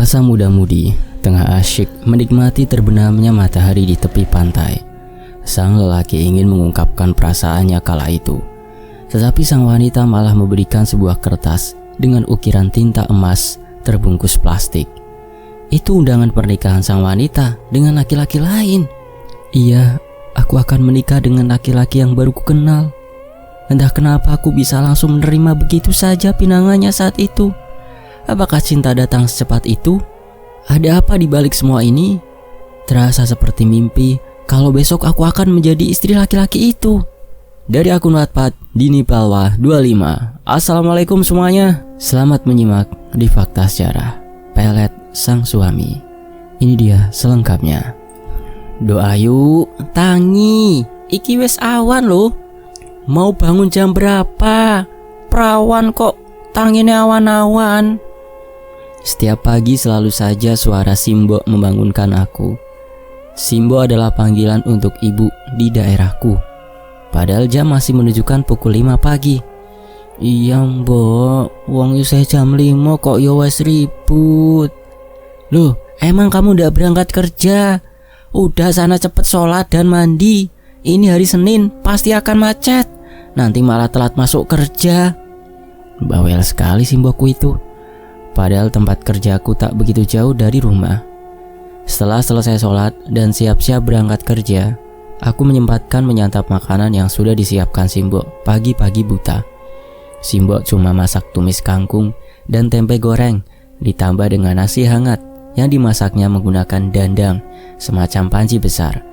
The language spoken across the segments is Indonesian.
Sepasang muda-mudi tengah asyik menikmati terbenamnya matahari di tepi pantai. Sang lelaki ingin mengungkapkan perasaannya kala itu, tetapi sang wanita malah memberikan sebuah kertas dengan ukiran tinta emas terbungkus plastik. Itu undangan pernikahan sang wanita dengan laki-laki lain. Iya, aku akan menikah dengan laki-laki yang baru kukenal. Entah kenapa aku bisa langsung menerima begitu saja pinangannya saat itu. Apakah cinta datang secepat itu? Ada apa di balik semua ini? Terasa seperti mimpi kalau besok aku akan menjadi istri laki-laki itu. Dari akun Wattpad, Dini Palwa 25. Assalamualaikum semuanya. Selamat menyimak di Fakta Sejarah Pelet Sang Suami. Ini dia selengkapnya. Doa yuk, tangi. Iki wes awan loh. Mau bangun jam berapa? Perawan kok tangine awan-awan. Setiap pagi selalu saja suara Simbo membangunkan aku. Simbo adalah panggilan untuk ibu di daerahku. Padahal jam masih menunjukkan pukul 5 pagi. Iya mbok, wong isih jam 5 kok yo wes ribut. Loh, emang kamu ndak berangkat kerja? Udah sana cepet sholat dan mandi. Ini hari Senin, pasti akan macet. Nanti malah telat masuk kerja. Bawel sekali Simboku itu. Padahal tempat kerjaku tak begitu jauh dari rumah. Setelah selesai sholat dan siap-siap berangkat kerja, aku menyempatkan menyantap makanan yang sudah disiapkan Simbo pagi-pagi buta. Simbo cuma masak tumis kangkung dan tempe goreng, ditambah dengan nasi hangat yang dimasaknya menggunakan dandang, semacam panci besar.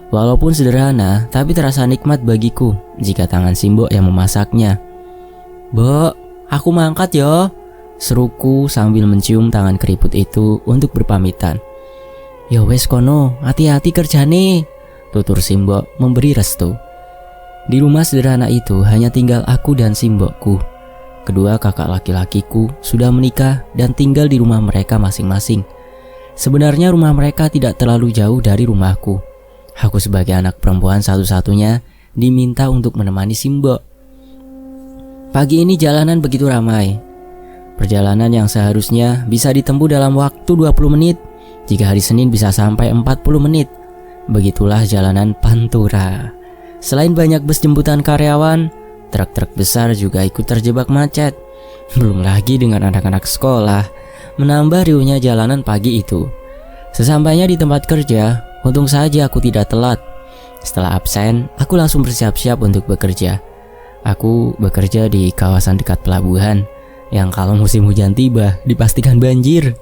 Walaupun sederhana, tapi terasa nikmat bagiku jika tangan Simbo yang memasaknya. "Mbok, aku mangkat yo," seruku sambil mencium tangan keriput itu untuk berpamitan. "Ya wes kono, hati-hati kerjane," tutur Simbo memberi restu. Di rumah sederhana itu hanya tinggal aku dan Simboku. Kedua kakak laki-lakiku sudah menikah dan tinggal di rumah mereka masing-masing. Sebenarnya rumah mereka tidak terlalu jauh dari rumahku. Aku sebagai anak perempuan satu-satunya diminta untuk menemani Simbo. Pagi ini jalanan begitu ramai. Perjalanan yang seharusnya bisa ditempuh dalam waktu 20 menit, jika hari Senin bisa sampai 40 menit. Begitulah jalanan Pantura. Selain banyak bus jemputan karyawan, truk-truk besar juga ikut terjebak macet. Belum lagi dengan anak-anak sekolah, menambah riuhnya jalanan pagi itu. Sesampainya di tempat kerja, untung saja aku tidak telat. Setelah absen, aku langsung bersiap-siap untuk bekerja. Aku bekerja di kawasan dekat pelabuhan, yang kalau musim hujan tiba dipastikan banjir.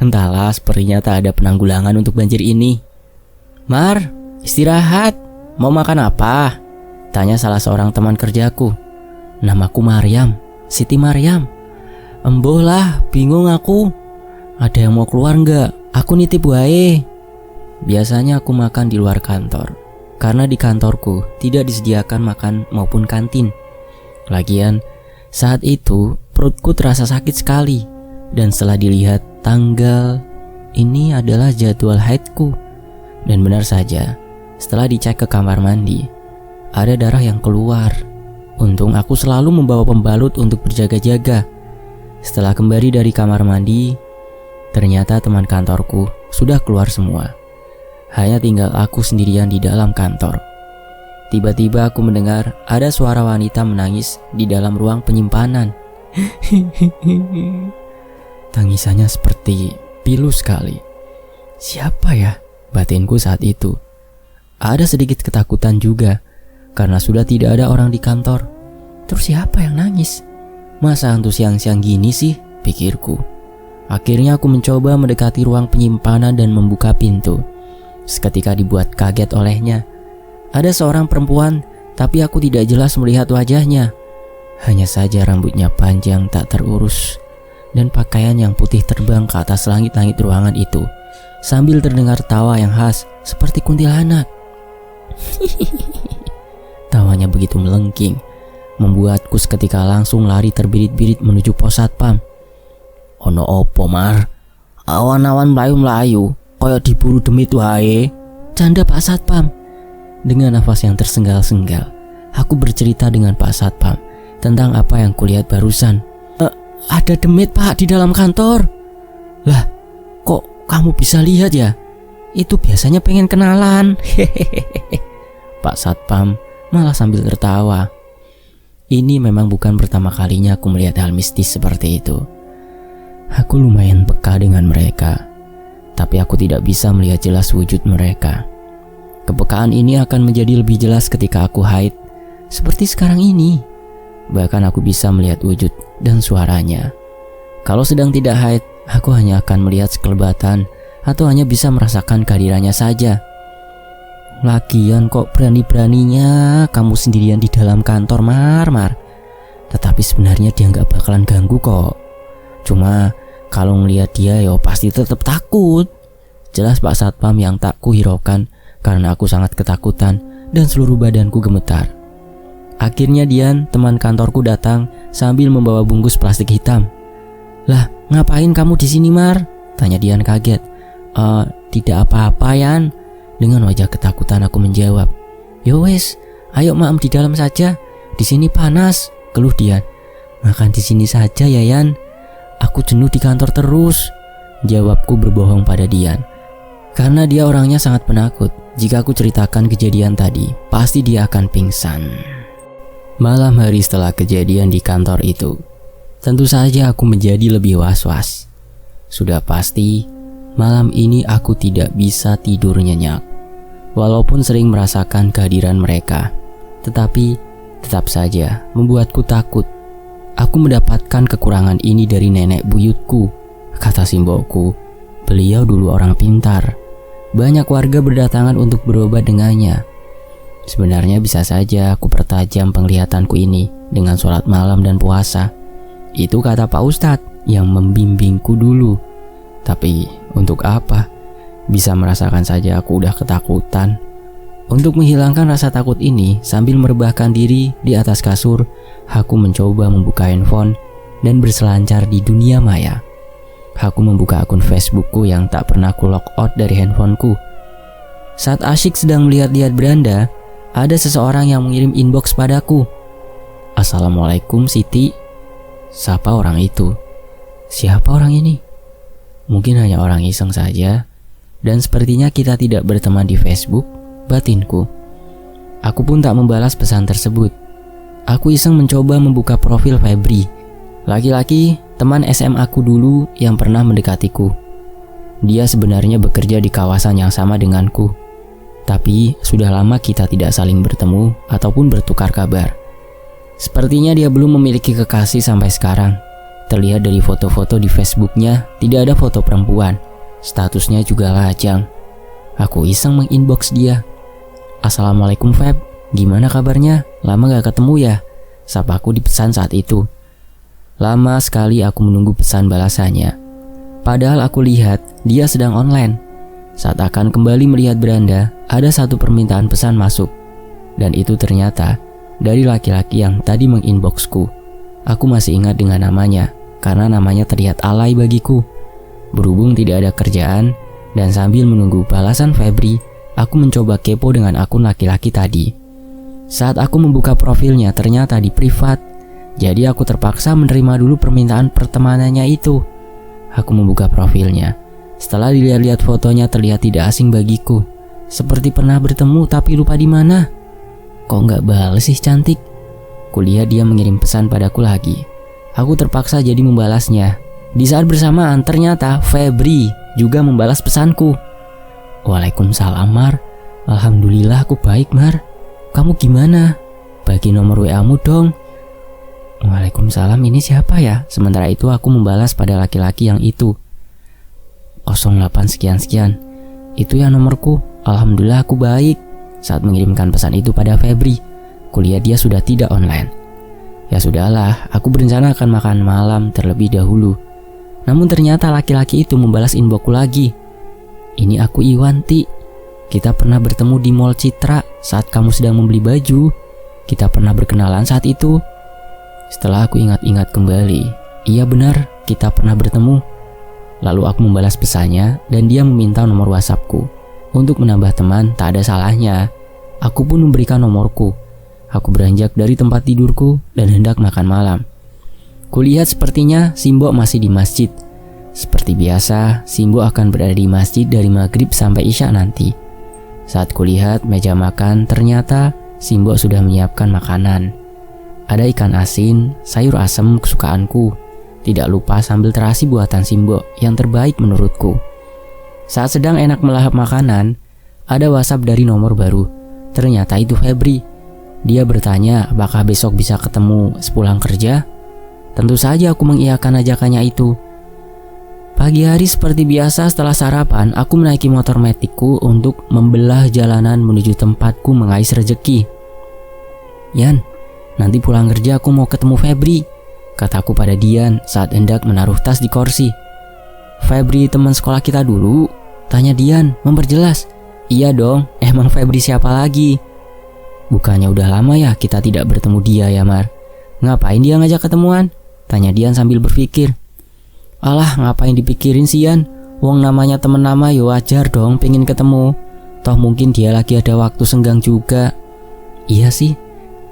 Entahlah, sepertinya tak ada penanggulangan untuk banjir ini. "Mar, istirahat. Mau makan apa?" tanya salah seorang teman kerjaku. "Namaku Maryam, Siti Maryam." "Emboh lah, bingung aku. Ada yang mau keluar nggak? Aku nitip wae." Biasanya aku makan di luar kantor, karena di kantorku tidak disediakan makan maupun kantin. Lagian, saat itu perutku terasa sakit sekali. Dan setelah dilihat tanggal, ini adalah jadwal haidku. Dan benar saja, setelah dicek ke kamar mandi, ada darah yang keluar. Untung aku selalu membawa pembalut untuk berjaga-jaga. Setelah kembali dari kamar mandi, ternyata teman kantorku sudah keluar semua. Hanya tinggal aku sendirian di dalam kantor. Tiba-tiba aku mendengar ada suara wanita menangis di dalam ruang penyimpanan. Tangisannya seperti pilu sekali. Siapa ya? Batinku saat itu. Ada sedikit ketakutan juga, karena sudah tidak ada orang di kantor. Terus siapa yang nangis? Masa hantu siang-siang gini sih? Pikirku. Akhirnya aku mencoba mendekati ruang penyimpanan dan membuka pintu. Seketika dibuat kaget olehnya. Ada seorang perempuan, tapi aku tidak jelas melihat wajahnya. Hanya saja rambutnya panjang tak terurus, dan pakaian yang putih terbang ke atas langit-langit ruangan itu, sambil terdengar tawa yang khas seperti kuntilanak. Tawanya begitu melengking, membuatku seketika langsung lari terbirit-birit menuju pos satpam. "Ono opo Mar? Awan-awan melayu-melayu, koyo diburu demit wae," canda Pak Satpam. Dengan nafas yang tersenggal-senggal, aku bercerita dengan Pak Satpam tentang apa yang kulihat barusan. Ada demit Pak di dalam kantor." "Lah, kamu bisa lihat ya? Itu biasanya pengen kenalan. Hehehe. Pak Satpam malah sambil tertawa. Ini memang bukan pertama kalinya aku melihat hal mistis seperti itu. Aku lumayan peka dengan mereka, tapi aku tidak bisa melihat jelas wujud mereka. Kepekaan ini akan menjadi lebih jelas ketika aku haid, seperti sekarang ini. Bahkan aku bisa melihat wujud dan suaranya. Kalau sedang tidak haid, aku hanya akan melihat sekelebatan atau hanya bisa merasakan kehadirannya saja. Lagian kok berani-beraninya kamu sendirian di dalam kantor, Mar. Tetapi sebenarnya dia gak bakalan ganggu kok. Cuma kalau ngelihat dia ya pasti tetap takut. Jelas Pak Satpam yang tak kuhiraukan karena aku sangat ketakutan dan seluruh badanku gemetar. Akhirnya Dian, teman kantorku, datang sambil membawa bungkus plastik hitam. Lah, ngapain kamu di sini, Mar? Tanya Dian kaget. Tidak apa-apa, Yan. Dengan wajah ketakutan aku menjawab. Yo wes, ayo maem di dalam saja. Di sini panas, keluh Dian. Makan di sini saja ya, Yan. Aku jenuh di kantor terus. Jawabku berbohong pada Dian. Karena dia orangnya sangat penakut. Jika aku ceritakan kejadian tadi, pasti dia akan pingsan. Malam hari setelah kejadian di kantor itu, tentu saja aku menjadi lebih was-was. Sudah pasti, malam ini aku tidak bisa tidur nyenyak. Walaupun sering merasakan kehadiran mereka, tetapi tetap saja membuatku takut. Aku mendapatkan kekurangan ini dari nenek buyutku, kata simbokku. Beliau dulu orang pintar. Banyak warga berdatangan untuk berobat dengannya. Sebenarnya bisa saja aku pertajam penglihatanku ini dengan sholat malam dan puasa. Itu kata Pak Ustadz yang membimbingku dulu. Tapi untuk apa? Bisa merasakan saja aku udah ketakutan. Untuk menghilangkan rasa takut ini, sambil merebahkan diri di atas kasur, aku mencoba membuka handphone dan berselancar di dunia maya. Aku membuka akun Facebookku yang tak pernah ku log out dari handphoneku. Saat asyik sedang melihat-lihat beranda, ada seseorang yang mengirim inbox padaku. Assalamualaikum Siti. Siapa orang itu? Siapa orang ini? Mungkin hanya orang iseng saja. Dan sepertinya kita tidak berteman di Facebook, batinku. Aku pun tak membalas pesan tersebut. Aku iseng mencoba membuka profil Febri, laki-laki teman SMA aku dulu yang pernah mendekatiku. Dia sebenarnya bekerja di kawasan yang sama denganku. Tapi sudah lama kita tidak saling bertemu ataupun bertukar kabar. Sepertinya dia belum memiliki kekasih sampai sekarang. Terlihat dari foto-foto di Facebooknya tidak ada foto perempuan. Statusnya juga lajang. Aku iseng menginbox dia. Assalamualaikum Feb, gimana kabarnya? Lama gak ketemu ya? Sapaku di pesan saat itu. Lama sekali aku menunggu pesan balasannya. Padahal aku lihat dia sedang online. Saat akan kembali melihat beranda, ada satu permintaan pesan masuk. Dan itu ternyata dari laki-laki yang tadi menginboxku. Aku masih ingat dengan namanya, karena namanya terlihat alay bagiku. Berhubung tidak ada kerjaan, dan sambil menunggu balasan Febri, aku mencoba kepo dengan akun laki-laki tadi. Saat aku membuka profilnya ternyata di privat. Jadi aku terpaksa menerima dulu permintaan pertemanannya itu. Aku membuka profilnya. Setelah dilihat-lihat fotonya terlihat tidak asing bagiku. Seperti pernah bertemu tapi lupa di mana. Kok nggak balas sih cantik? Kulihat dia mengirim pesan padaku lagi. Aku terpaksa jadi membalasnya. Di saat bersamaan ternyata Febri juga membalas pesanku. Waalaikumsalam Mar. Alhamdulillah aku baik Mar. Kamu gimana? Bagi nomor WA-mu dong. Waalaikumsalam, ini siapa ya? Sementara itu aku membalas pada laki-laki yang itu. 08 sekian-sekian. Itu ya nomorku. Alhamdulillah aku baik. Saat mengirimkan pesan itu pada Febri, kulihat dia sudah tidak online. Ya sudahlah, aku berencana akan makan malam terlebih dahulu. Namun ternyata laki-laki itu membalas inboxku lagi. Ini aku Iwanti. Kita pernah bertemu di Mall Citra saat kamu sedang membeli baju. Kita pernah berkenalan saat itu. Setelah aku ingat-ingat kembali, iya benar, kita pernah bertemu. Lalu aku membalas pesannya dan dia meminta nomor WhatsAppku. Untuk menambah teman, tak ada salahnya. Aku pun memberikan nomorku. Aku beranjak dari tempat tidurku dan hendak makan malam. Kulihat sepertinya Simbok masih di masjid. Seperti biasa, Simbo akan berada di masjid dari maghrib sampai isya nanti. Saat kulihat meja makan, ternyata Simbo sudah menyiapkan makanan. Ada ikan asin, sayur asem kesukaanku, tidak lupa sambal terasi buatan Simbo yang terbaik menurutku. Saat sedang enak melahap makanan, ada WhatsApp dari nomor baru. Ternyata itu Febri. Dia bertanya apakah besok bisa ketemu sepulang kerja. Tentu saja aku mengiyakan ajakannya itu. Pagi hari seperti biasa setelah sarapan, aku menaiki motor metikku untuk membelah jalanan menuju tempatku mengais rejeki. Yan, nanti pulang kerja aku mau ketemu Febri, kataku pada Dian saat hendak menaruh tas di kursi. Febri teman sekolah kita dulu, tanya Dian memperjelas. Iya dong, emang Febri siapa lagi? Bukannya udah lama ya kita tidak bertemu dia ya Mar? Ngapain dia ngajak ketemuan? Tanya Dian sambil berpikir. Alah, ngapain dipikirin sih Yan? Wong namanya temen lama ya wajar dong pengen ketemu. Toh mungkin dia lagi ada waktu senggang juga. Iya sih,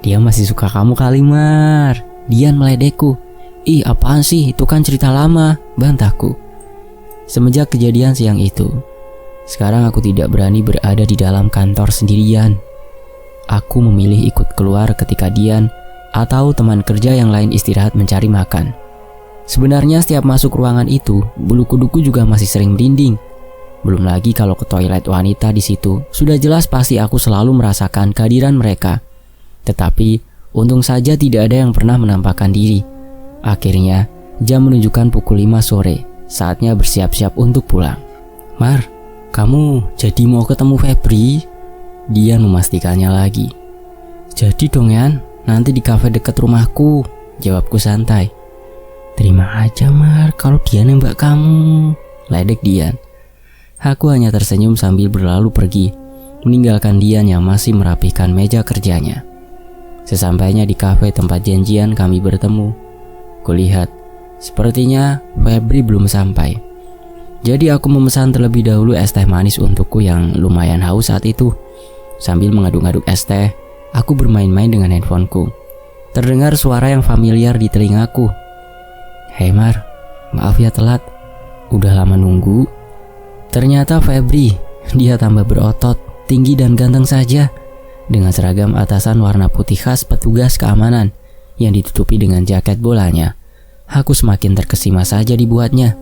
dia masih suka kamu kali Mar. Dian meledekku. Ih apaan sih, itu kan cerita lama, bantahku. Semenjak kejadian siang itu, sekarang aku tidak berani berada di dalam kantor sendirian. Aku memilih ikut keluar ketika Dian atau teman kerja yang lain istirahat mencari makan. Sebenarnya setiap masuk ruangan itu, bulu kuduku juga masih sering merinding. Belum lagi kalau ke toilet wanita di situ, sudah jelas pasti aku selalu merasakan kehadiran mereka. Tetapi, untung saja tidak ada yang pernah menampakkan diri. Akhirnya, jam menunjukkan pukul 5 sore, saatnya bersiap-siap untuk pulang. Mar, kamu jadi mau ketemu Febri? Dia memastikannya lagi. Jadi dong Yan, nanti di kafe dekat rumahku, jawabku santai. Terima aja Mar kalau dia nembak kamu, ledek Dian. Aku hanya tersenyum sambil berlalu pergi, meninggalkan Dian yang masih merapihkan meja kerjanya. Sesampainya di kafe tempat janjian kami bertemu, kulihat sepertinya Febri belum sampai. Jadi aku memesan terlebih dahulu es teh manis untukku yang lumayan haus saat itu. Sambil mengaduk-aduk es teh, aku bermain-main dengan handphoneku. Terdengar suara yang familiar di telingaku. Hei Mar, maaf ya telat, udah lama nunggu. Ternyata Febri, dia tambah berotot, tinggi dan ganteng saja, dengan seragam atasan warna putih khas petugas keamanan yang ditutupi dengan jaket bolanya. Aku semakin terkesima saja dibuatnya.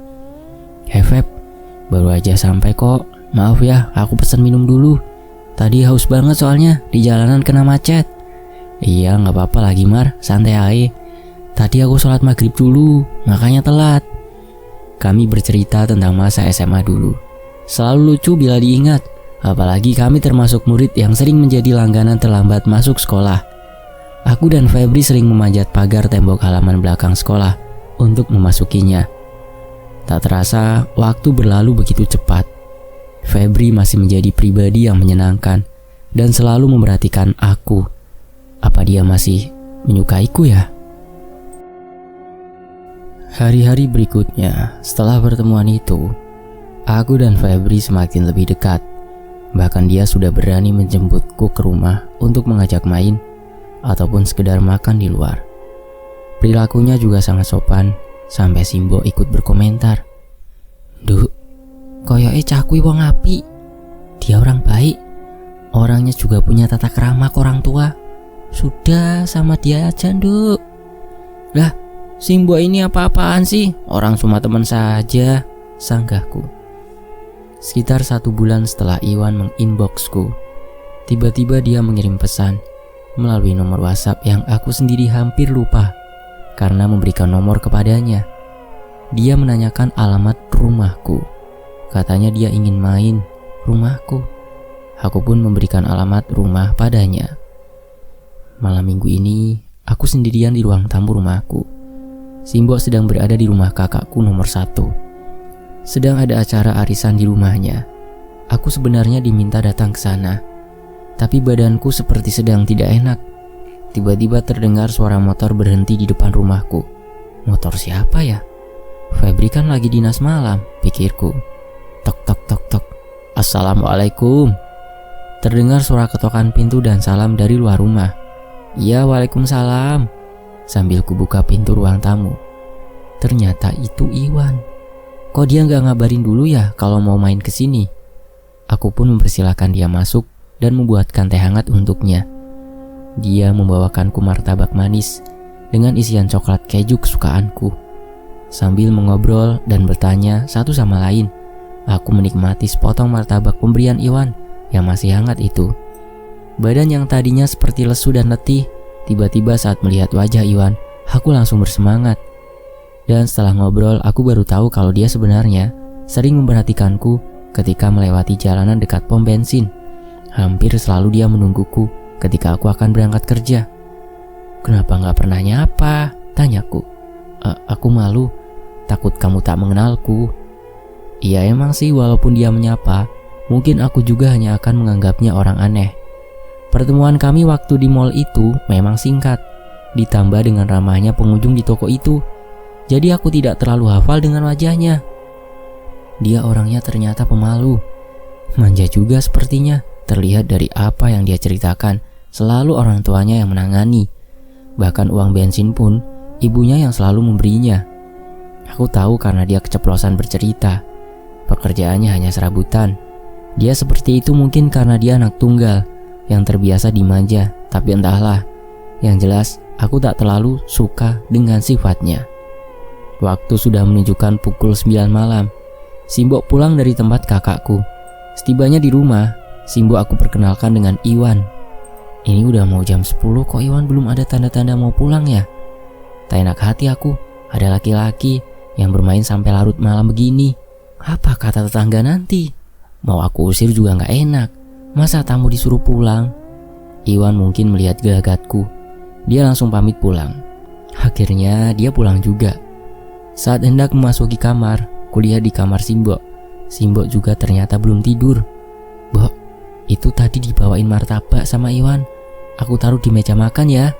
Hei Feb, baru aja sampai kok, maaf ya aku pesen minum dulu. Tadi haus banget soalnya, di jalanan kena macet. Iya gak apa-apa lagi Mar, santai aja. Tadi aku sholat maghrib dulu, makanya telat. Kami bercerita tentang masa SMA dulu. Selalu lucu bila diingat, apalagi kami termasuk murid yang sering menjadi langganan terlambat masuk sekolah. Aku dan Febri sering memanjat pagar tembok halaman belakang sekolah untuk memasukinya. Tak terasa, waktu berlalu begitu cepat. Febri masih menjadi pribadi yang menyenangkan dan selalu memperhatikan aku. Apa dia masih menyukaiku ya? Hari-hari berikutnya, setelah pertemuan itu, aku dan Febri semakin lebih dekat. Bahkan dia sudah berani menjemputku ke rumah untuk mengajak main ataupun sekedar makan di luar. Perilakunya juga sangat sopan, sampai Simbo ikut berkomentar. Duh, koyoke cah kuwi wong apik. Dia orang baik. Orangnya juga punya tata krama ke orang tua. Sudah sama dia aja, Nduk. Lah, Simbo ini apa-apaan sih? Orang cuma teman saja, sanggahku. Sekitar 1 bulan setelah Iwan menginboxku, tiba-tiba dia mengirim pesan melalui nomor WhatsApp yang aku sendiri hampir lupa karena memberikan nomor kepadanya. Dia menanyakan alamat rumahku. Katanya dia ingin main rumahku. Aku pun memberikan alamat rumah padanya. Malam minggu ini, aku sendirian di ruang tamu rumahku. Simbo sedang berada di rumah kakakku nomor 1. Sedang ada acara arisan di rumahnya. Aku sebenarnya diminta datang ke sana, tapi badanku seperti sedang tidak enak. Tiba-tiba terdengar suara motor berhenti di depan rumahku. Motor siapa ya? Febri kan lagi dinas malam, pikirku. Tok tok tok tok. Assalamualaikum. Terdengar suara ketokan pintu dan salam dari luar rumah. Iya, waalaikumsalam. Sambil kubuka pintu ruang tamu, ternyata itu Iwan. Kok dia nggak ngabarin dulu ya kalau mau main ke sini? Aku pun mempersilahkan dia masuk dan membuatkan teh hangat untuknya. Dia membawakanku martabak manis dengan isian coklat keju kesukaanku. Sambil mengobrol dan bertanya satu sama lain, aku menikmati sepotong martabak pemberian Iwan yang masih hangat itu. Badan yang tadinya seperti lesu dan letih, tiba-tiba saat melihat wajah Iwan, aku langsung bersemangat. Dan setelah ngobrol, aku baru tahu kalau dia sebenarnya sering memperhatikanku ketika melewati jalanan dekat pom bensin. Hampir selalu dia menungguku ketika aku akan berangkat kerja. "Kenapa gak pernah nyapa?" tanyaku. Aku malu, takut kamu tak mengenalku." Iya emang sih, walaupun dia menyapa, mungkin aku juga hanya akan menganggapnya orang aneh. Pertemuan kami waktu di mall itu memang singkat, ditambah dengan ramahnya pengunjung di toko itu. Jadi aku tidak terlalu hafal dengan wajahnya. Dia orangnya ternyata pemalu, manja juga sepertinya. Terlihat dari apa yang dia ceritakan, selalu orang tuanya yang menangani. Bahkan uang bensin pun ibunya yang selalu memberinya. Aku tahu karena dia keceplosan bercerita. Pekerjaannya hanya serabutan. Dia seperti itu mungkin karena dia anak tunggal yang terbiasa dimanja. Tapi entahlah, yang jelas aku tak terlalu suka dengan sifatnya. Waktu sudah menunjukkan pukul 9 malam. Simbok pulang dari tempat kakakku. Setibanya di rumah, Simbok aku perkenalkan dengan Iwan. Ini udah mau jam 10 kok Iwan belum ada tanda-tanda mau pulang ya? Tak enak hati aku, ada laki-laki yang bermain sampai larut malam begini. Apa kata tetangga nanti? Mau aku usir juga gak enak. Masa tamu disuruh pulang? Iwan mungkin melihat gelagatku. Dia langsung pamit pulang. Akhirnya dia pulang juga. Saat hendak memasuki kamar, kulihat di kamar Simbok. Simbok juga ternyata belum tidur. "Bok, itu tadi dibawain martabak sama Iwan. Aku taruh di meja makan ya."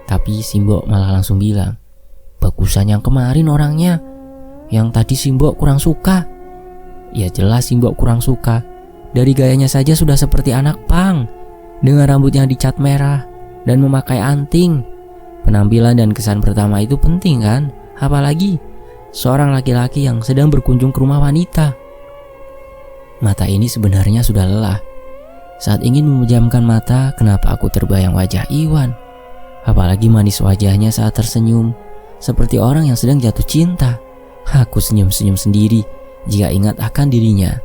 Tapi Simbok malah langsung bilang, "Bagusan yang kemarin orangnya. Yang tadi Simbok kurang suka." Ya jelas Simbok kurang suka. Dari gayanya saja sudah seperti anak pang, dengan rambutnya dicat merah dan memakai anting. Penampilan dan kesan pertama itu penting kan? Apalagi seorang laki-laki yang sedang berkunjung ke rumah wanita. Mata ini sebenarnya sudah lelah. Saat ingin memejamkan mata, kenapa aku terbayang wajah Iwan? Apalagi manis wajahnya saat tersenyum, seperti orang yang sedang jatuh cinta. Aku senyum-senyum sendiri jika ingat akan dirinya.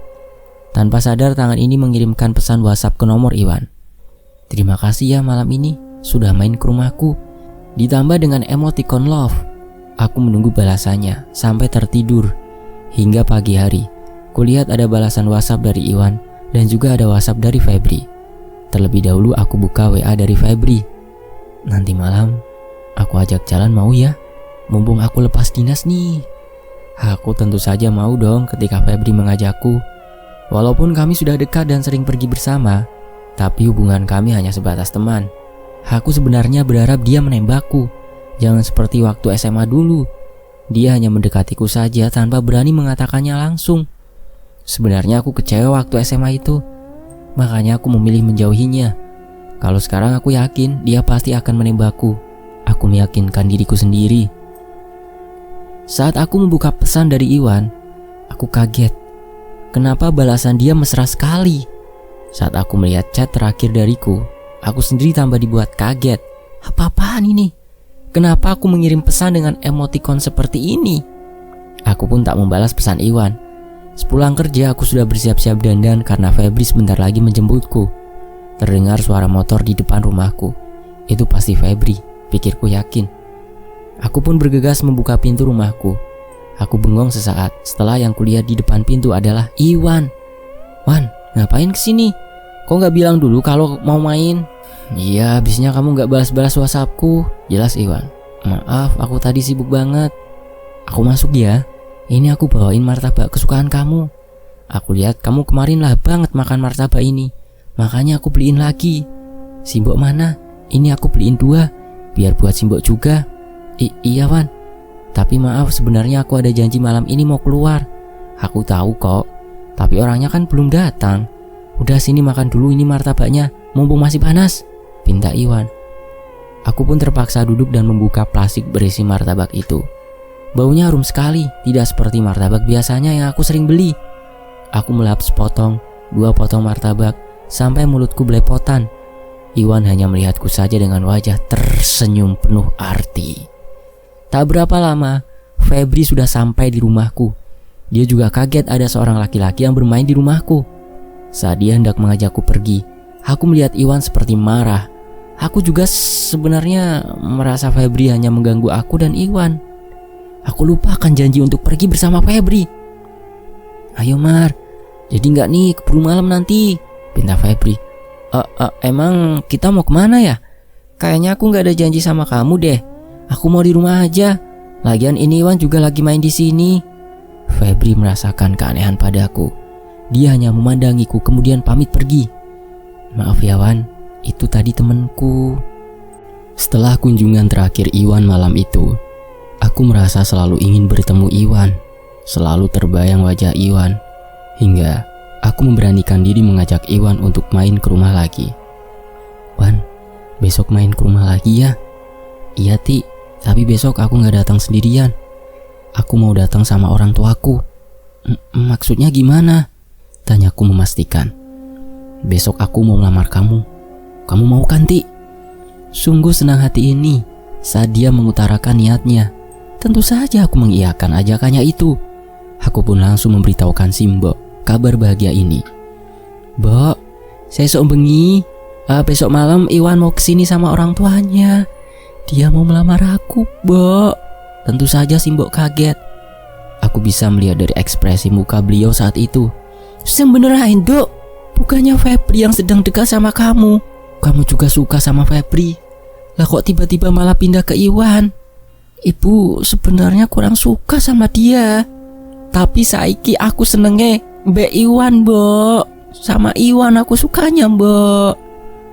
Tanpa sadar tangan ini mengirimkan pesan WhatsApp ke nomor Iwan. "Terima kasih ya malam ini sudah main ke rumahku." Ditambah dengan emoticon love. Aku menunggu balasannya sampai tertidur. Hingga pagi hari, kulihat ada balasan WhatsApp dari Iwan dan juga ada WhatsApp dari Febri. Terlebih dahulu aku buka WA dari Febri. "Nanti malam aku ajak jalan mau ya? Mumpung aku lepas dinas nih." Aku tentu saja mau dong ketika Febri mengajakku. Walaupun kami sudah dekat dan sering pergi bersama, tapi hubungan kami hanya sebatas teman. Aku sebenarnya berharap dia menembakku. Jangan seperti waktu SMA dulu. Dia hanya mendekatiku saja tanpa berani mengatakannya langsung. Sebenarnya aku kecewa waktu SMA itu. Makanya aku memilih menjauhinya. Kalau sekarang aku yakin dia pasti akan menembakku. Aku meyakinkan diriku sendiri. Saat aku membuka pesan dari Iwan, aku kaget. Kenapa balasan dia mesra sekali? Saat aku melihat chat terakhir dariku, aku sendiri tambah dibuat kaget. Apa-apaan ini? Kenapa aku mengirim pesan dengan emoticon seperti ini? Aku pun tak membalas pesan Iwan. Sepulang kerja aku sudah bersiap-siap dandan karena Febri sebentar lagi menjemputku. Terdengar suara motor di depan rumahku. Itu pasti Febri, pikirku yakin. Aku pun bergegas membuka pintu rumahku. Aku bengong sesaat setelah yang kulihat di depan pintu adalah Iwan. "Wan, ngapain kesini? Kok gak bilang dulu kalau mau main?" "Iya, habisnya kamu gak balas-balas WhatsAppku," jelas Iwan. "Maaf, aku tadi sibuk banget." "Aku masuk ya. Ini aku bawain martabak kesukaan kamu. Aku lihat kamu kemarin lah banget makan martabak ini, makanya aku beliin lagi." "Simbok mana? Ini aku beliin 2, biar buat Simbok juga." Iya Wan, tapi maaf sebenarnya aku ada janji malam ini mau keluar." "Aku tahu kok, tapi orangnya kan belum datang. Udah sini makan dulu ini martabaknya, mumpung masih panas," pinta Iwan. Aku pun terpaksa duduk dan membuka plastik berisi martabak itu. Baunya harum sekali, tidak seperti martabak biasanya yang aku sering beli. Aku melahap sepotong, 2 potong martabak, sampai mulutku belepotan. Iwan hanya melihatku saja dengan wajah tersenyum penuh arti. Tak berapa lama, Febri sudah sampai di rumahku. Dia juga kaget ada seorang laki-laki yang bermain di rumahku. Saat dia hendak mengajakku pergi, aku melihat Iwan seperti marah. Aku juga sebenarnya merasa Febri hanya mengganggu aku dan Iwan. Aku lupakan janji untuk pergi bersama Febri. "Ayo Mar, jadi nggak nih keburu malam nanti?" pinta Febri. Emang kita mau kemana ya? Kayaknya aku nggak ada janji sama kamu deh. Aku mau di rumah aja. Lagian ini Iwan juga lagi main di sini." Febri merasakan keanehan padaku. Dia hanya memandangiku kemudian pamit pergi. "Maaf ya Wan, itu tadi temanku." Setelah kunjungan terakhir Iwan malam itu, aku merasa selalu ingin bertemu Iwan. Selalu terbayang wajah Iwan, hingga aku memberanikan diri mengajak Iwan untuk main ke rumah lagi. "Wan, besok main ke rumah lagi ya?" "Iya Ti, tapi besok aku gak datang sendirian. Aku mau datang sama orang tuaku." Maksudnya gimana?" tanyaku memastikan. "Besok aku mau melamar kamu. Kamu mau kan Ti?" Sungguh senang hati ini saat dia mengutarakan niatnya. Tentu saja aku mengiyakan ajakannya itu. Aku pun langsung memberitahukan Simbo kabar bahagia ini. "Mbok, sesok bengi, besok malam Iwan mau kesini sama orang tuanya. Dia mau melamar aku, Mbok." Tentu saja Simbo kaget. Aku bisa melihat dari ekspresi muka beliau saat itu. "Sebenarnya Dok, bukannya Febri yang sedang dekat sama kamu? Kamu juga suka sama Febri. Lah kok tiba-tiba malah pindah ke Iwan?" "Ibu sebenarnya kurang suka sama dia. Tapi saiki aku senenge Mbak Iwan, Mbok. Sama Iwan aku sukanya, Mbok.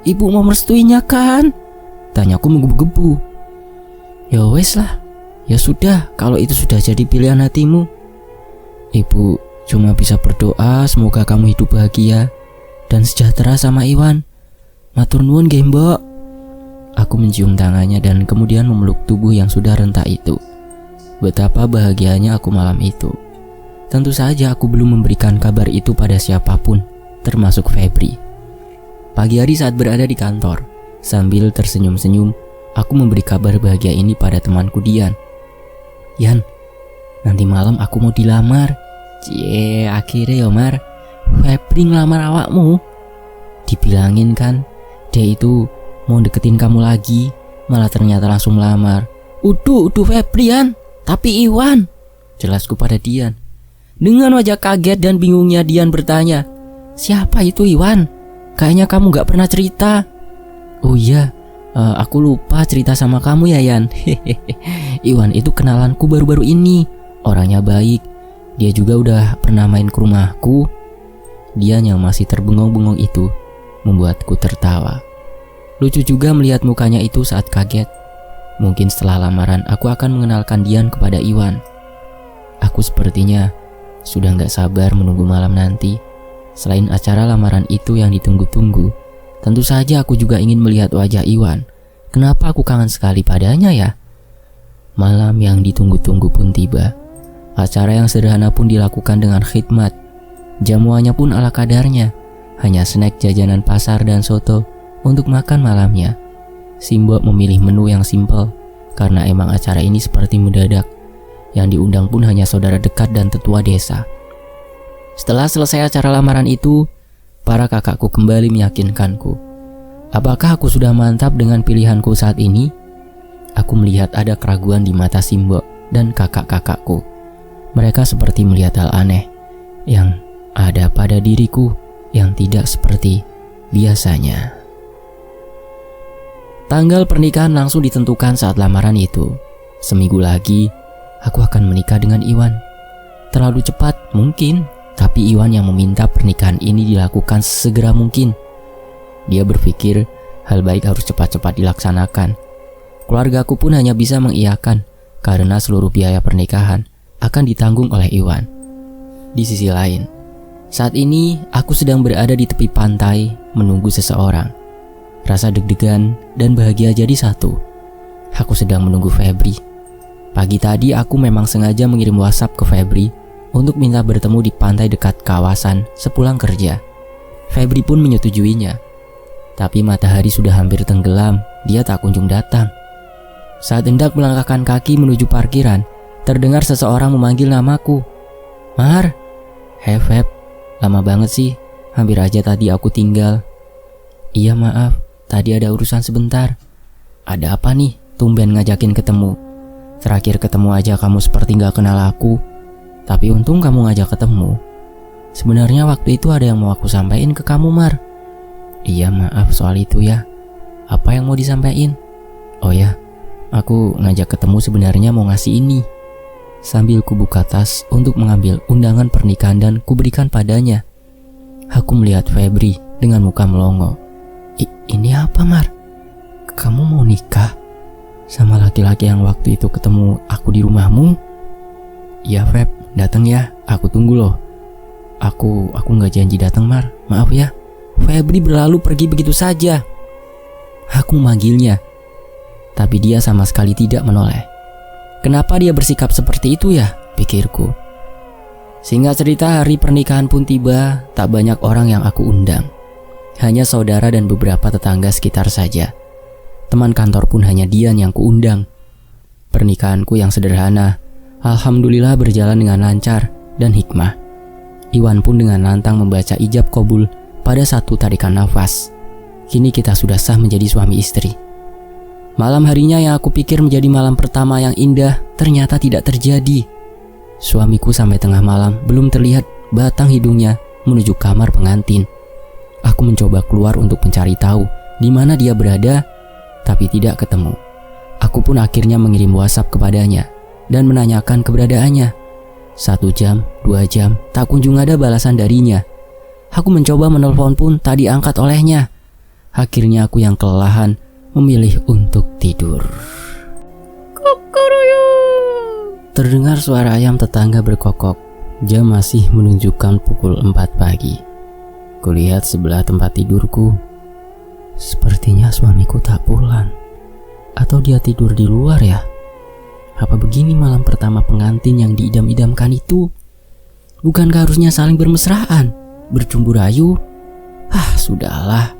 Ibu mau merestuinya kan?" tanyaku menggebu-gebu. "Ya wes lah. Ya sudah, kalau itu sudah jadi pilihan hatimu. Ibu cuma bisa berdoa semoga kamu hidup bahagia dan sejahtera sama Iwan. Matur nuwun nggih, Mbok." Aku mencium tangannya dan kemudian memeluk tubuh yang sudah rentak itu. Betapa bahagianya aku malam itu. Tentu saja aku belum memberikan kabar itu pada siapapun, termasuk Febri. Pagi hari saat berada di kantor, sambil tersenyum-senyum, aku memberi kabar bahagia ini pada temanku Dian. "Yan, nanti malam aku mau dilamar." "Cie, akhirnya ya Mar, Febri ngelamar awakmu." "Dibilangin kan, dia itu mau deketin kamu lagi, malah ternyata langsung melamar." Uduh Febri Yan, tapi Iwan," jelasku pada Dian. Dengan wajah kaget dan bingungnya Dian bertanya, "Siapa itu Iwan? Kayaknya kamu gak pernah cerita." "Oh iya, aku lupa cerita sama kamu ya Yan." "Iwan itu kenalanku baru-baru ini. Orangnya baik. Dia juga udah pernah main ke rumahku." Dian yang masih terbengong-bengong itu membuatku tertawa. Lucu juga melihat mukanya itu saat kaget. Mungkin setelah lamaran aku akan mengenalkan Dian kepada Iwan. Aku sepertinya sudah gak sabar menunggu malam nanti. Selain acara lamaran itu yang ditunggu-tunggu, tentu saja aku juga ingin melihat wajah Iwan. Kenapa aku kangen sekali padanya ya? Malam yang ditunggu-tunggu pun tiba. Acara yang sederhana pun dilakukan dengan khidmat. Jamuannya pun ala kadarnya. Hanya snack jajanan pasar dan soto untuk makan malamnya. Simbo memilih menu yang simpel karena emang acara ini seperti mendadak. Yang diundang pun hanya saudara dekat dan tetua desa. Setelah selesai acara lamaran itu, para kakakku kembali meyakinkanku. Apakah aku sudah mantap dengan pilihanku saat ini? Aku melihat ada keraguan di mata Simbo dan kakak-kakakku. Mereka seperti melihat hal aneh yang ada pada diriku yang tidak seperti biasanya. Tanggal pernikahan langsung ditentukan saat lamaran itu. Seminggu lagi, aku akan menikah dengan Iwan. Terlalu cepat mungkin, tapi Iwan yang meminta pernikahan ini dilakukan sesegera mungkin. Dia berpikir hal baik harus cepat-cepat dilaksanakan. Keluargaku pun hanya bisa mengiyakan karena seluruh biaya pernikahan akan ditanggung oleh Iwan. Di sisi lain, saat ini aku sedang berada di tepi pantai menunggu seseorang. Rasa deg-degan dan bahagia jadi satu. Aku sedang menunggu Febri. Pagi tadi aku memang sengaja mengirim WhatsApp ke Febri untuk minta bertemu di pantai dekat kawasan sepulang kerja. Febri pun menyetujuinya. Tapi matahari sudah hampir tenggelam, dia tak kunjung datang. Saat hendak melangkahkan kaki menuju parkiran, terdengar seseorang memanggil namaku. Mar, hey Feb, lama banget sih, hampir aja tadi aku tinggal. Iya maaf, tadi ada urusan sebentar. Ada apa nih, tumben ngajakin ketemu? Terakhir ketemu aja kamu seperti gak kenal aku. Tapi untung kamu ngajak ketemu. Sebenarnya waktu itu ada yang mau aku sampaikan ke kamu Mar. Iya maaf soal itu ya. Apa yang mau disampaikan? Oh ya, aku ngajak ketemu sebenarnya mau ngasih ini. Sambil kubuka tas untuk mengambil undangan pernikahan dan kuberikan padanya. Aku melihat Febri dengan muka melongo. Ini apa Mar? Kamu mau nikah? Sama laki-laki yang waktu itu ketemu aku di rumahmu? Iya Feb, datang ya, aku tunggu loh. Aku gak janji datang Mar, maaf ya. Febri berlalu pergi begitu saja. Aku memanggilnya, tapi dia sama sekali tidak menoleh. Kenapa dia bersikap seperti itu ya, pikirku. Singkat cerita, hari pernikahan pun tiba. Tak banyak orang yang aku undang, hanya saudara dan beberapa tetangga sekitar saja. Teman kantor pun hanya Dian yang kuundang. Pernikahanku yang sederhana, alhamdulillah berjalan dengan lancar dan hikmah. Iwan pun dengan lantang membaca ijab qabul pada satu tarikan nafas. Kini kita sudah sah menjadi suami istri. Malam harinya yang aku pikir menjadi malam pertama yang indah, ternyata tidak terjadi. Suamiku sampai tengah malam belum terlihat batang hidungnya menuju kamar pengantin. Aku mencoba keluar untuk mencari tahu di mana dia berada, tapi tidak ketemu. Aku pun akhirnya mengirim WhatsApp kepadanya dan menanyakan keberadaannya. 1 jam, 2 jam, tak kunjung ada balasan darinya. Aku mencoba menelpon pun tak diangkat olehnya. Akhirnya aku yang kelelahan memilih untuk tidur. Kokoroyo. Terdengar suara ayam tetangga berkokok. Jam masih menunjukkan pukul 4 pagi. Kulihat sebelah tempat tidurku. Sepertinya suamiku tak pulang. Atau dia tidur di luar ya? Apa begini malam pertama pengantin yang diidam-idamkan itu? Bukankah harusnya saling bermesraan, bercumbu rayu? Sudahlah,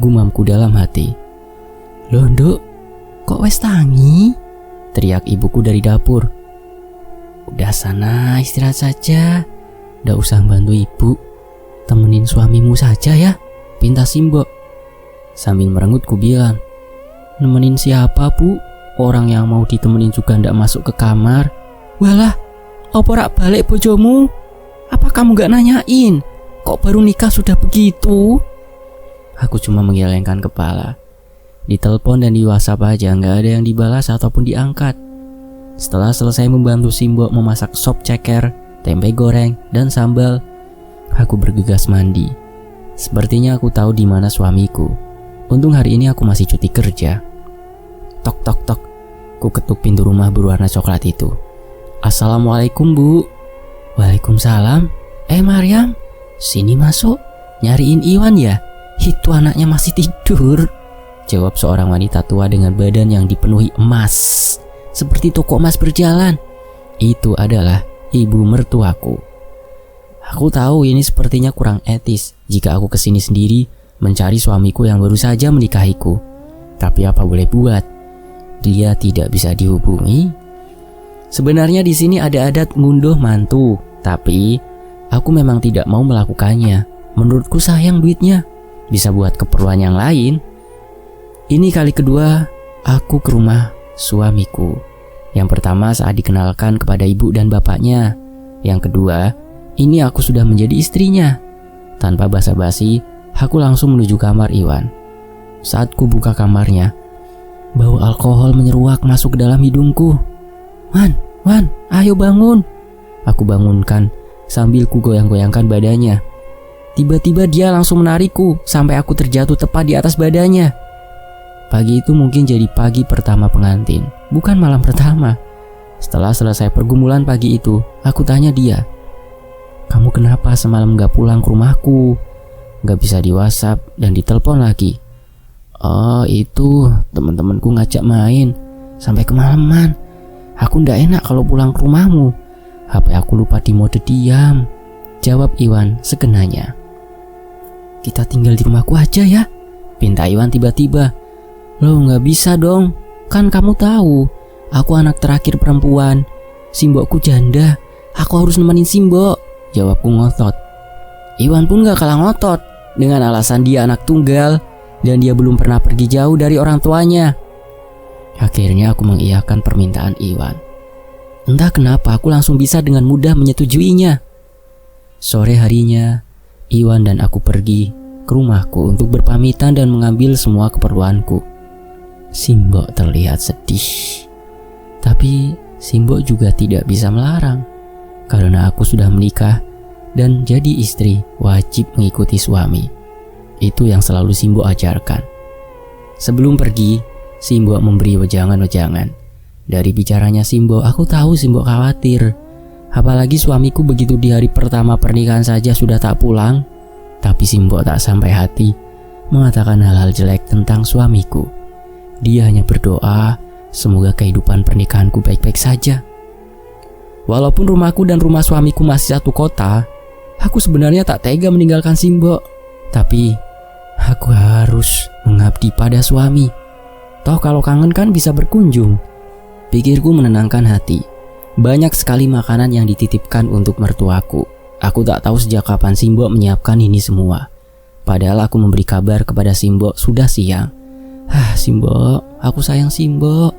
gumamku dalam hati. Loh Nduk, kok wes tangi? Teriak ibuku dari dapur. Udah sana istirahat saja. Nggak usah bantu ibu. Temenin suamimu saja ya, pinta Simbok. Sambil merengut ku bilang, nemenin siapa bu? Orang yang mau ditemenin juga ndak masuk ke kamar. Walah, apa rak balik bojomu? Apa kamu gak nanyain? Kok baru nikah sudah begitu? Aku cuma menggelengkan kepala. Di telepon dan di WhatsApp aja gak ada yang dibalas ataupun diangkat. Setelah selesai membantu Simbok memasak sop ceker, tempe goreng, dan sambal, aku bergegas mandi. Sepertinya aku tahu di mana suamiku. Untung hari ini aku masih cuti kerja. Tok tok tok. Ku ketuk pintu rumah berwarna coklat itu. Assalamualaikum bu. Waalaikumsalam. Maryam, sini masuk. Nyariin Iwan ya? Itu anaknya masih tidur, jawab seorang wanita tua dengan badan yang dipenuhi emas, seperti toko emas berjalan. Itu adalah ibu mertuaku. Aku tahu ini sepertinya kurang etis jika aku kesini sendiri mencari suamiku yang baru saja menikahiku. Tapi apa boleh buat, dia tidak bisa dihubungi. Sebenarnya di sini ada adat ngunduh mantu, tapi aku memang tidak mau melakukannya. Menurutku sayang duitnya, bisa buat keperluan yang lain. Ini kali kedua aku ke rumah suamiku. Yang pertama saat dikenalkan kepada ibu dan bapaknya. Yang kedua, ini aku sudah menjadi istrinya. Tanpa basa-basi, aku langsung menuju kamar Iwan. Saat ku buka kamarnya, bau alkohol menyeruak masuk ke dalam hidungku. Wan, ayo bangun. Aku bangunkan sambil ku goyang-goyangkan badannya. Tiba-tiba dia langsung menarikku sampai aku terjatuh tepat di atas badannya. Pagi itu mungkin jadi pagi pertama pengantin, bukan malam pertama. Setelah selesai pergumulan pagi itu, aku tanya dia, kamu kenapa semalam gak pulang ke rumahku? Gak bisa di WhatsApp dan ditelepon lagi. Oh itu teman-temanku ngajak main sampai kemalaman. Aku ndak enak kalau pulang ke rumahmu. HP aku lupa di mode diam, jawab Iwan sekenanya. Kita tinggal di rumahku aja ya, pinta Iwan tiba-tiba. Loh nggak bisa dong, kan kamu tahu aku anak terakhir perempuan. Simbokku janda, aku harus nemenin Simbok, jawabku ngotot. Iwan pun gak kalah ngotot dengan alasan dia anak tunggal dan dia belum pernah pergi jauh dari orang tuanya. Akhirnya aku mengiyakan permintaan Iwan. Entah kenapa aku langsung bisa dengan mudah menyetujuinya. Sore harinya, Iwan dan aku pergi ke rumahku untuk berpamitan dan mengambil semua keperluanku. Simbok terlihat sedih. Tapi Simbok juga tidak bisa melarang. Karena aku sudah menikah dan jadi istri wajib mengikuti suami. Itu yang selalu Simbok ajarkan. Sebelum pergi, Simbok memberi wejangan-wejangan. Dari bicaranya Simbok, aku tahu Simbok khawatir. Apalagi suamiku begitu di hari pertama pernikahan saja sudah tak pulang. Tapi Simbok tak sampai hati mengatakan hal-hal jelek tentang suamiku. Dia hanya berdoa semoga kehidupan pernikahanku baik-baik saja. Walaupun rumahku dan rumah suamiku masih satu kota, aku sebenarnya tak tega meninggalkan Simbok. Tapi aku harus mengabdi pada suami. Toh kalau kangen kan bisa berkunjung. Pikirku menenangkan hati. Banyak sekali makanan yang dititipkan untuk mertuaku. Aku tak tahu sejak kapan Simbok menyiapkan ini semua. Padahal aku memberi kabar kepada Simbok sudah siang. Simbok, aku sayang Simbok.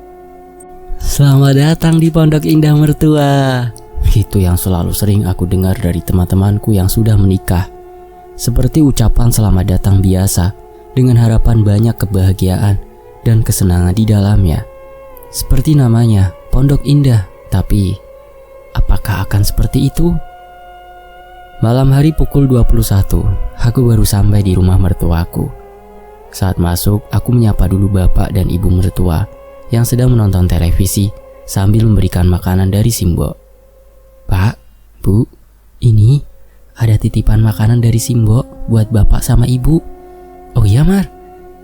Selamat datang di Pondok Indah Mertua. Itu yang selalu sering aku dengar dari teman-temanku yang sudah menikah. Seperti ucapan selamat datang biasa, dengan harapan banyak kebahagiaan dan kesenangan di dalamnya. Seperti namanya, Pondok Indah. Tapi, apakah akan seperti itu? Malam hari pukul 21, aku baru sampai di rumah mertuaku. Saat masuk, aku menyapa dulu bapak dan ibu mertua yang sedang menonton televisi sambil memberikan makanan dari Simbok. Pak, Bu, ini ada titipan makanan dari Simbok buat bapak sama ibu. Oh iya Mar,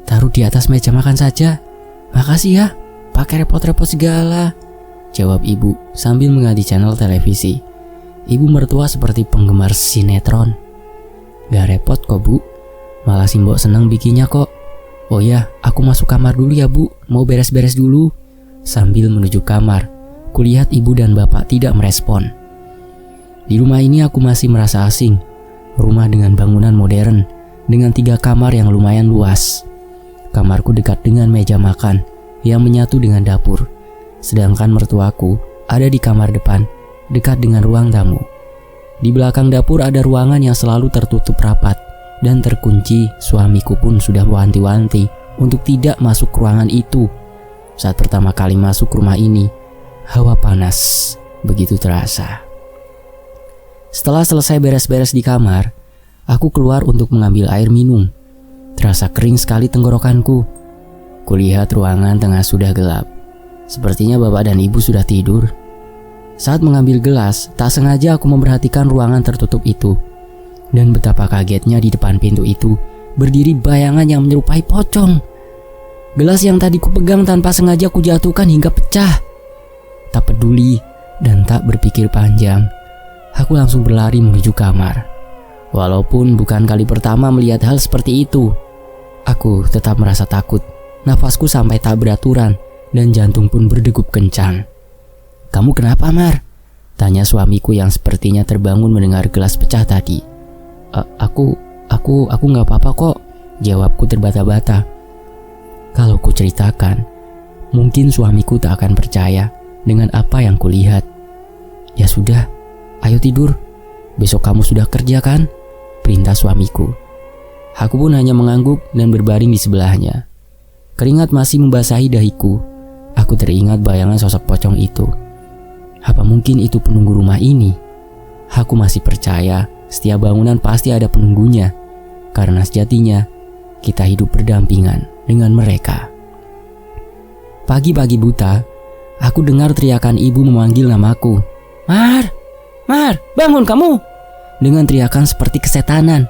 taruh di atas meja makan saja. Makasih ya, pakai repot-repot segala, jawab ibu sambil mengganti channel televisi. Ibu mertua seperti penggemar sinetron. Gak repot kok Bu, malah Simbok senang bikinnya kok. Oh ya, aku masuk kamar dulu ya Bu, mau beres-beres dulu. Sambil menuju kamar, kulihat ibu dan bapak tidak merespon. Di rumah ini aku masih merasa asing. Rumah dengan bangunan modern, dengan 3 kamar yang lumayan luas. Kamarku dekat dengan meja makan yang menyatu dengan dapur. Sedangkan mertuaku ada di kamar depan, dekat dengan ruang tamu. Di belakang dapur ada ruangan yang selalu tertutup rapat dan terkunci. Suamiku pun sudah wanti-wanti untuk tidak masuk ke ruangan itu. Saat pertama kali masuk rumah ini, hawa panas begitu terasa. Setelah selesai beres-beres di kamar, aku keluar untuk mengambil air minum. Terasa kering sekali tenggorokanku. Kulihat ruangan tengah sudah gelap. Sepertinya bapak dan ibu sudah tidur. Saat mengambil gelas, tak sengaja aku memperhatikan ruangan tertutup itu. Dan betapa kagetnya di depan pintu itu berdiri bayangan yang menyerupai pocong. Gelas yang tadi kupegang tanpa sengaja kujatuhkan hingga pecah. Tak peduli dan tak berpikir panjang, aku langsung berlari menuju kamar. Walaupun bukan kali pertama melihat hal seperti itu, aku tetap merasa takut. Nafasku sampai tak beraturan dan jantung pun berdegup kencang. Kamu kenapa Mar? Tanya suamiku yang sepertinya terbangun mendengar gelas pecah tadi. Aku gak apa-apa kok, jawabku terbata-bata. Kalau ku ceritakan, mungkin suamiku tak akan percaya dengan apa yang kulihat. Ya sudah, ayo tidur. Besok kamu sudah kerja kan? Perintah suamiku. Aku pun hanya mengangguk dan berbaring di sebelahnya. Keringat masih membasahi dahiku. Aku teringat bayangan sosok pocong itu. Apa mungkin itu penunggu rumah ini? Aku masih percaya setiap bangunan pasti ada penunggunya. Karena sejatinya kita hidup berdampingan dengan mereka. Pagi-pagi buta, aku dengar teriakan ibu memanggil namaku. Mar, bangun kamu! Dengan teriakan seperti kesetanan.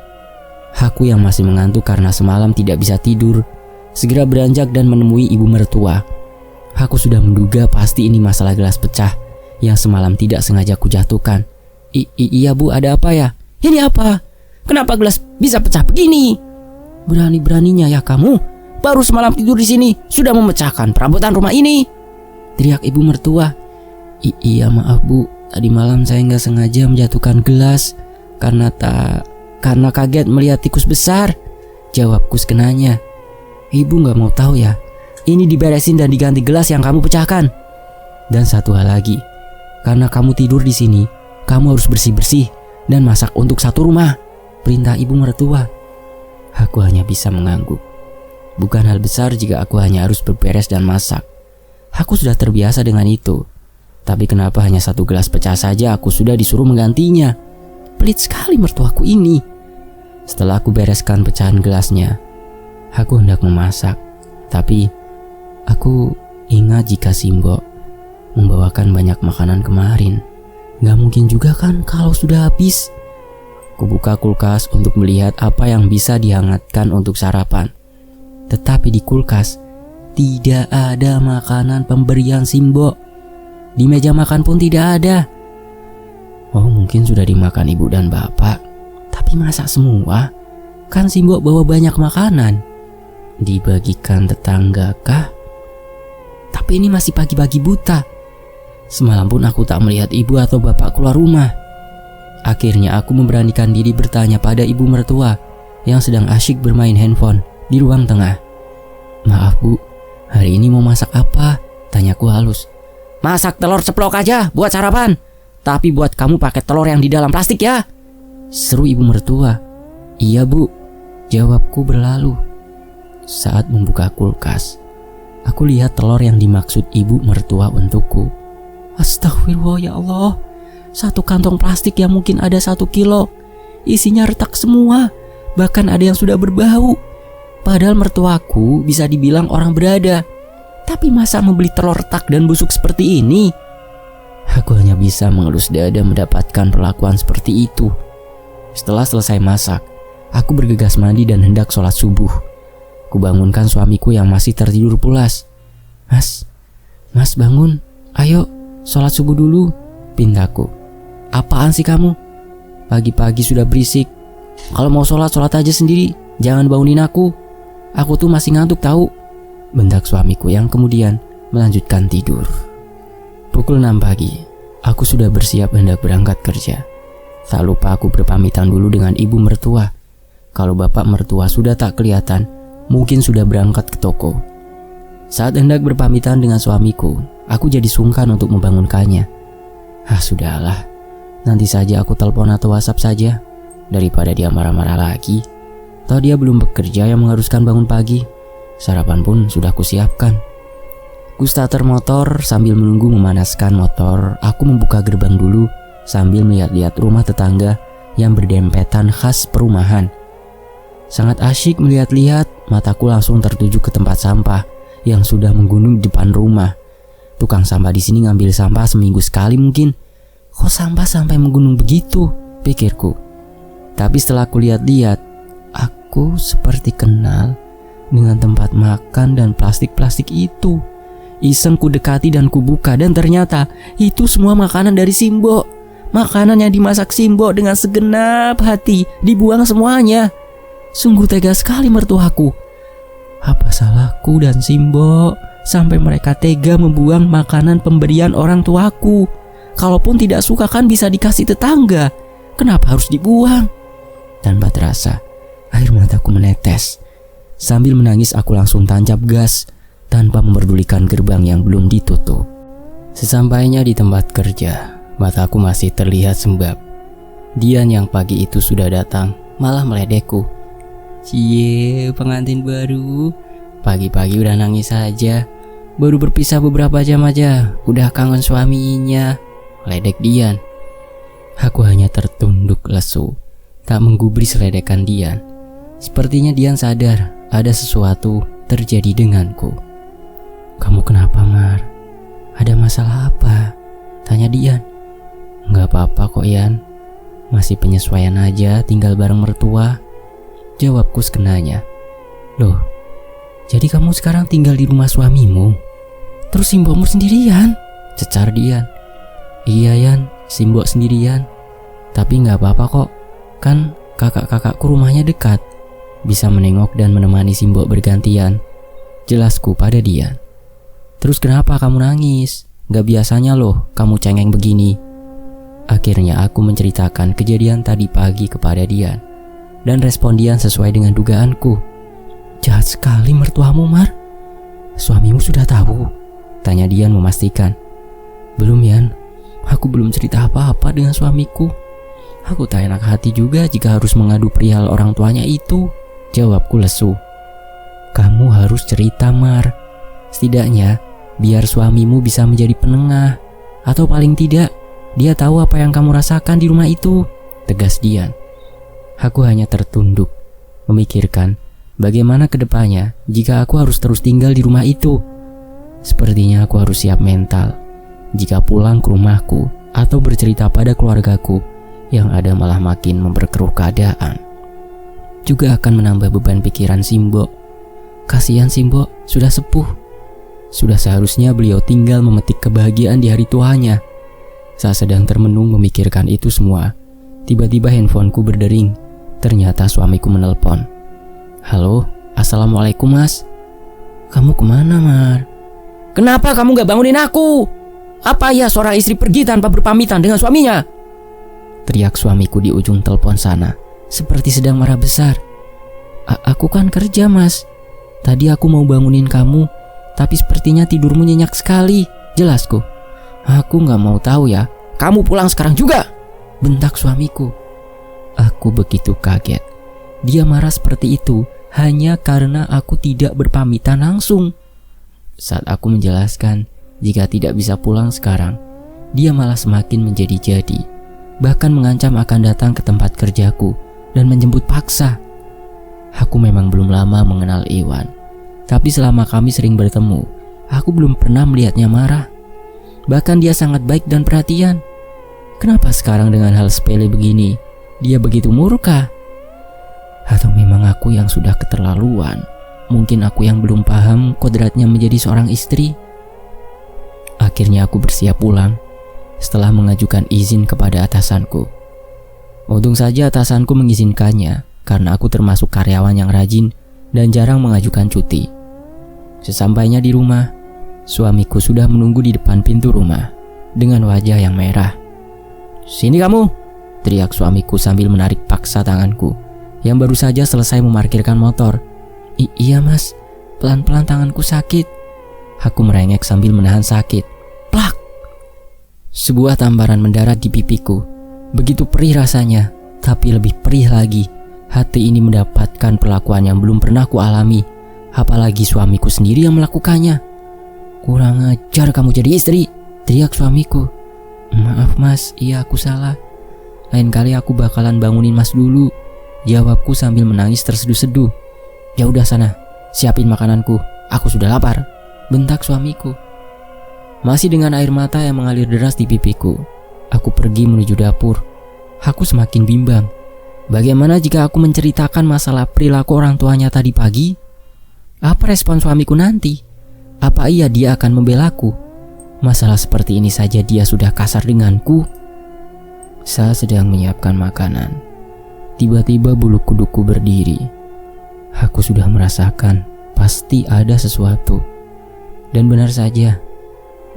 Aku yang masih mengantuk karena semalam tidak bisa tidur, segera beranjak dan menemui ibu mertua. Aku sudah menduga pasti ini masalah gelas pecah yang semalam tidak sengaja kujatuhkan. Iya bu, ada apa ya? Ini apa? Kenapa gelas bisa pecah begini? Berani-beraninya ya kamu, baru semalam tidur di sini sudah memecahkan perabotan rumah ini, teriak ibu mertua. Iya maaf bu, tadi malam saya nggak sengaja menjatuhkan gelas karena kaget melihat tikus besar, jawabku sekenanya. Ibu nggak mau tahu ya, ini diberesin dan diganti gelas yang kamu pecahkan. Dan satu hal lagi, karena kamu tidur di sini, kamu harus bersih-bersih dan masak untuk satu rumah, perintah ibu mertua. Aku hanya bisa mengangguk. Bukan hal besar jika aku hanya harus berberes dan masak. Aku sudah terbiasa dengan itu. Tapi kenapa hanya satu gelas pecah saja aku sudah disuruh menggantinya? Pelit sekali mertuaku ini. Setelah aku bereskan pecahan gelasnya, aku hendak memasak. Tapi aku ingat jika Simbo membawakan banyak makanan kemarin. Gak mungkin juga kan kalau sudah habis. Kubuka kulkas untuk melihat apa yang bisa dihangatkan untuk sarapan. Tetapi di kulkas tidak ada makanan pemberian Simbo. Di meja makan pun tidak ada. Oh, mungkin sudah dimakan ibu dan bapak. Tapi masa semua? Kan Simbo bawa banyak makanan. Dibagikan tetangga kah? Tapi ini masih pagi-pagi buta. Semalam pun aku tak melihat ibu atau bapak keluar rumah. Akhirnya aku memberanikan diri bertanya pada ibu mertua yang sedang asyik bermain handphone di ruang tengah. Maaf bu, hari ini mau masak apa? Tanyaku halus. Masak telur ceplok aja buat sarapan. Tapi buat kamu pakai telur yang di dalam plastik ya, seru ibu mertua. Iya bu, jawabku berlalu. Saat membuka kulkas, aku lihat telur yang dimaksud ibu mertua untukku. Astagfirullah ya Allah, satu kantong plastik yang mungkin ada 1 kilo. Isinya retak semua, bahkan ada yang sudah berbau. Padahal mertuaku bisa dibilang orang berada. Tapi masa membeli telur retak dan busuk seperti ini? Aku hanya bisa mengelus dada mendapatkan perlakuan seperti itu. Setelah selesai masak, aku bergegas mandi dan hendak sholat subuh. Kubangunkan suamiku yang masih tertidur pulas. Mas bangun, ayo sholat subuh dulu, pintaku. Apaan sih kamu? Pagi-pagi sudah berisik. Kalau mau sholat aja sendiri, jangan bangunin aku. Aku tuh masih ngantuk tahu, bentak suamiku yang kemudian melanjutkan tidur. Pukul 6 pagi, aku sudah bersiap hendak berangkat kerja. Tak lupa aku berpamitan dulu dengan ibu mertua. Kalau bapak mertua sudah tak kelihatan, mungkin sudah berangkat ke toko. Saat hendak berpamitan dengan suamiku, aku jadi sungkan untuk membangunkannya. Sudahlah, nanti saja aku telepon atau WhatsApp saja, daripada dia marah-marah lagi. Toh dia belum bekerja yang mengharuskan bangun pagi. Sarapan pun sudah kusiapkan. Ku starter motor sambil menunggu memanaskan motor. Aku membuka gerbang dulu sambil melihat-lihat rumah tetangga yang berdempetan khas perumahan. Sangat asyik melihat-lihat, mataku langsung tertuju ke tempat sampah yang sudah menggunung di depan rumah. Tukang sampah di sini ngambil sampah seminggu sekali mungkin. Kok sampah sampai menggunung begitu? Pikirku. Tapi setelah aku lihat-lihat, aku seperti kenal dengan tempat makan dan plastik-plastik itu. Iseng ku dekati dan ku buka, dan ternyata itu semua makanan dari Simbo. Makanan yang dimasak Simbo dengan segenap hati dibuang semuanya. Sungguh tega sekali mertuaku. Apa salahku dan Simbo sampai mereka tega membuang makanan pemberian orang tuaku? Kalaupun tidak suka kan bisa dikasih tetangga. Kenapa harus dibuang? Tanpa terasa, air mataku menetes. Sambil menangis aku langsung tancap gas tanpa memperdulikan gerbang yang belum ditutup. Sesampainya di tempat kerja, mataku masih terlihat sembab. Dian yang pagi itu sudah datang, malah meledekku. Cie, pengantin baru, pagi-pagi udah nangis saja. Baru berpisah beberapa jam aja, udah kangen suaminya, ledek Dian. Aku hanya tertunduk lesu, tak menggubris ledekan Dian. Sepertinya Dian sadar ada sesuatu terjadi denganku. Kamu kenapa, Mar? Ada masalah apa? Tanya Dian. Nggak apa-apa kok, Yan. Masih penyesuaian aja tinggal bareng mertua, jawabku sekenanya. Loh, jadi kamu sekarang tinggal di rumah suamimu? Terus Simbokmu sendirian? Cecar Dian. Iya Yan, Simbok sendirian. Tapi gak apa-apa kok, kan kakak-kakakku rumahnya dekat, bisa menengok dan menemani Simbok bergantian, jelasku pada Dian. Terus kenapa kamu nangis? Gak biasanya loh kamu cengeng begini. Akhirnya aku menceritakan kejadian tadi pagi kepada Dian, dan respon Dian sesuai dengan dugaanku. Jahat sekali mertuamu, Mar. Suamimu sudah tahu? Tanya Dian memastikan. Belum Yan, aku belum cerita apa-apa dengan suamiku. Aku tak enak hati juga jika harus mengadu perihal orang tuanya itu, jawabku lesu. Kamu harus cerita, Mar. Setidaknya biar suamimu bisa menjadi penengah, atau paling tidak dia tahu apa yang kamu rasakan di rumah itu, tegas Dian. Aku hanya tertunduk, memikirkan bagaimana kedepannya jika aku harus terus tinggal di rumah itu. Sepertinya aku harus siap mental jika pulang ke rumahku atau bercerita pada keluargaku, yang ada malah makin memperkeruh keadaan. Juga akan menambah beban pikiran Simbok. Kasihan Simbok, sudah sepuh. Sudah seharusnya beliau tinggal memetik kebahagiaan di hari tuanya. Saat sedang termenung memikirkan itu semua, tiba-tiba handphoneku berdering. Ternyata suamiku menelpon. Halo, assalamualaikum Mas. Kamu kemana, Mar? Kenapa kamu gak bangunin aku? Apa ya seorang istri pergi tanpa berpamitan dengan suaminya? Teriak suamiku di ujung telepon sana, seperti sedang marah besar. Aku kan kerja, Mas. Tadi aku mau bangunin kamu, tapi sepertinya tidurmu nyenyak sekali, jelasku. Aku gak mau tahu ya. Kamu pulang sekarang juga, bentak suamiku. Aku begitu kaget. Dia marah seperti itu hanya karena aku tidak berpamitan langsung. Saat aku menjelaskan jika tidak bisa pulang sekarang, dia malah semakin menjadi-jadi, bahkan mengancam akan datang ke tempat kerjaku dan menjemput paksa. Aku memang belum lama mengenal Iwan, tapi selama kami sering bertemu, aku belum pernah melihatnya marah. Bahkan dia sangat baik dan perhatian. Kenapa sekarang dengan hal sepele begini, dia begitu murka? Atau memang aku yang sudah keterlaluan? Mungkin aku yang belum paham kodratnya menjadi seorang istri. Akhirnya aku bersiap pulang setelah mengajukan izin kepada atasanku. Untung saja atasanku mengizinkannya, karena aku termasuk karyawan yang rajin dan jarang mengajukan cuti. Sesampainya di rumah, suamiku sudah menunggu di depan pintu rumah dengan wajah yang merah. Sini kamu, teriak suamiku sambil menarik paksa tanganku yang baru saja selesai memarkirkan motor. Iya Mas, pelan-pelan tanganku sakit. Aku merengek sambil menahan sakit. Plak! Sebuah tamparan mendarat di pipiku. Begitu perih rasanya, tapi lebih perih lagi hati ini mendapatkan perlakuan yang belum pernah kualami. Apalagi suamiku sendiri yang melakukannya. Kurang ajar kamu jadi istri, teriak suamiku. Maaf Mas, iya aku salah. Lain kali aku bakalan bangunin Mas dulu, jawabku sambil menangis terseduh-seduh. Ya udah sana, siapin makananku, aku sudah lapar, bentak suamiku. Masih dengan air mata yang mengalir deras di pipiku, aku pergi menuju dapur. Aku semakin bimbang. Bagaimana jika aku menceritakan masalah perilaku orang tuanya tadi pagi? Apa respon suamiku nanti? Apa iya dia akan membelaku? Masalah seperti ini saja dia sudah kasar denganku. Saat sedang menyiapkan makanan, tiba-tiba bulu kuduku berdiri. Aku sudah merasakan pasti ada sesuatu. Dan benar saja,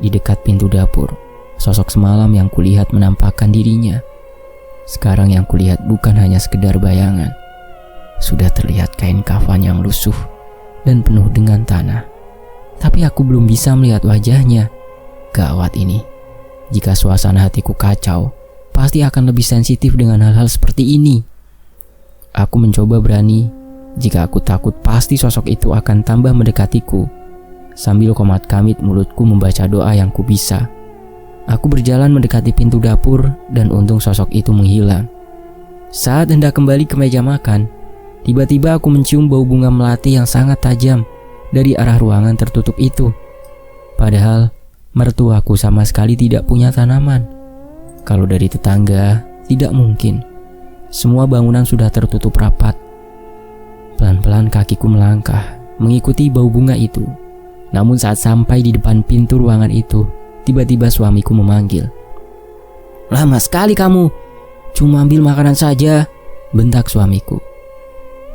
di dekat pintu dapur, sosok semalam yang kulihat menampakkan dirinya. Sekarang yang kulihat bukan hanya sekedar bayangan. Sudah terlihat kain kafan yang lusuh dan penuh dengan tanah. Tapi aku belum bisa melihat wajahnya. Gawat ini. Jika suasana hatiku kacau, pasti akan lebih sensitif dengan hal-hal seperti ini. Aku mencoba berani. Jika aku takut pasti sosok itu akan tambah mendekatiku. Sambil komat kamit mulutku membaca doa yang ku bisa. Aku berjalan mendekati pintu dapur dan untung sosok itu menghilang. Saat hendak kembali ke meja makan, tiba-tiba aku mencium bau bunga melati yang sangat tajam dari arah ruangan tertutup itu. Padahal mertuaku sama sekali tidak punya tanaman. Kalau dari tetangga, tidak mungkin. Semua bangunan sudah tertutup rapat. Pelan-pelan kakiku melangkah mengikuti bau bunga itu. Namun saat sampai di depan pintu ruangan itu, tiba-tiba suamiku memanggil. "Lama sekali kamu, cuma ambil makanan saja," bentak suamiku.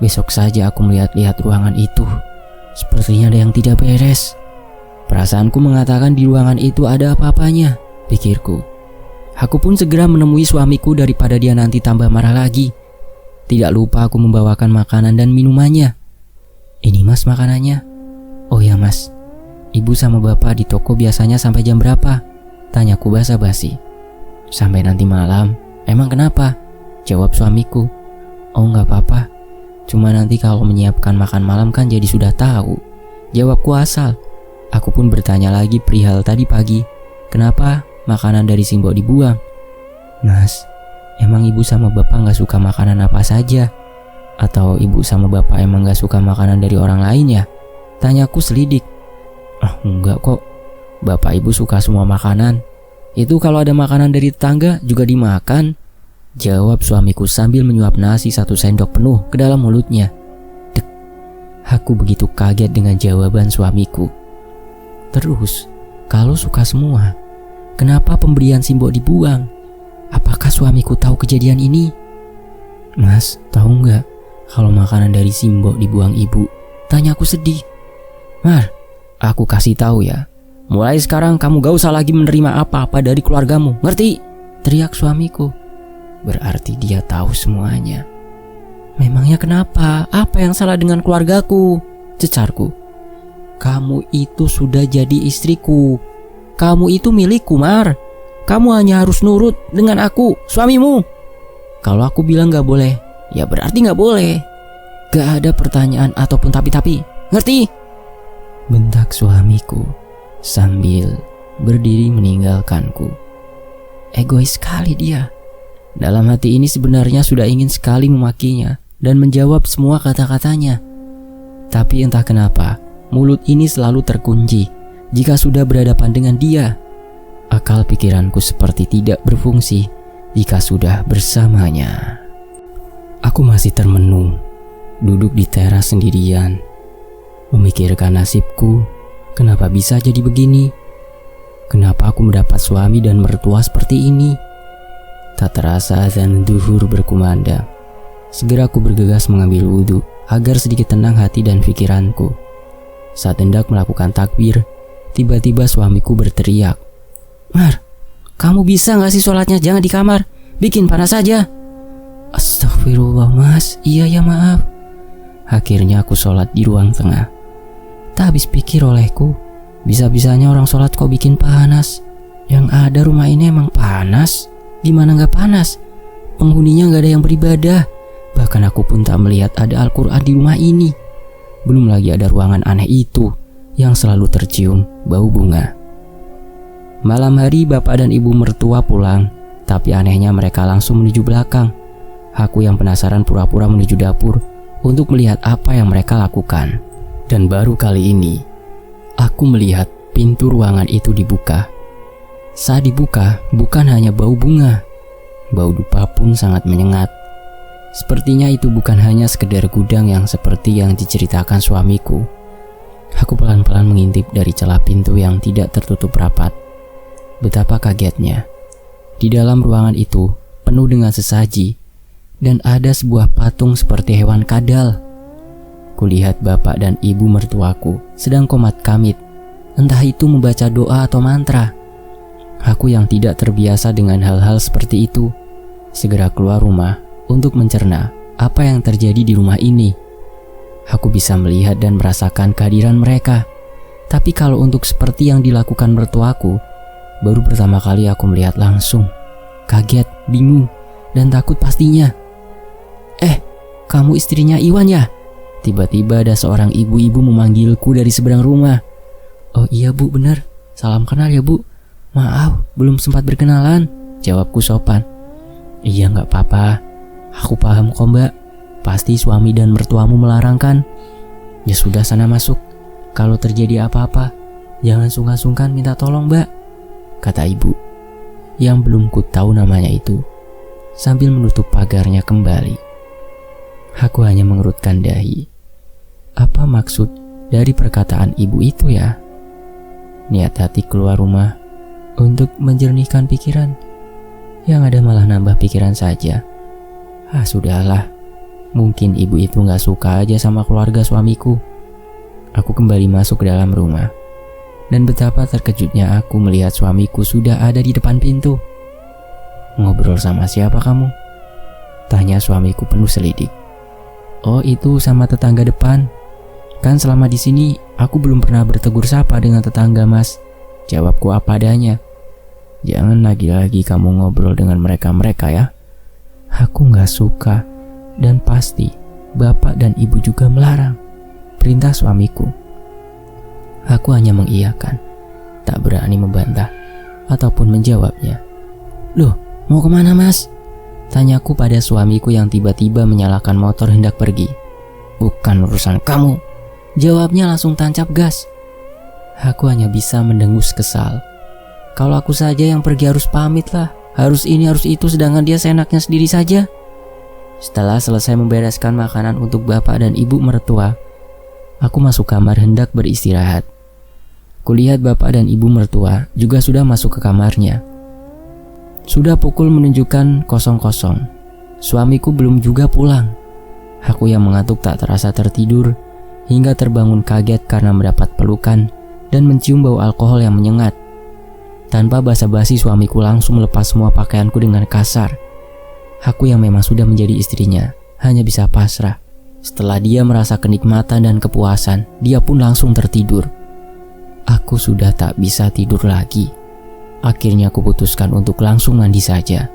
Besok saja aku melihat-lihat ruangan itu. Sepertinya ada yang tidak beres. Perasaanku mengatakan di ruangan itu ada apa-apanya, pikirku. Aku pun segera menemui suamiku daripada dia nanti tambah marah lagi. Tidak lupa aku membawakan makanan dan minumannya. "Ini mas makanannya." "Oh ya mas, ibu sama bapak di toko biasanya sampai jam berapa?" tanyaku basa-basi. "Sampai nanti malam." "Emang kenapa?" jawab suamiku. "Oh nggak apa-apa, cuma nanti kalau menyiapkan makan malam kan jadi sudah tahu," jawabku asal. Aku pun bertanya lagi perihal tadi pagi. "Kenapa makanan dari Simbok dibuang?" "Mas, emang ibu sama bapak gak suka makanan apa saja? Atau ibu sama bapak emang gak suka makanan dari orang lain ya?" tanyaku selidik. "Ah enggak kok, bapak ibu suka semua makanan. Itu kalau ada makanan dari tetangga juga dimakan," jawab suamiku sambil menyuap nasi 1 sendok penuh ke dalam mulutnya. Dek, aku begitu kaget dengan jawaban suamiku. Terus, kalau suka semua, kenapa pemberian Simbok dibuang? Apakah suamiku tahu kejadian ini? "Mas, tahu nggak kalau makanan dari Simbok dibuang ibu?" tanyaku sedih. "Mar, aku kasih tahu ya. Mulai sekarang kamu gak usah lagi menerima apa-apa dari keluargamu, ngerti?" teriak suamiku. Berarti dia tahu semuanya. "Memangnya kenapa? Apa yang salah dengan keluargaku?" cecarku. "Kamu itu sudah jadi istriku. Kamu itu milikku, Mar. Kamu hanya harus nurut dengan aku, suamimu. Kalau aku bilang gak boleh, ya berarti gak boleh. Gak ada pertanyaan ataupun tapi-tapi, ngerti?" bentak suamiku sambil berdiri meninggalkanku. Egois sekali dia. Dalam hati ini sebenarnya sudah ingin sekali memakinya dan menjawab semua kata-katanya. Tapi entah kenapa, mulut ini selalu terkunci jika sudah berhadapan dengan dia. Akal pikiranku seperti tidak berfungsi jika sudah bersamanya. Aku masih termenung, duduk di teras sendirian, memikirkan nasibku. Kenapa bisa jadi begini? Kenapa aku mendapat suami dan mertua seperti ini? Tak terasa azan duhur berkumandang. Segera aku bergegas mengambil wudhu agar sedikit tenang hati dan pikiranku. Saat hendak melakukan takbir, tiba-tiba suamiku berteriak, "Mar, kamu bisa gak sih sholatnya jangan di kamar? Bikin panas saja." "Astagfirullah mas, iya ya maaf." Akhirnya aku sholat di ruang tengah. Tak habis pikir olehku, bisa-bisanya orang sholat kok bikin panas. Yang ada rumah ini emang panas. Gimana gak panas? Penghuninya gak ada yang beribadah. Bahkan aku pun tak melihat ada Al-Quran di rumah ini. Belum lagi ada ruangan aneh itu yang selalu tercium bau bunga. Malam hari bapak dan ibu mertua pulang, tapi anehnya mereka langsung menuju belakang. Aku yang penasaran pura-pura menuju dapur untuk melihat apa yang mereka lakukan. Dan baru kali ini, aku melihat pintu ruangan itu dibuka. Saat dibuka, bukan hanya bau bunga, bau dupa pun sangat menyengat. Sepertinya itu bukan hanya sekedar gudang yang seperti yang diceritakan suamiku. Aku pelan-pelan mengintip dari celah pintu yang tidak tertutup rapat. Betapa kagetnya. Di dalam ruangan itu penuh dengan sesaji dan ada sebuah patung seperti hewan kadal. Kulihat bapak dan ibu mertuaku sedang komat kamit, entah itu membaca doa atau mantra. Aku yang tidak terbiasa dengan hal-hal seperti itu segera keluar rumah untuk mencerna apa yang terjadi di rumah ini. Aku bisa melihat dan merasakan kehadiran mereka. Tapi kalau untuk seperti yang dilakukan mertuaku, baru pertama kali aku melihat langsung. Kaget, bingung, dan takut pastinya. Kamu istrinya Iwan ya?" Tiba-tiba ada seorang ibu-ibu memanggilku dari seberang rumah. "Oh iya bu, benar. Salam kenal ya bu. Maaf, belum sempat berkenalan," jawabku sopan. "Iya gak apa-apa. Aku paham kok mbak. Pasti suami dan mertuamu melarang kan? Ya sudah sana masuk. Kalau terjadi apa-apa, jangan sungkan-sungkan minta tolong mbak," kata ibu yang belum ku tahu namanya itu sambil menutup pagarnya kembali. Aku hanya mengerutkan dahi. Apa maksud dari perkataan ibu itu ya? niat hati keluar rumah untuk menjernihkan pikiran. Yang ada malah nambah pikiran saja. Sudahlah, mungkin ibu itu gak suka aja sama keluarga suamiku. Aku kembali masuk ke dalam rumah, dan betapa terkejutnya aku melihat suamiku sudah ada di depan pintu. "Ngobrol sama siapa kamu?" tanya suamiku penuh selidik. "Oh, itu sama tetangga depan. Kan selama di sini aku belum pernah bertegur sapa dengan tetangga, Mas," jawabku apa adanya. "Jangan lagi-lagi kamu ngobrol dengan mereka-mereka ya. Aku gak suka, dan pasti bapak dan ibu juga melarang," perintah suamiku. Aku hanya mengiyakan, tak berani membantah ataupun menjawabnya. "Loh, mau kemana, Mas?" tanyaku pada suamiku yang tiba-tiba menyalakan motor hendak pergi. "Bukan urusan kamu," jawabnya langsung tancap gas. Aku hanya bisa mendengus kesal. Kalau aku saja yang pergi harus pamit lah, harus ini harus itu, sedangkan dia seenaknya sendiri saja. Setelah selesai membereskan makanan untuk bapak dan ibu mertua, aku masuk kamar hendak beristirahat. Kulihat bapak dan ibu mertua juga sudah masuk ke kamarnya. Sudah pukul menunjukkan 00. Suamiku belum juga pulang. Aku yang mengantuk tak terasa tertidur hingga terbangun kaget karena mendapat pelukan dan mencium bau alkohol yang menyengat. Tanpa basa-basi suamiku langsung melepas semua pakaianku dengan kasar. Aku yang memang sudah menjadi istrinya hanya bisa pasrah. Setelah dia merasa kenikmatan dan kepuasan, dia pun langsung tertidur. Aku sudah tak bisa tidur lagi. Akhirnya aku putuskan untuk langsung mandi saja.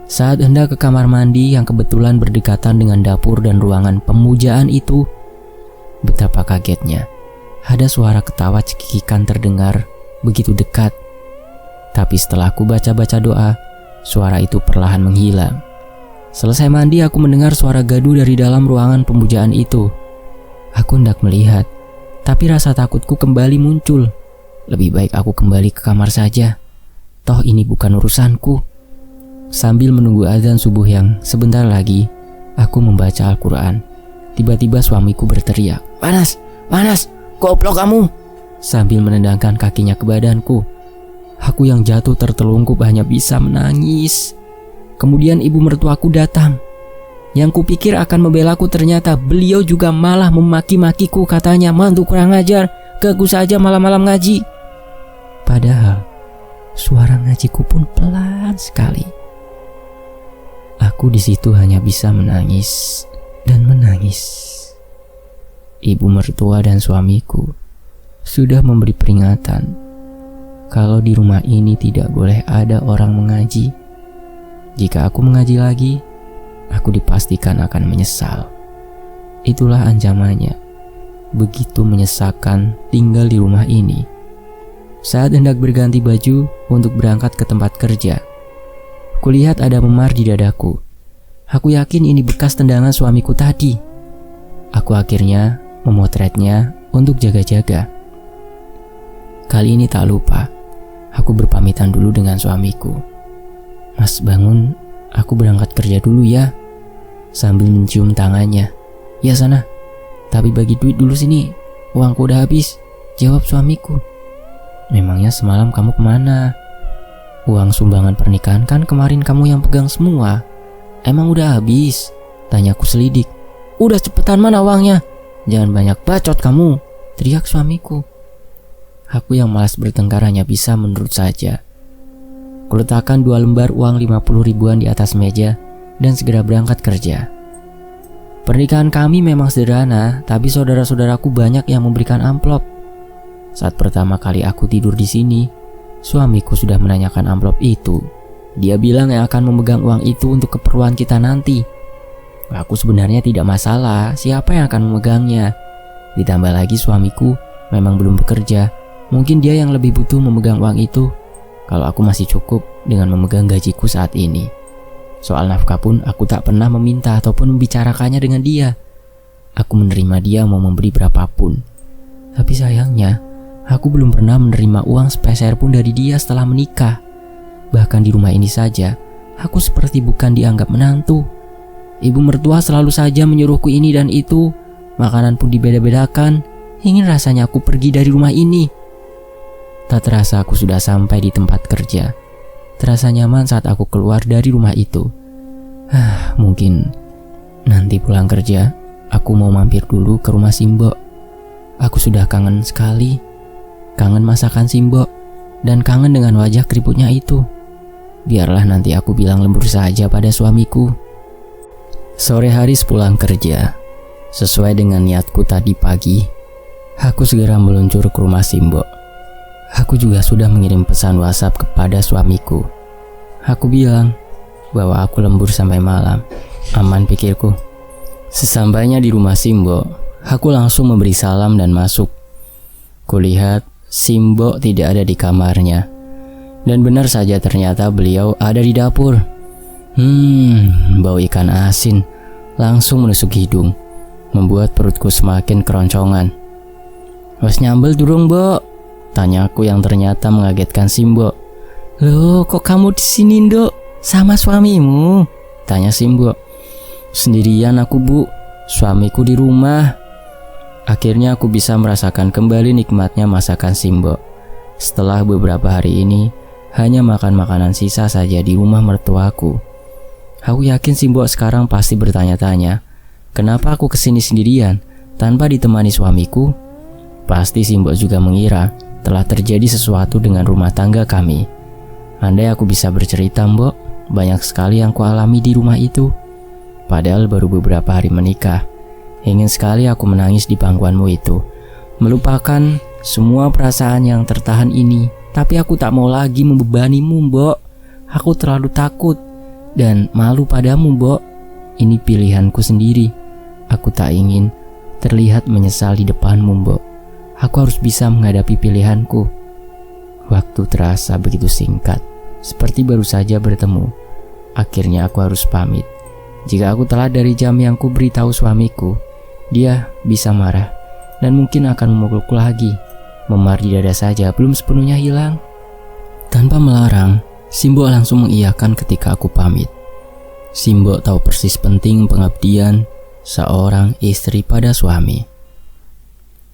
Saat hendak ke kamar mandi yang kebetulan berdekatan dengan dapur dan ruangan pemujaan itu, betapa kagetnya. Ada suara ketawa cekikikan terdengar begitu dekat. Tapi setelah aku baca-baca doa, suara itu perlahan menghilang. Selesai mandi, aku mendengar suara gaduh dari dalam ruangan pemujaan itu. Aku hendak melihat, tapi rasa takutku kembali muncul. Lebih baik aku kembali ke kamar saja. Toh ini bukan urusanku. Sambil menunggu azan subuh yang sebentar lagi, aku membaca Al-Quran. Tiba-tiba suamiku berteriak, "Panas, panas, goblok kamu!" sambil menendangkan kakinya ke badanku. Aku yang jatuh tertelungkup hanya bisa menangis. Kemudian ibu mertuaku datang. Yang kupikir akan membelaku, ternyata beliau juga malah memaki-makiku. Katanya, "Mantu kurang ajar, ganggu saja malam-malam ngaji." Padahal suara ngajiku pun pelan sekali. Aku di situ hanya bisa menangis dan menangis. Ibu mertua dan suamiku sudah memberi peringatan kalau di rumah ini tidak boleh ada orang mengaji. Jika aku mengaji lagi, aku dipastikan akan menyesal. Itulah ancamannya. Begitu menyesakan tinggal di rumah ini. Saat hendak berganti baju untuk berangkat ke tempat kerja, kulihat ada memar di dadaku. Aku yakin ini bekas tendangan suamiku tadi. Aku akhirnya memotretnya untuk jaga-jaga. Kali ini tak lupa, aku berpamitan dulu dengan suamiku. "Mas bangun, aku berangkat kerja dulu ya," sambil mencium tangannya. "Ya sana, tapi bagi duit dulu sini, uangku udah habis," jawab suamiku. "Memangnya semalam kamu kemana? Uang sumbangan pernikahan kan kemarin kamu yang pegang semua. Emang udah habis?" tanyaku selidik. "Udah, cepetan, mana uangnya? Jangan banyak bacot kamu," teriak suamiku. Aku yang malas bertengkar hanya bisa menurut saja. Kuletakkan 2 lembar uang 50 ribuan di atas meja dan segera berangkat kerja. Pernikahan kami memang sederhana, tapi saudara-saudaraku banyak yang memberikan amplop. Saat pertama kali aku tidur di sini, suamiku sudah menanyakan amplop itu. Dia bilang yang akan memegang uang itu untuk keperluan kita nanti. Aku sebenarnya tidak masalah siapa yang akan memegangnya. Ditambah lagi suamiku memang belum bekerja. Mungkin dia yang lebih butuh memegang uang itu, kalau aku masih cukup dengan memegang gajiku saat ini. Soal nafkah pun aku tak pernah meminta ataupun membicarakannya dengan dia. Aku menerima dia mau memberi berapapun. Tapi sayangnya, aku belum pernah menerima uang sepeser pun dari dia setelah menikah. Bahkan di rumah ini saja, aku seperti bukan dianggap menantu. Ibu mertua selalu saja menyuruhku ini dan itu. Makanan pun dibeda-bedakan. Ingin rasanya aku pergi dari rumah ini. Tak terasa aku sudah sampai di tempat kerja. Terasa nyaman saat aku keluar dari rumah itu. Mungkin nanti pulang kerja, aku mau mampir dulu ke rumah Simbo. Aku sudah kangen sekali. Kangen masakan Simbo dan kangen dengan wajah keriputnya itu. Biarlah nanti aku bilang lembur saja pada suamiku. Sore hari sepulang kerja, sesuai dengan niatku tadi pagi, aku segera meluncur ke rumah Simbo. Aku juga sudah mengirim pesan WhatsApp kepada suamiku. Aku bilang bahwa aku lembur sampai malam. Aman, pikirku. Sesampainya di rumah Simbo, aku langsung memberi salam dan masuk. Kulihat Simbo tidak ada di kamarnya. Dan benar saja ternyata beliau ada di dapur. Bau ikan asin langsung menusuk hidung, membuat perutku semakin keroncongan. "Wes nyambel durung, Mbok?" tanyaku yang ternyata mengagetkan Simbo. "Loh, kok kamu di sini, Nduk? Sama suamimu?" tanya Simbo. "Sendirian aku, Bu. Suamiku di rumah." Akhirnya aku bisa merasakan kembali nikmatnya masakan Simbo. Setelah beberapa hari ini hanya makan makanan sisa saja di rumah mertuaku. Aku yakin Simbo sekarang pasti bertanya-tanya, kenapa aku kesini sendirian tanpa ditemani suamiku? Pasti Simbo juga mengira telah terjadi sesuatu dengan rumah tangga kami. Andai aku bisa bercerita, Mbok, banyak sekali yang kualami di rumah itu. Padahal baru beberapa hari menikah. Ingin sekali aku menangis di pangkuanmu itu, melupakan semua perasaan yang tertahan ini. Tapi aku tak mau lagi membebanimu, Mbok. Aku terlalu takut dan malu padamu, Mbok. Ini pilihanku sendiri. Aku tak ingin terlihat menyesal di depanmu, Mbok. Aku harus bisa menghadapi pilihanku. Waktu terasa begitu singkat, seperti baru saja bertemu. Akhirnya aku harus pamit. Jika aku telat dari jam yang ku beritahu suamiku, dia bisa marah dan mungkin akan memukulku lagi. Memar di dada saja belum sepenuhnya hilang. Tanpa melarang, Simbo langsung mengiyakan ketika aku pamit. Simbo tahu persis penting pengabdian seorang istri pada suami.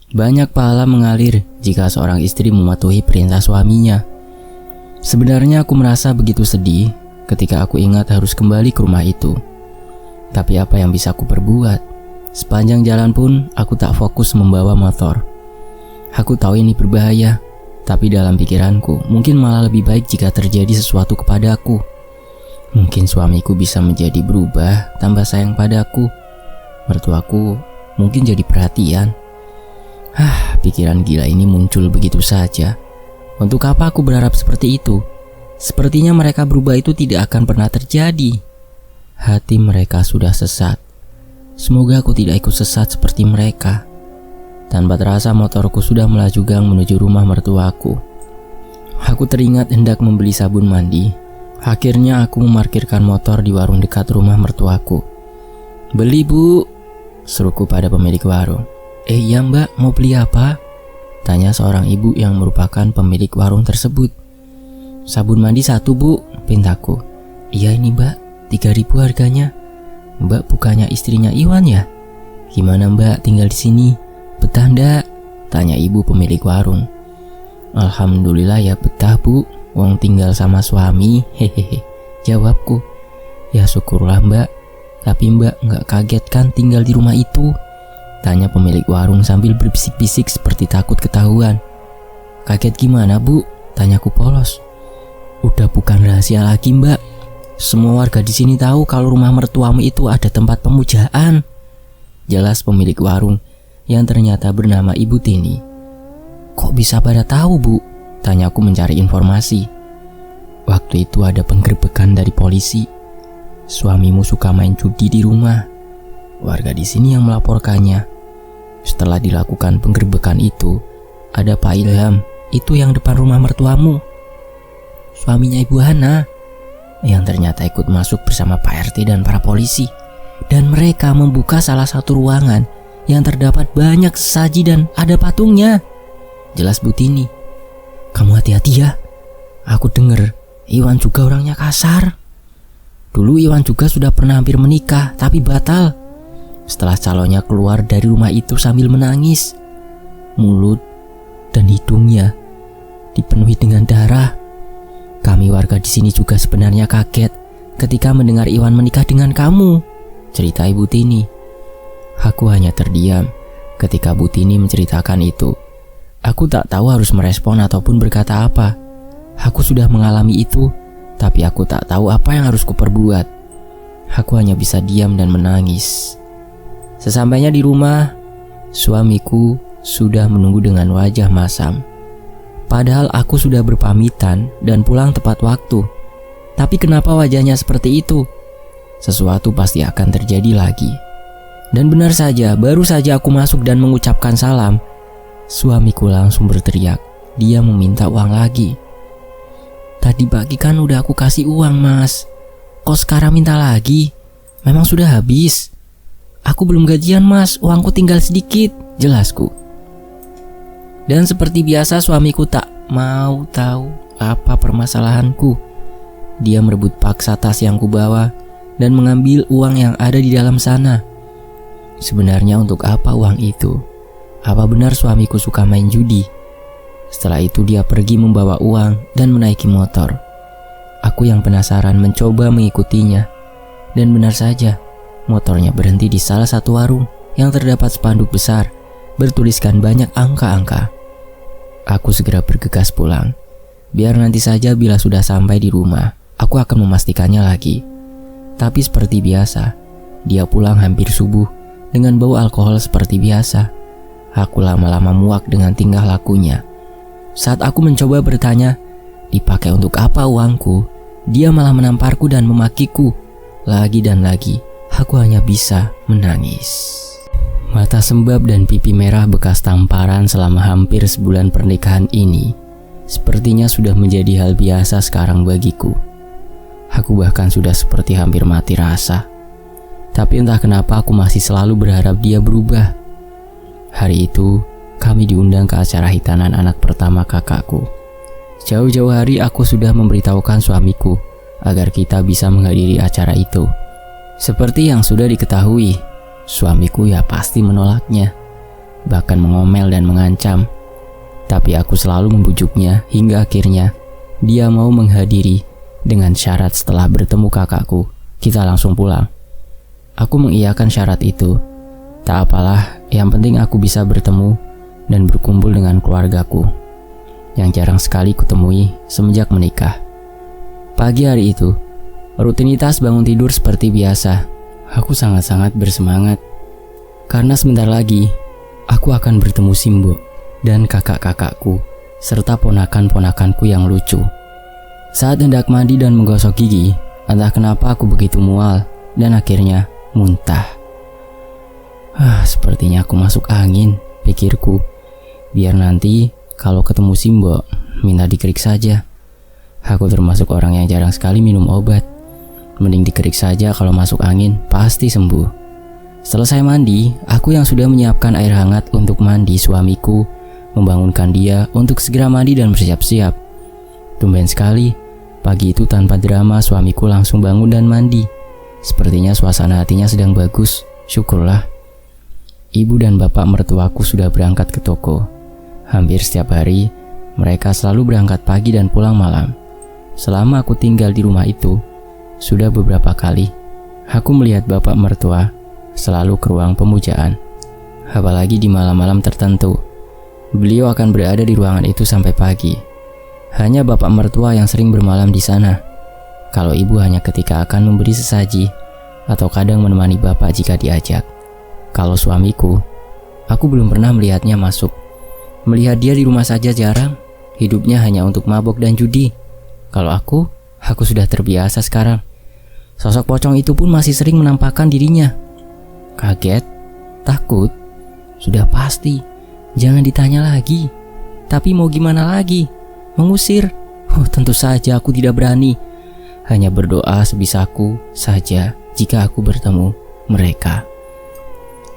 Banyak pahala mengalir jika seorang istri mematuhi perintah suaminya. Sebenarnya aku merasa begitu sedih ketika aku ingat harus kembali ke rumah itu. Tapi apa yang bisa aku perbuat? Sepanjang jalan pun aku tak fokus membawa motor. Aku tahu ini berbahaya, tapi dalam pikiranku mungkin malah lebih baik jika terjadi sesuatu kepadaku. Mungkin suamiku bisa menjadi berubah, tambah sayang padaku. Mertuaku mungkin jadi perhatian. Pikiran gila ini muncul begitu saja. Untuk apa aku berharap seperti itu? Sepertinya mereka berubah itu tidak akan pernah terjadi. Hati mereka sudah sesat. Semoga aku tidak ikut sesat seperti mereka. Tanpa terasa motorku sudah melaju gang menuju rumah mertuaku. Aku teringat hendak membeli sabun mandi. Akhirnya aku memarkirkan motor di warung dekat rumah mertuaku. "Beli, Bu," seruku pada pemilik warung. "Iya, Mbak, mau beli apa?" tanya seorang ibu yang merupakan pemilik warung tersebut. "Sabun mandi 1, Bu," pintaku. "Iya ini, Mbak, 3.000 harganya." "Mbak bukannya istrinya Iwan ya? Gimana Mbak tinggal di sini? Betah ndak?" tanya ibu pemilik warung. "Alhamdulillah ya betah, Bu. Wong tinggal sama suami." Hehehe, jawabku. "Ya syukurlah, Mbak. Tapi Mbak nggak kaget kan tinggal di rumah itu?" tanya pemilik warung sambil berbisik-bisik seperti takut ketahuan. "Kaget gimana, Bu?" tanyaku polos. "Udah bukan rahasia lagi, Mbak. Semua warga di sini tahu kalau rumah mertuamu itu ada tempat pemujaan," jelas pemilik warung yang ternyata bernama Ibu Tini. "Kok bisa pada tahu, Bu?" tanyaku mencari informasi. "Waktu itu ada penggerbekan dari polisi. Suamimu suka main judi di rumah. Warga di sini yang melaporkannya. Setelah dilakukan penggerbekan itu, ada Pak Ilham, itu yang depan rumah mertuamu, suaminya Ibu Hana, yang ternyata ikut masuk bersama Pak RT dan para polisi. Dan mereka membuka salah satu ruangan yang terdapat banyak sesaji dan ada patungnya," jelas Bu Tini. "Kamu hati-hati ya. Aku dengar Iwan juga orangnya kasar. Dulu Iwan juga sudah pernah hampir menikah, tapi batal setelah calonnya keluar dari rumah itu sambil menangis. Mulut dan hidungnya dipenuhi dengan darah. Kami warga di sini juga sebenarnya kaget ketika mendengar Iwan menikah dengan kamu, cerita Ibu Tini. Aku hanya terdiam ketika Bu Tini menceritakan itu. Aku tak tahu harus merespon ataupun berkata apa. Aku sudah mengalami itu, tapi aku tak tahu apa yang harus kuperbuat. Aku hanya bisa diam dan menangis. Sesampainya di rumah, suamiku sudah menunggu dengan wajah masam. Padahal aku sudah berpamitan dan pulang tepat waktu. Tapi kenapa wajahnya seperti itu? Sesuatu pasti akan terjadi lagi. Dan benar saja, baru saja aku masuk dan mengucapkan salam, suamiku langsung berteriak. Dia meminta uang lagi. Tadi pagi kan udah aku kasih uang, Mas. Kok sekarang minta lagi? Memang sudah habis. Aku belum gajian, Mas. Uangku tinggal sedikit, jelasku. Dan seperti biasa suamiku tak mau tahu apa permasalahanku. Dia merebut paksa tas yang kubawa dan mengambil uang yang ada di dalam sana. Sebenarnya untuk apa uang itu? Apa benar suamiku suka main judi? Setelah itu dia pergi membawa uang dan menaiki motor. Aku yang penasaran mencoba mengikutinya. Dan benar saja, motornya berhenti di salah satu warung yang terdapat spanduk besar bertuliskan banyak angka-angka. Aku segera bergegas pulang. Biar nanti saja bila sudah sampai di rumah, aku akan memastikannya lagi. Tapi seperti biasa, dia pulang hampir subuh dengan bau alkohol seperti biasa. Aku lama-lama muak dengan tingkah lakunya. Saat aku mencoba bertanya, dipakai untuk apa uangku? Dia malah menamparku dan memakiku. Lagi dan lagi, aku hanya bisa menangis. Mata sembab dan pipi merah bekas tamparan selama hampir sebulan pernikahan ini sepertinya sudah menjadi hal biasa sekarang bagiku. Aku bahkan sudah seperti hampir mati rasa. Tapi entah kenapa aku masih selalu berharap dia berubah. Hari itu, kami diundang ke acara hitanan anak pertama kakakku. Jauh-jauh hari aku sudah memberitahukan suamiku agar kita bisa menghadiri acara itu. Seperti yang sudah diketahui, suamiku ya pasti menolaknya, bahkan mengomel dan mengancam. Tapi aku selalu membujuknya hingga akhirnya dia mau menghadiri dengan syarat setelah bertemu kakakku, kita langsung pulang. Aku mengiyakan syarat itu. Tak apalah, yang penting aku bisa bertemu dan berkumpul dengan keluargaku yang jarang sekali kutemui semenjak menikah. Pagi hari itu, rutinitas bangun tidur seperti biasa. Aku sangat-sangat bersemangat karena sebentar lagi aku akan bertemu Simbo dan kakak-kakakku serta ponakan-ponakanku yang lucu. Saat hendak mandi dan menggosok gigi, entah kenapa aku begitu mual dan akhirnya muntah. Sepertinya aku masuk angin, pikirku. Biar nanti kalau ketemu Simbo, minta dikerik saja. Aku termasuk orang yang jarang sekali minum obat. Mending dikerik saja, kalau masuk angin pasti sembuh. Selesai mandi, aku yang sudah menyiapkan air hangat untuk mandi suamiku membangunkan dia untuk segera mandi dan bersiap-siap. Tumben sekali, pagi itu tanpa drama suamiku langsung bangun dan mandi. Sepertinya suasana hatinya sedang bagus, syukurlah. Ibu dan bapak mertuaku sudah berangkat ke toko. Hampir setiap hari, mereka selalu berangkat pagi dan pulang malam. Selama aku tinggal di rumah itu, sudah beberapa kali aku melihat bapak mertua selalu ke ruang pemujaan. Apalagi di malam-malam tertentu, beliau akan berada di ruangan itu sampai pagi. Hanya bapak mertua yang sering bermalam di sana. Kalau ibu hanya ketika akan memberi sesaji atau kadang menemani bapak jika diajak. Kalau suamiku, aku belum pernah melihatnya masuk. Melihat dia di rumah saja jarang. Hidupnya hanya untuk mabok dan judi. Kalau aku sudah terbiasa sekarang. Sosok pocong itu pun masih sering menampakkan dirinya. Kaget, takut, sudah pasti. Jangan ditanya lagi. Tapi mau gimana lagi? Mengusir? Tentu saja aku tidak berani. Hanya berdoa sebisaku saja jika aku bertemu mereka.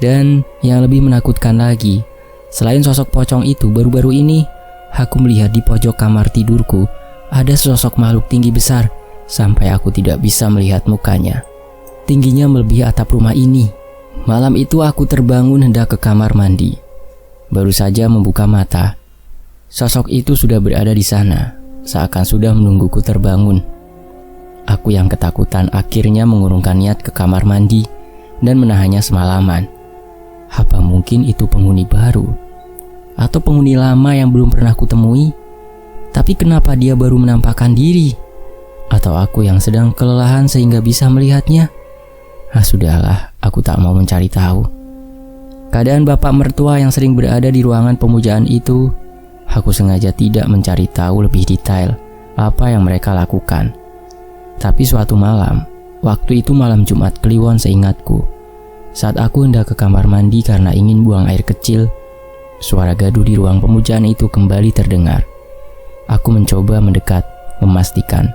Dan yang lebih menakutkan lagi, selain sosok pocong itu, baru-baru ini aku melihat di pojok kamar tidurku ada sosok makhluk tinggi besar sampai aku tidak bisa melihat mukanya. Tingginya melebihi atap rumah ini. Malam itu aku terbangun hendak ke kamar mandi. Baru saja membuka mata, Sosok itu sudah berada di sana, seakan sudah menungguku terbangun. Aku yang ketakutan akhirnya mengurungkan niat ke kamar mandi dan menahannya semalaman. Apa mungkin itu penghuni baru? Atau penghuni lama yang belum pernah kutemui? Tapi kenapa dia baru menampakkan diri? Atau aku yang sedang kelelahan sehingga bisa melihatnya? Sudahlah, aku tak mau mencari tahu. Keadaan bapak mertua yang sering berada di ruangan pemujaan itu, aku sengaja tidak mencari tahu lebih detail apa yang mereka lakukan. Tapi suatu malam, waktu itu malam Jumat Kliwon seingatku, saat aku hendak ke kamar mandi karena ingin buang air kecil, suara gaduh di ruang pemujaan itu kembali terdengar. Aku mencoba mendekat, memastikan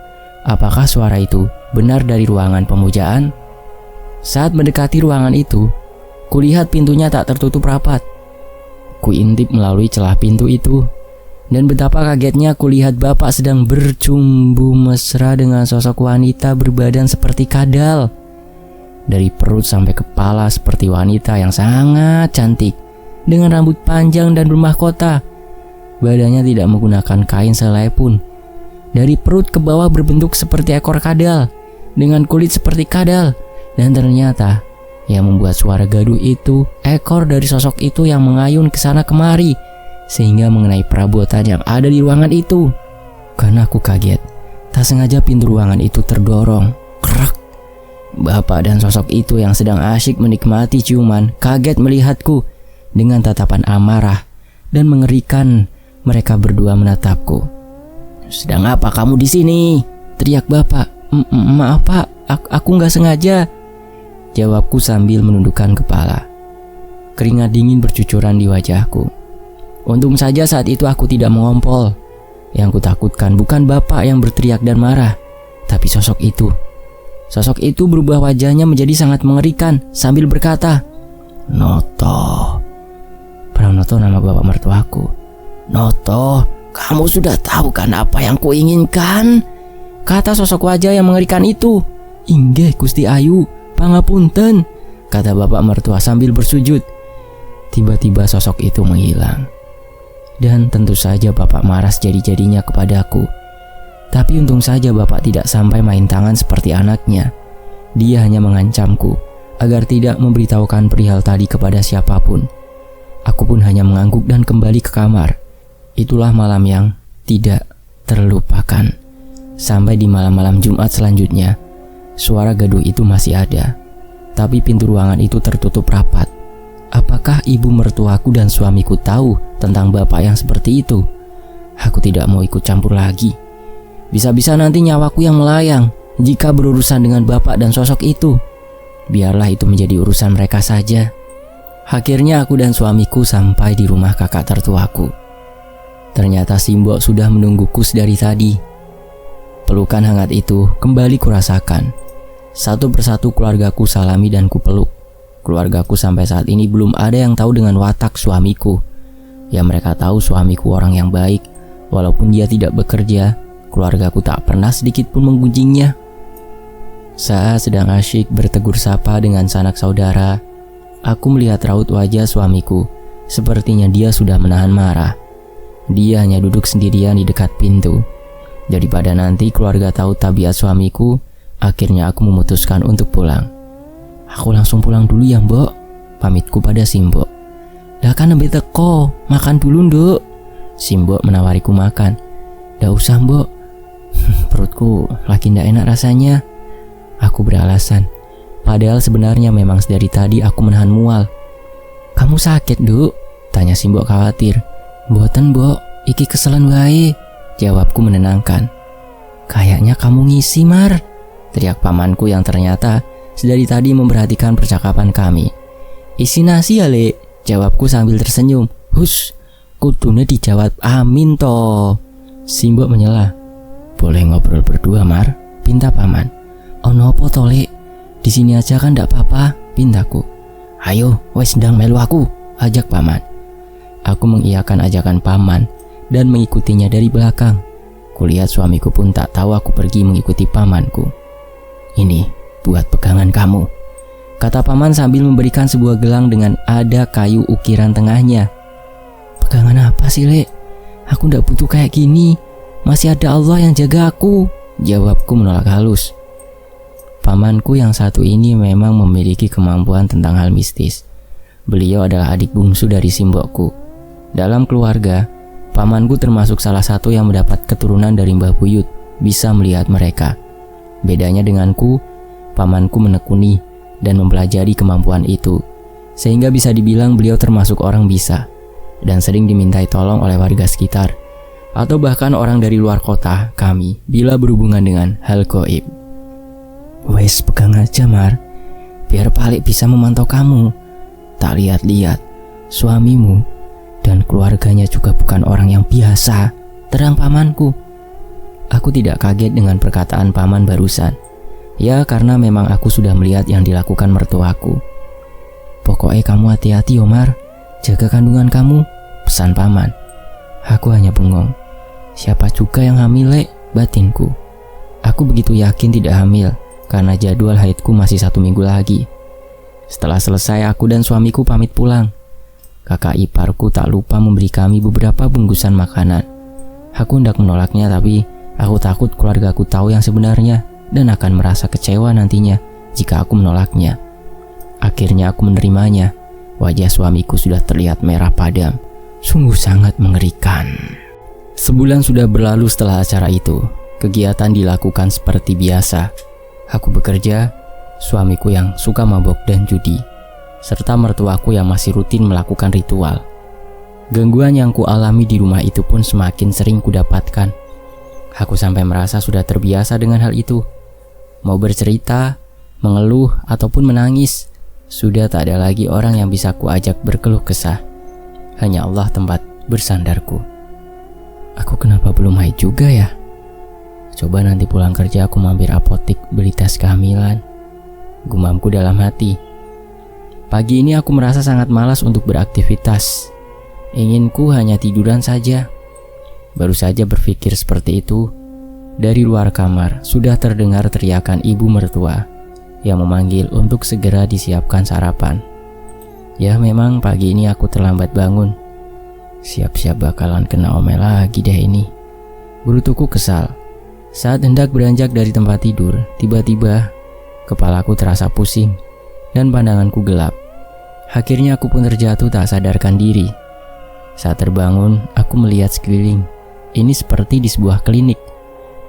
apakah suara itu benar dari ruangan pemujaan. Saat mendekati ruangan itu, kulihat pintunya tak tertutup rapat. Kuintip melalui celah pintu itu, dan betapa kagetnya kulihat bapak sedang bercumbu mesra dengan sosok wanita berbadan seperti kadal. Dari perut sampai kepala seperti wanita yang sangat cantik, dengan rambut panjang dan bermahkota. Badannya tidak menggunakan kain selai pun. Dari perut ke bawah berbentuk seperti ekor kadal, dengan kulit seperti kadal. Dan ternyata yang membuat suara gaduh itu ekor dari sosok itu yang mengayun ke sana kemari, sehingga mengenai perabotan yang ada di ruangan itu. Karena aku kaget, tak sengaja pintu ruangan itu terdorong. Krak. Bapak dan sosok itu yang sedang asyik menikmati ciuman kaget melihatku dengan tatapan amarah dan mengerikan. Mereka berdua menatapku. "Sedang apa kamu di sini?" teriak bapak. Maaf pak, aku nggak sengaja," jawabku sambil menundukkan kepala. Keringat dingin bercucuran di wajahku. Untung saja saat itu aku tidak mengompol. Yang kutakutkan bukan bapak yang berteriak dan marah, tapi sosok itu. Sosok itu berubah wajahnya menjadi sangat mengerikan sambil berkata, "Noto." Pranoto nama bapak mertuaku. "Noto, kamu sudah tahu kan apa yang kuinginkan?" kata sosok wajah yang mengerikan itu. "Inggih Gusti Ayu, pangapunten," kata bapak mertua sambil bersujud. Tiba-tiba sosok itu menghilang. Dan tentu saja bapak marah sejadi-jadinya kepadaku. Tapi untung saja bapak tidak sampai main tangan seperti anaknya. Dia hanya mengancamku agar tidak memberitahukan perihal tadi kepada siapapun. Aku pun hanya mengangguk dan kembali ke kamar. Itulah malam yang tidak terlupakan. Sampai di malam-malam Jumat selanjutnya, suara gaduh itu masih ada, tapi pintu ruangan itu tertutup rapat. Apakah ibu mertuaku dan suamiku tahu tentang bapak yang seperti itu? Aku tidak mau ikut campur lagi. Bisa-bisa nanti nyawaku yang melayang jika berurusan dengan bapak dan sosok itu. Biarlah itu menjadi urusan mereka saja. Akhirnya aku dan suamiku sampai di rumah kakak tertuaku. Ternyata Simbok sudah menungguku sedari tadi. Pelukan hangat itu kembali kurasakan. Satu persatu keluargaku salami dan kupeluk. Keluargaku sampai saat ini belum ada yang tahu dengan watak suamiku. Ya mereka tahu suamiku orang yang baik. Walaupun dia tidak bekerja, keluargaku tak pernah sedikit pun menggunjingnya. Saat sedang asyik bertegur sapa dengan sanak saudara, aku melihat raut wajah suamiku. Sepertinya dia sudah menahan marah. Dia hanya duduk sendirian di dekat pintu. Daripada nanti keluarga tahu tabiat suamiku, akhirnya aku memutuskan untuk pulang. "Aku langsung pulang dulu ya mbok," pamitku pada Simbok. "Dah kan nembe teko, makan dulu nduk." Simbok menawariku makan. "Dah usah mbok, perutku lagi ndak enak rasanya," aku beralasan. Padahal sebenarnya memang dari tadi aku menahan mual. "Kamu sakit nduk?" tanya Simbok khawatir. "Mboten mbok, iki keselen wae," jawabku menenangkan. "Kayaknya kamu ngisi Mar," teriak pamanku yang ternyata sedari tadi memperhatikan percakapan kami. "Isi nasi ya Lek," jawabku sambil tersenyum. "Hus, kudune dijawab amin toh." Simbok menyela. "Boleh ngobrol berdua Mar?" pinta paman. "Ono apa to Lek? Di sini aja kan ndak apa-apa," pintaku. "Ayo, wes ndang melu aku," ajak paman. Aku mengiyakan ajakan paman dan mengikutinya dari belakang. Kulihat suamiku pun tak tahu aku pergi mengikuti pamanku. "Ini buat pegangan kamu," kata paman sambil memberikan sebuah gelang dengan ada kayu ukiran tengahnya. "Pegangan apa sih Lek?" Aku ndak butuh kayak gini. Masih ada Allah yang jaga aku, jawabku menolak halus. Pamanku yang satu ini memang memiliki kemampuan tentang hal mistis. Beliau adalah adik bungsu dari simbokku. Dalam keluarga, pamanku termasuk salah satu yang mendapat keturunan dari Mbah Buyut, bisa melihat mereka. Bedanya denganku, pamanku menekuni dan mempelajari kemampuan itu, sehingga bisa dibilang beliau termasuk orang bisa, dan sering dimintai tolong oleh warga sekitar, atau bahkan orang dari luar kota kami bila berhubungan dengan hal gaib. Wes, pegang aja Mar, biar Palik bisa memantau kamu. Tak lihat-lihat, suamimu dan keluarganya juga bukan orang yang biasa, terang pamanku. Aku tidak kaget dengan perkataan paman barusan. Ya, karena memang aku sudah melihat yang dilakukan mertuaku. Pokoknya kamu hati-hati Omar, jaga kandungan kamu, pesan paman. Aku hanya bengong. Siapa juga yang hamil, Lek? Batinku. Aku begitu yakin tidak hamil, karena jadwal haidku masih 1 minggu lagi. Setelah selesai, aku dan suamiku pamit pulang. Kakak iparku tak lupa memberi kami beberapa bungkusan makanan. Aku hendak menolaknya, tapi aku takut keluargaku tahu yang sebenarnya dan akan merasa kecewa nantinya jika aku menolaknya. Akhirnya aku menerimanya. Wajah suamiku sudah terlihat merah padam. Sungguh sangat mengerikan. Sebulan sudah berlalu setelah acara itu. Kegiatan dilakukan seperti biasa. Aku bekerja, suamiku yang suka mabok dan judi, serta mertuaku yang masih rutin melakukan ritual. Gangguan yang kualami di rumah itu pun semakin sering kudapatkan. Aku sampai merasa sudah terbiasa dengan hal itu. Mau bercerita, mengeluh, ataupun menangis, sudah tak ada lagi orang yang bisa kuajak berkeluh kesah. Hanya Allah tempat bersandarku. Aku kenapa belum haid juga ya? Coba nanti pulang kerja aku mampir apotik beli tes kehamilan, gumamku dalam hati. Pagi ini aku merasa sangat malas untuk beraktivitas. Inginku hanya tiduran saja. Baru saja berpikir seperti itu, dari luar kamar sudah terdengar teriakan ibu mertua yang memanggil untuk segera disiapkan sarapan. Ya, memang pagi ini aku terlambat bangun. Siap-siap bakalan kena omel lagi deh ini. Berutuku kesal. Saat hendak beranjak dari tempat tidur, tiba-tiba kepalaku terasa pusing dan pandanganku gelap. Akhirnya aku pun terjatuh tak sadarkan diri. Saat terbangun, aku melihat sekeliling. Ini seperti di sebuah klinik.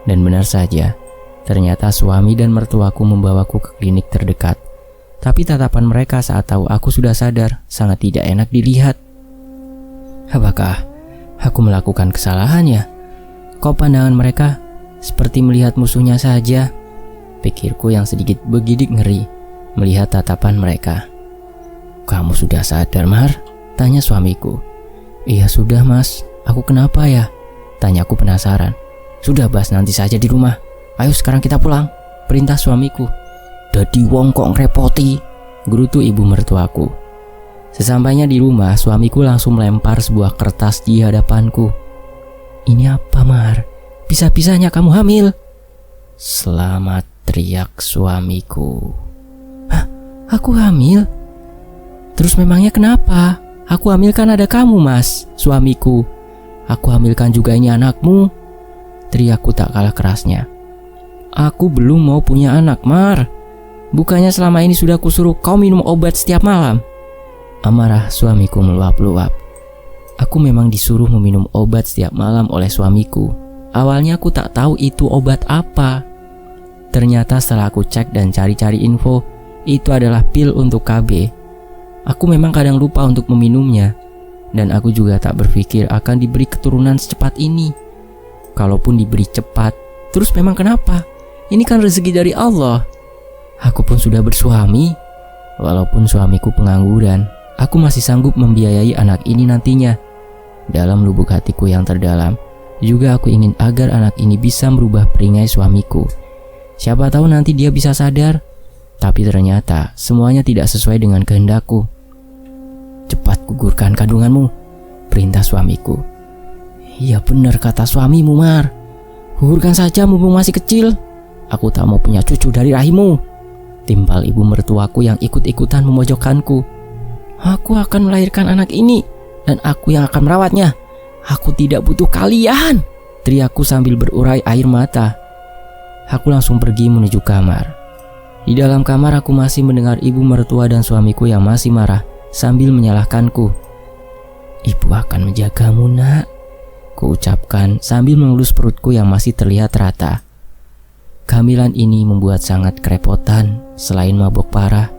Dan benar saja, ternyata suami dan mertuaku membawaku ke klinik terdekat. Tapi tatapan mereka saat tahu aku sudah sadar sangat tidak enak dilihat. Apakah aku melakukan kesalahan ya? Kok pandangan mereka seperti melihat musuhnya saja? Pikirku yang sedikit begidik ngeri melihat tatapan mereka. Kamu sudah sadar, Mar? Tanya suamiku. Iya sudah mas, aku kenapa ya? Tanyaku penasaran. Sudah bahas nanti saja di rumah. Ayo sekarang kita pulang, perintah suamiku. Dadi wong kok ngerepoti, gerutu ibu mertuaku. Sesampainya di rumah, suamiku langsung melempar sebuah kertas di hadapanku. Ini apa, Mar? Bisa-bisanya kamu hamil? Selamat, teriak suamiku. Hah? Aku hamil? Terus memangnya kenapa? Aku hamilkan ada kamu, mas, suamiku. Aku hamilkan juga ini anakmu, teriakku tak kalah kerasnya. Aku belum mau punya anak, Mar. Bukannya selama ini sudah kusuruh kau minum obat setiap malam? Amarah suamiku meluap-luap. Aku memang disuruh meminum obat setiap malam oleh suamiku. Awalnya aku tak tahu itu obat apa. Ternyata setelah aku cek dan cari-cari info, itu adalah pil untuk KB. Aku memang kadang lupa untuk meminumnya. Dan aku juga tak berpikir akan diberi keturunan secepat ini. Kalaupun diberi cepat, terus memang kenapa? Ini kan rezeki dari Allah. Aku pun sudah bersuami. Walaupun suamiku pengangguran, aku masih sanggup membiayai anak ini nantinya. Dalam lubuk hatiku yang terdalam, juga aku ingin agar anak ini bisa merubah perangai suamiku. Siapa tahu nanti dia bisa sadar. Tapi ternyata semuanya tidak sesuai dengan kehendakku. Cepat gugurkan kandunganmu, perintah suamiku. Iya benar kata suamimu, Mar. Gugurkan saja mumpung masih kecil. Aku tak mau punya cucu dari rahimmu, timpal ibu mertuaku yang ikut-ikutan memojokkanku. Aku akan melahirkan anak ini dan aku yang akan merawatnya. Aku tidak butuh kalian, teriakku sambil berurai air mata. Aku langsung pergi menuju kamar. Di dalam kamar aku masih mendengar ibu mertua dan suamiku yang masih marah sambil menyalahkanku. Ibu akan menjagamu, nak, kuucapkan sambil mengelus perutku yang masih terlihat rata. Kehamilan ini membuat sangat kerepotan. Selain mabuk parah,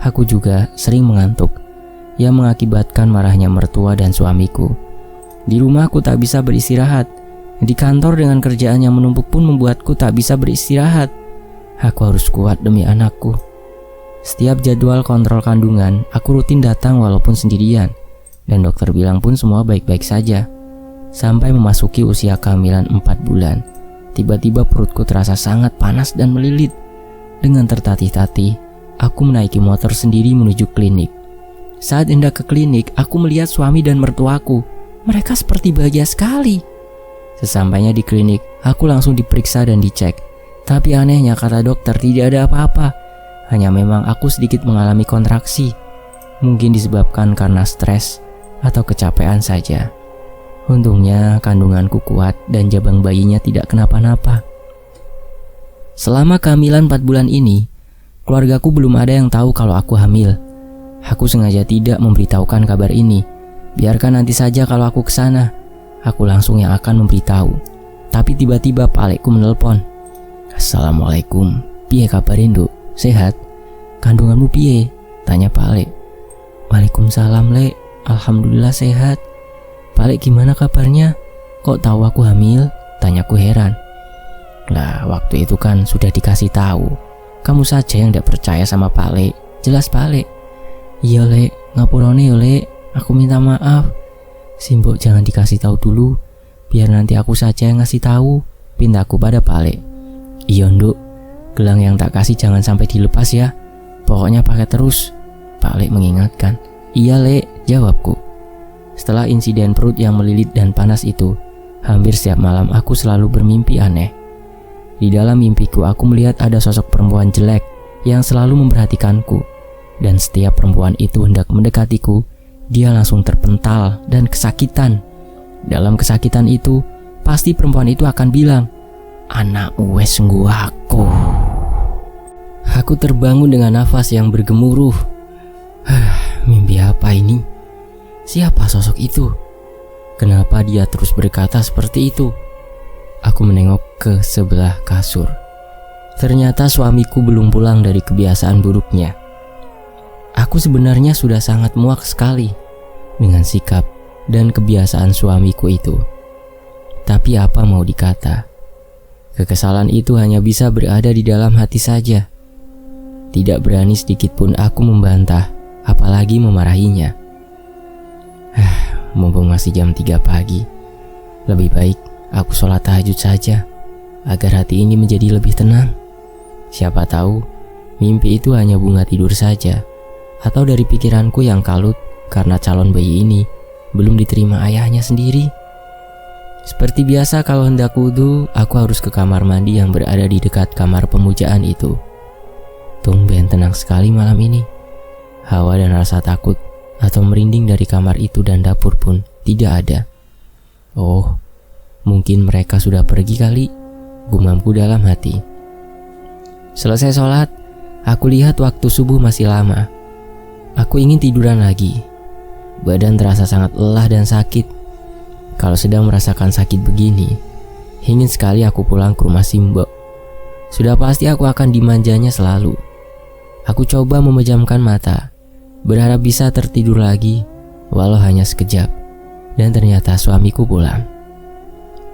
aku juga sering mengantuk, yang mengakibatkan marahnya mertua dan suamiku. Di rumah aku tak bisa beristirahat. Di kantor dengan kerjaan yang menumpuk pun membuatku tak bisa beristirahat. Aku harus kuat demi anakku. Setiap jadwal kontrol kandungan, aku rutin datang walaupun sendirian. Dan dokter bilang pun semua baik-baik saja. Sampai memasuki usia kehamilan 4 bulan. Tiba-tiba perutku terasa sangat panas dan melilit. Dengan tertatih-tatih, aku menaiki motor sendiri menuju klinik. Saat hendak ke klinik, aku melihat suami dan mertuaku. Mereka seperti bahagia sekali. Sesampainya di klinik, aku langsung diperiksa dan dicek. Tapi anehnya kata dokter tidak ada apa-apa. Hanya memang aku sedikit mengalami kontraksi. Mungkin disebabkan karena stres atau kecapean saja. Untungnya kandunganku kuat dan jabang bayinya tidak kenapa-napa. Selama kehamilan 4 bulan ini, keluargaku belum ada yang tahu kalau aku hamil. Aku sengaja tidak memberitahukan kabar ini. Biarkan nanti saja kalau aku kesana, aku langsung yang akan memberitahu. Tapi tiba-tiba Pak Alekku menelpon. Assalamualaikum, piye kabarin Duk? Sehat? Kandunganmu piye? Tanya Pak Alek. Waalaikumsalam Lek, alhamdulillah sehat. Pak Alek gimana kabarnya? Kok tahu aku hamil? Tanyaku heran. Lah waktu itu kan sudah dikasih tahu. Kamu saja yang tidak percaya sama Pak Alek. Jelas Pak Alek. Iya Lek, ngapurone yo Lek. Aku minta maaf. Simbok jangan dikasih tahu dulu, biar nanti aku saja yang ngasih tahu, pintaku pada Pak Alek. Iya Nduk, gelang yang tak kasih jangan sampai dilepas ya. Pokoknya pakai terus. Pak Alek mengingatkan. Iya Lek, jawabku. Setelah insiden perut yang melilit dan panas itu, hampir setiap malam aku selalu bermimpi aneh. Di dalam mimpiku aku melihat ada sosok perempuan jelek yang selalu memperhatikanku. Dan setiap perempuan itu hendak mendekatiku, dia langsung terpental dan kesakitan. Dalam kesakitan itu, pasti perempuan itu akan bilang, "Anakmu wes sungguh aku." Aku terbangun dengan nafas yang bergemuruh. Mimpi apa ini? Siapa sosok itu? Kenapa dia terus berkata seperti itu? Aku menengok ke sebelah kasur. Ternyata suamiku belum pulang dari kebiasaan buruknya. Aku sebenarnya sudah sangat muak sekali dengan sikap dan kebiasaan suamiku itu. Tapi apa mau dikata, kekesalan itu hanya bisa berada di dalam hati saja. Tidak berani sedikit pun aku membantah, apalagi memarahinya. Mumpung masih jam 3 pagi, lebih baik aku sholat tahajud saja, agar hati ini menjadi lebih tenang. Siapa tahu, mimpi itu hanya bunga tidur saja, atau dari pikiranku yang kalut karena calon bayi ini belum diterima ayahnya sendiri. Seperti biasa kalau hendak wudhu, aku harus ke kamar mandi yang berada di dekat kamar pemujaan itu. Tumben tenang sekali malam ini. Hawa dan rasa takut atau merinding dari kamar itu dan dapur pun tidak ada. Oh, mungkin mereka sudah pergi kali, gumamku dalam hati. Selesai sholat, aku lihat waktu subuh masih lama. Aku ingin tiduran lagi. Badan terasa sangat lelah dan sakit. Kalau sedang merasakan sakit begini, ingin sekali aku pulang ke rumah Simbok. Sudah pasti aku akan dimanjanya selalu. Aku coba memejamkan mata, berharap bisa tertidur lagi, walau hanya sekejap. Dan ternyata suamiku pulang.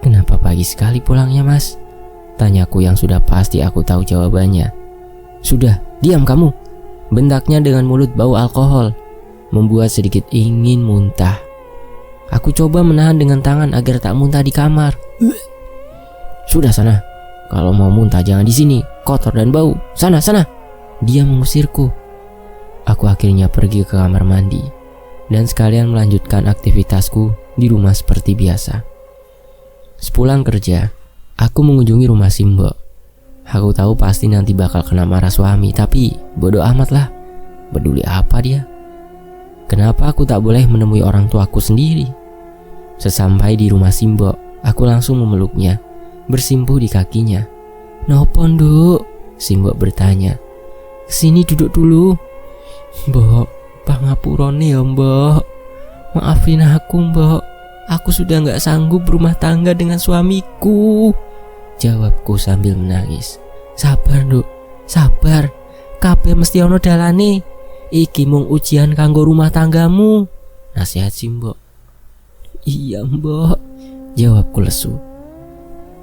Kenapa pagi sekali pulangnya Mas? Tanyaku yang sudah pasti aku tahu jawabannya. Sudah, diam kamu, bentaknya dengan mulut bau alkohol, membuat sedikit ingin muntah. Aku coba menahan dengan tangan agar tak muntah di kamar. Sudah sana, kalau mau muntah jangan di sini, kotor dan bau. Sana, sana. Dia mengusirku. Aku akhirnya pergi ke kamar mandi dan sekalian melanjutkan aktivitasku di rumah seperti biasa. Sepulang kerja, aku mengunjungi rumah Simbok. Aku tahu pasti nanti bakal kena marah suami, tapi bodoh amat lah. Peduli apa dia? Kenapa aku tak boleh menemui orang tuaku sendiri? Sesampai di rumah Simbok, aku langsung memeluknya, bersimpuh di kakinya. "Nopo, Nduk?" Simbok bertanya. "Kesini duduk dulu." "Mbok, pangapurane ya Mbok. Maafin aku Mbok. Aku sudah gak sanggup berumah tangga dengan suamiku," jawabku sambil menangis. "Sabar Nduk, sabar. Kabeh mesti ono dalane. Iki mung ujian kanggo rumah tanggamu," nasihat Simbok. "Iya Mbok," jawabku lesu.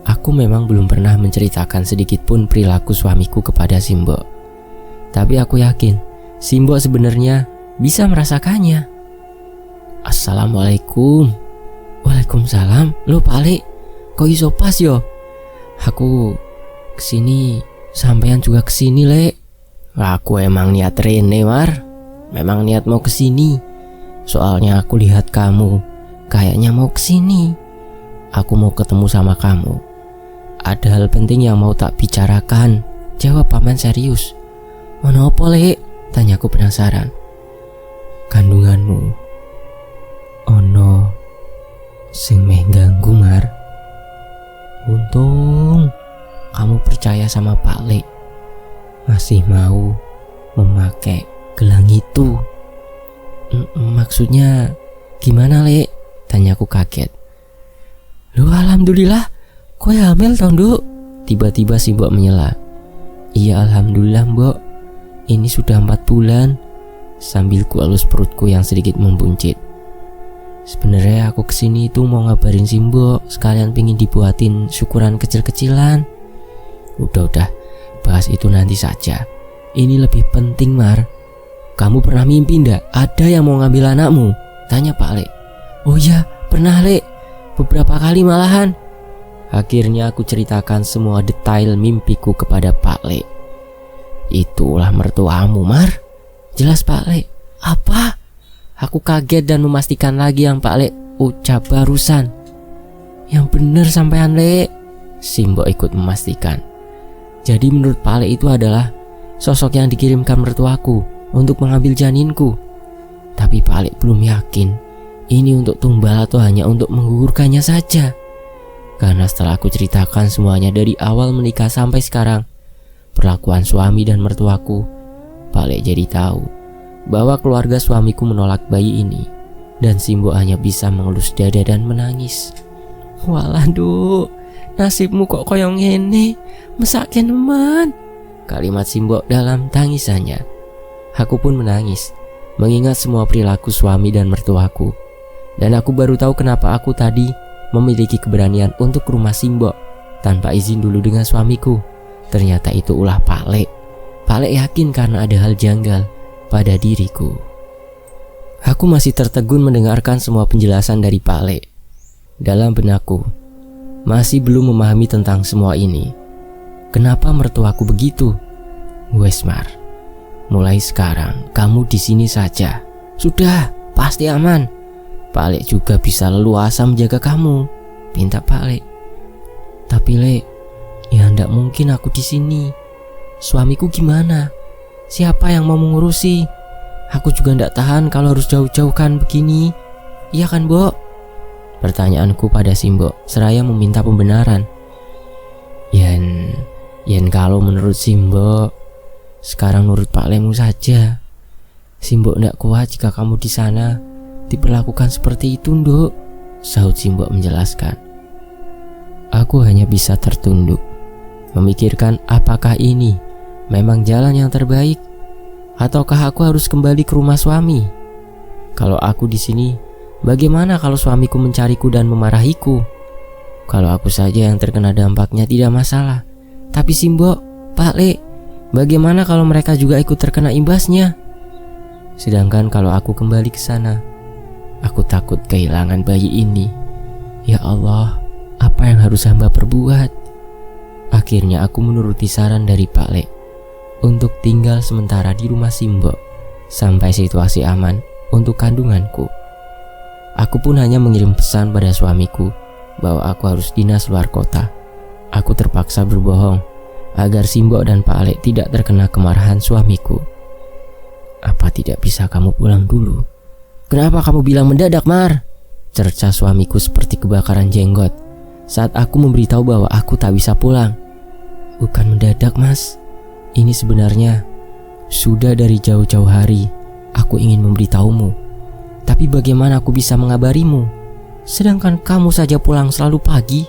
Aku memang belum pernah menceritakan sedikit pun perilaku suamiku kepada Simbok. Tapi aku yakin Simbok sebenarnya bisa merasakannya. "Assalamualaikum." "Waalaikumsalam. Lo Pak Lek, kok iso pas yo? Aku kesini, sampean juga kesini Lek." "Aku emang niat rene Mar. Memang niat mau kesini. Soalnya aku lihat kamu kayaknya mau kesini. Aku mau ketemu sama kamu. Ada hal penting yang mau tak bicarakan," jawab paman serius. "Ono apa Lek?" tanyaku penasaran. "Kandunganmu ono sing meh ganggu Mar. Untung kamu percaya sama Pak Lek, masih mau memakai gelang itu." "Maksudnya gimana Lek?" tanyaku kaget. "Loh alhamdulillah, kowe hamil toh Nduk?" Tiba-tiba Simbok menyela. "Iya alhamdulillah Mbok, ini sudah 4 bulan," sambil kuelus perutku yang sedikit membuncit. "Sebenarnya aku kesini itu mau ngabarin Simbok, sekalian pingin dibuatin syukuran kecil-kecilan." Udah, bahas itu nanti saja. Ini lebih penting Mar. "Kamu pernah mimpi ndak ada yang mau ngambil anakmu?" tanya Pak Lek. "Oh ya, pernah Lek, beberapa kali malahan." Akhirnya aku ceritakan semua detail mimpiku kepada Pak Lek. "Itulah mertuamu Mar," jelas Pak Lek. "Apa?" Aku kaget dan memastikan lagi yang Pak Lek ucap barusan. "Yang bener sampean Lek," Simbok ikut memastikan. Jadi menurut Pak Lek itu adalah sosok yang dikirimkan mertuaku untuk mengambil janinku. Tapi Pak Lek belum yakin ini untuk tumbal atau hanya untuk menggugurkannya saja. Karena setelah aku ceritakan semuanya dari awal menikah sampai sekarang, perlakuan suami dan mertuaku, Pak Lek jadi tahu bahwa keluarga suamiku menolak bayi ini, dan Simbok hanya bisa mengelus dada dan menangis. "Walah Nduk, nasibmu kok koyong ngene, mesake nemen," kalimat Simbok dalam tangisannya. Aku pun menangis, mengingat semua perilaku suami dan mertuaku. Dan aku baru tahu kenapa aku tadi memiliki keberanian untuk ke rumah Simbok tanpa izin dulu dengan suamiku. Ternyata itu ulah Pak Lek. Pak Lek yakin karena ada hal janggal pada diriku. Aku masih tertegun mendengarkan semua penjelasan dari Pak Lek. Dalam benakku masih belum memahami tentang semua ini. Kenapa mertuaku begitu? "Wes Mar, mulai sekarang kamu di sini saja. Sudah, pasti aman. Pak Lek juga bisa leluasa menjaga kamu," pinta Pak Lek. "Tapi Lek, ya ndak mungkin aku di sini. Suamiku gimana? Siapa yang mau mengurusi? Aku juga ndak tahan kalau harus jauh-jauhkan begini. Iya kan, Bok?" Pertanyaanku pada Simbok seraya meminta pembenaran. Yen kalau menurut Simbok, sekarang nurut Pak Lekmu saja. Simbok ndak kuat jika kamu di sana diperlakukan seperti itu, Nduk, sahut Simbok menjelaskan. Aku hanya bisa tertunduk, memikirkan apakah ini memang jalan yang terbaik, ataukah aku harus kembali ke rumah suami. Kalau aku di sini, bagaimana kalau suamiku mencariku dan memarahiku? Kalau aku saja yang terkena dampaknya tidak masalah, tapi Simbok, Pak Lek, bagaimana kalau mereka juga ikut terkena imbasnya? Sedangkan kalau aku kembali ke sana, aku takut kehilangan bayi ini. Ya Allah, apa yang harus hamba perbuat? Akhirnya aku menuruti saran dari Pak Lek untuk tinggal sementara di rumah Simbok sampai situasi aman untuk kandunganku. Aku pun hanya mengirim pesan pada suamiku bahwa aku harus dinas luar kota. Aku terpaksa berbohong agar Simbok dan Pak Lek tidak terkena kemarahan suamiku. "Apa tidak bisa kamu pulang dulu?" "Kenapa kamu bilang mendadak, Mar?" Cerca suamiku seperti kebakaran jenggot saat aku memberitahu bahwa aku tak bisa pulang. Bukan mendadak, Mas. Ini sebenarnya sudah dari jauh-jauh hari aku ingin memberitahumu. Tapi bagaimana aku bisa mengabarimu? Sedangkan kamu saja pulang selalu pagi.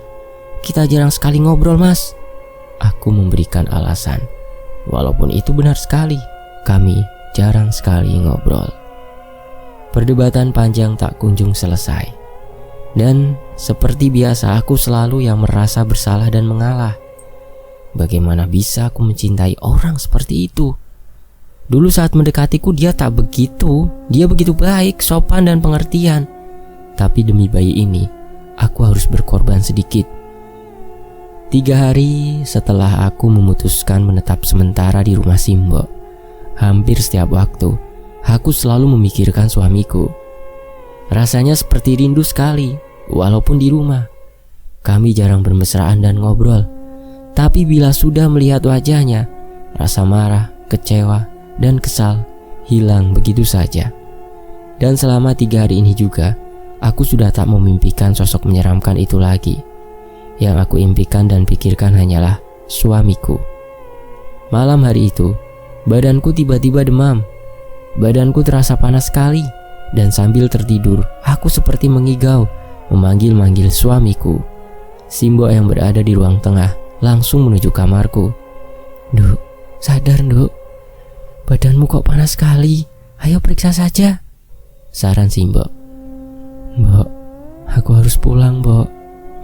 Kita jarang sekali ngobrol, Mas. Aku memberikan alasan. Walaupun itu benar sekali, kami jarang sekali ngobrol. Perdebatan panjang tak kunjung selesai. Dan seperti biasa aku selalu yang merasa bersalah dan mengalah. Bagaimana bisa aku mencintai orang seperti itu? Dulu saat mendekatiku dia tak begitu. Dia begitu baik, sopan dan pengertian. Tapi demi bayi ini, aku harus berkorban sedikit. 3 hari setelah aku memutuskan menetap sementara di rumah Simbo, hampir setiap waktu, aku selalu memikirkan suamiku. Rasanya seperti rindu sekali, walaupun di rumah. Kami jarang bermesraan dan ngobrol. Tapi bila sudah melihat wajahnya, rasa marah, kecewa, dan kesal hilang begitu saja. Dan selama 3 hari ini juga, aku sudah tak memimpikan sosok menyeramkan itu lagi. Yang aku impikan dan pikirkan hanyalah suamiku. Malam hari itu, badanku tiba-tiba demam. Badanku terasa panas sekali. Dan sambil tertidur, aku seperti mengigau, memanggil-manggil suamiku. Simbo yang berada di ruang tengah langsung menuju kamarku. "Nduk, sadar Nduk. Badanmu kok panas sekali. Ayo periksa saja," saran Simbo. "Mbok, aku harus pulang, Mbok.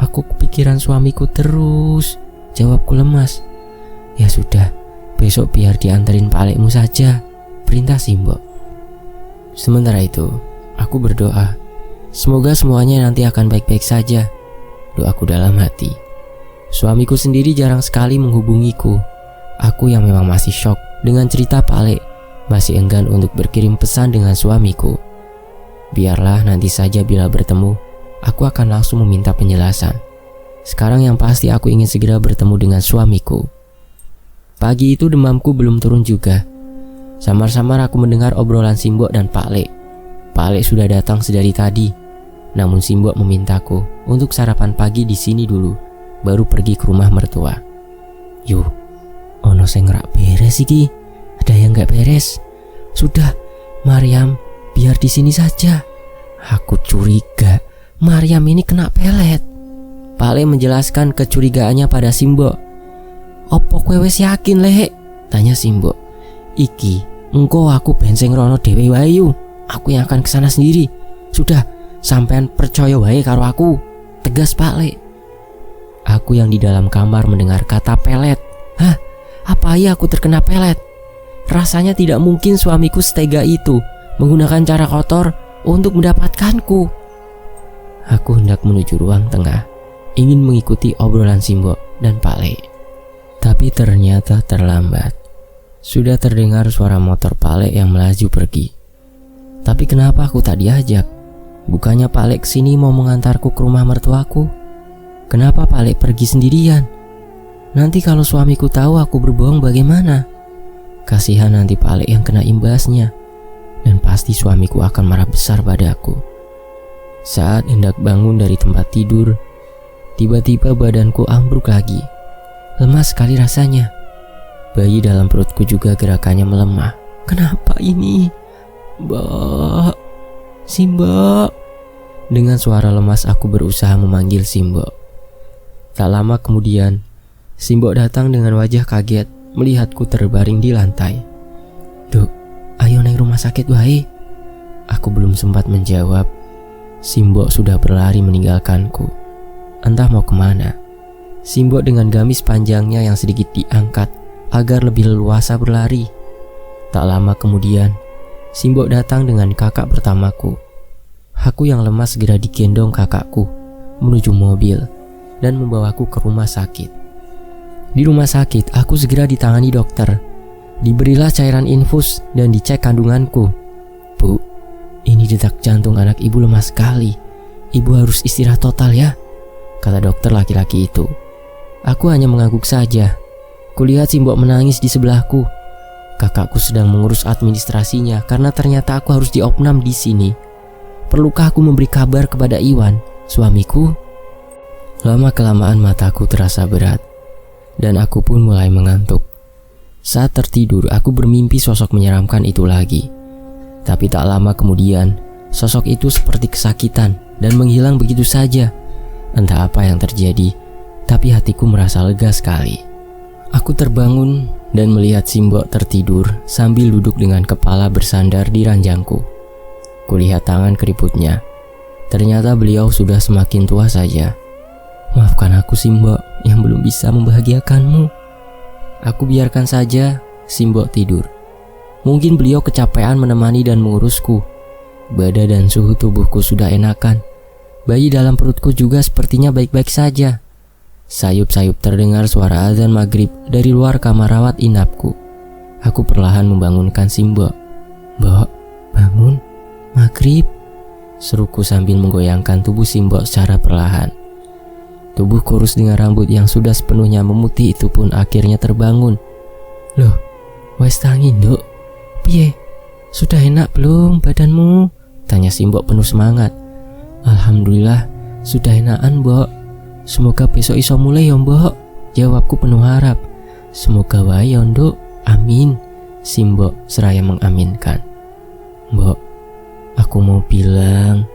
Aku kepikiran suamiku terus," jawabku lemas. "Ya sudah, besok biar diantarin Pak Lekmu saja," perintah Simbo. Sementara itu, aku berdoa, semoga semuanya nanti akan baik-baik saja. Doaku dalam hati. Suamiku sendiri jarang sekali menghubungiku. Aku yang memang masih shock dengan cerita Pak Lek, masih enggan untuk berkirim pesan dengan suamiku. Biarlah nanti saja bila bertemu, aku akan langsung meminta penjelasan. Sekarang yang pasti aku ingin segera bertemu dengan suamiku. Pagi itu demamku belum turun juga. Samar-samar aku mendengar obrolan Simbo dan Pak Lek. Pak Lek sudah datang sedari tadi. Namun Simbo memintaku untuk sarapan pagi di sini dulu, baru pergi ke rumah mertua. "Yuh, ono sing rak beres iki. Ada yang gak beres. Sudah, Maryam, biar di sini saja." Aku curiga Maryam ini kena pelet. Pak Le menjelaskan kecurigaannya pada Simbo. "Opo kowe wis yakin, Lek?" tanya Simbo. "Iki, engko aku benseng rono dhewe wae yu. Aku yang akan kesana sendiri. Sudah, sampean percaya wae karo aku," tegas Pak Le. Aku yang di dalam kamar mendengar kata pelet. Hah? Apa iya aku terkena pelet? Rasanya tidak mungkin suamiku setega itu menggunakan cara kotor untuk mendapatkanku. Aku hendak menuju ruang tengah, ingin mengikuti obrolan Simbo dan Pak Le. Tapi ternyata terlambat. Sudah terdengar suara motor Pak Le yang melaju pergi. Tapi kenapa aku tak diajak? Bukannya Pak Le kesini mau mengantarku ke rumah mertuaku? Kenapa Pak Le pergi sendirian? Nanti kalau suamiku tahu aku berbohong bagaimana? Kasihan nanti Pak Le yang kena imbasnya. Dan pasti suamiku akan marah besar padaku. Saat hendak bangun dari tempat tidur, tiba-tiba badanku ambruk lagi. Lemas sekali rasanya. Bayi dalam perutku juga gerakannya melemah. Kenapa ini? Mbok, Simbo. Dengan suara lemas aku berusaha memanggil Simbo. Tak lama kemudian, Simbo datang dengan wajah kaget melihatku terbaring di lantai. "Duk, ayo naik rumah sakit wae." Aku belum sempat menjawab. Simbo sudah berlari meninggalkanku. Entah mau kemana. Simbo dengan gamis panjangnya yang sedikit diangkat agar lebih leluasa berlari. Tak lama kemudian, Simbo datang dengan kakak pertamaku. Aku yang lemas segera digendong kakakku menuju mobil dan membawaku ke rumah sakit. Di rumah sakit, aku segera ditangani dokter. Diberilah cairan infus dan dicek kandunganku. "Bu, ini detak jantung anak ibu lemah sekali. Ibu harus istirahat total ya," kata dokter laki-laki itu. Aku hanya mengangguk saja. Kulihat Simbo menangis di sebelahku. Kakakku sedang mengurus administrasinya karena ternyata aku harus diopnam di sini. Perlukah aku memberi kabar kepada Iwan, suamiku? Lama-kelamaan mataku terasa berat, dan aku pun mulai mengantuk. Saat tertidur, aku bermimpi sosok menyeramkan itu lagi. Tapi tak lama kemudian, sosok itu seperti kesakitan dan menghilang begitu saja. Entah apa yang terjadi, tapi hatiku merasa lega sekali. Aku terbangun dan melihat Simbok tertidur sambil duduk dengan kepala bersandar di ranjangku. Kulihat tangan keriputnya. Ternyata beliau sudah semakin tua saja. Maafkan aku Simbok yang belum bisa membahagiakanmu. Aku biarkan saja Simbok tidur. Mungkin beliau kecapean menemani dan mengurusku. Badan dan suhu tubuhku sudah enakan. Bayi dalam perutku juga sepertinya baik-baik saja. Sayup-sayup terdengar suara azan maghrib dari luar kamar rawat inapku. Aku perlahan membangunkan Simbok. "Mbok, bangun, maghrib," seruku sambil menggoyangkan tubuh Simbok secara perlahan. Tubuh kurus dengan rambut yang sudah sepenuhnya memutih itu pun akhirnya terbangun. "Loh, wes tangi nduk, piye? Sudah enak belum badanmu?" tanya Simbok penuh semangat. "Alhamdulillah, sudah enakan, Mbok. Semoga besok iso mulai ya, Mbok," jawabku penuh harap. "Semoga wae ya, Nduk. Amin," Simbok seraya mengaminkan. "Mbok, aku mau bilang,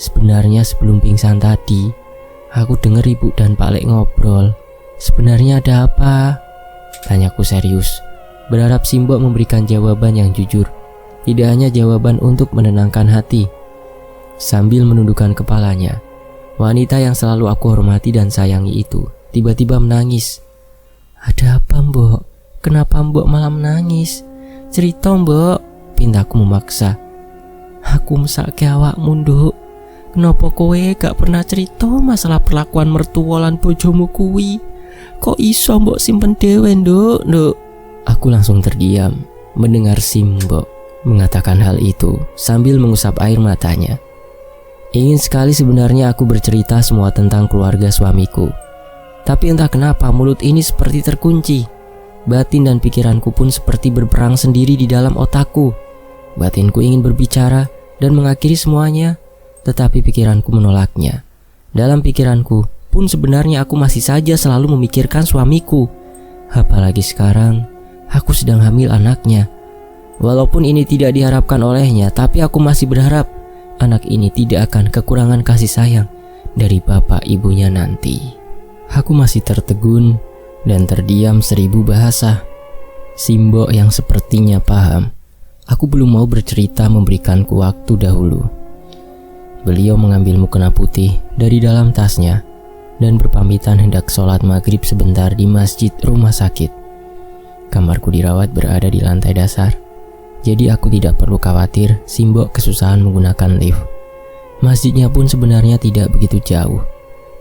sebenarnya sebelum pingsan tadi, aku dengar Ibu dan Pak Lek ngobrol. Sebenarnya ada apa?" tanyaku serius, berharap Simbok memberikan jawaban yang jujur, tidak hanya jawaban untuk menenangkan hati. Sambil menundukkan kepalanya, wanita yang selalu aku hormati dan sayangi itu tiba-tiba menangis. "Ada apa, Mbok? Kenapa Mbok malah menangis? Cerita, Mbok," pintaku memaksa. "Aku mesake awakmu, Nduk. Kenapa kowe gak pernah cerita masalah perlakuan mertua lan bojomu kuwi? Kok iso Mbok simpen dhewe, Nduk? Aku langsung terdiam mendengar Simbok mengatakan hal itu sambil mengusap air matanya. Ingin sekali sebenarnya aku bercerita semua tentang keluarga suamiku. Tapi entah kenapa mulut ini seperti terkunci. Batin dan pikiranku pun seperti berperang sendiri di dalam otakku. Batinku ingin berbicara dan mengakhiri semuanya, tetapi pikiranku menolaknya. Dalam pikiranku pun sebenarnya aku masih saja selalu memikirkan suamiku. Apalagi sekarang aku sedang hamil anaknya. Walaupun ini tidak diharapkan olehnya, tapi aku masih berharap anak ini tidak akan kekurangan kasih sayang dari bapak ibunya nanti. Aku masih tertegun dan terdiam 1000 bahasa. Simbok yang sepertinya paham. Aku belum mau bercerita memberikanku waktu dahulu. Beliau mengambil mukena putih dari dalam tasnya dan berpamitan hendak sholat maghrib sebentar di masjid rumah sakit. Kamarku dirawat berada di lantai dasar, jadi aku tidak perlu khawatir Simbok kesusahan menggunakan lift. Masjidnya pun sebenarnya tidak begitu jauh.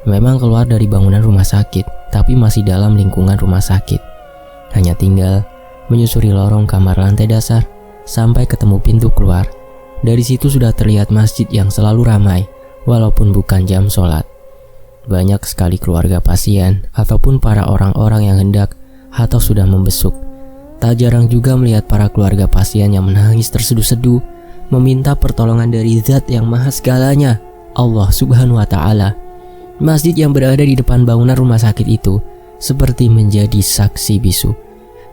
Memang keluar dari bangunan rumah sakit, tapi masih dalam lingkungan rumah sakit. Hanya tinggal menyusuri lorong kamar lantai dasar sampai ketemu pintu keluar. Dari situ sudah terlihat masjid yang selalu ramai, walaupun bukan jam sholat. Banyak sekali keluarga pasien ataupun para orang-orang yang hendak atau sudah membesuk. Tak jarang juga melihat para keluarga pasien yang menangis terseduh-seduh, meminta pertolongan dari Zat yang Maha Segalanya, Allah Subhanahu wa Ta'ala. Masjid yang berada di depan bangunan rumah sakit itu seperti menjadi saksi bisu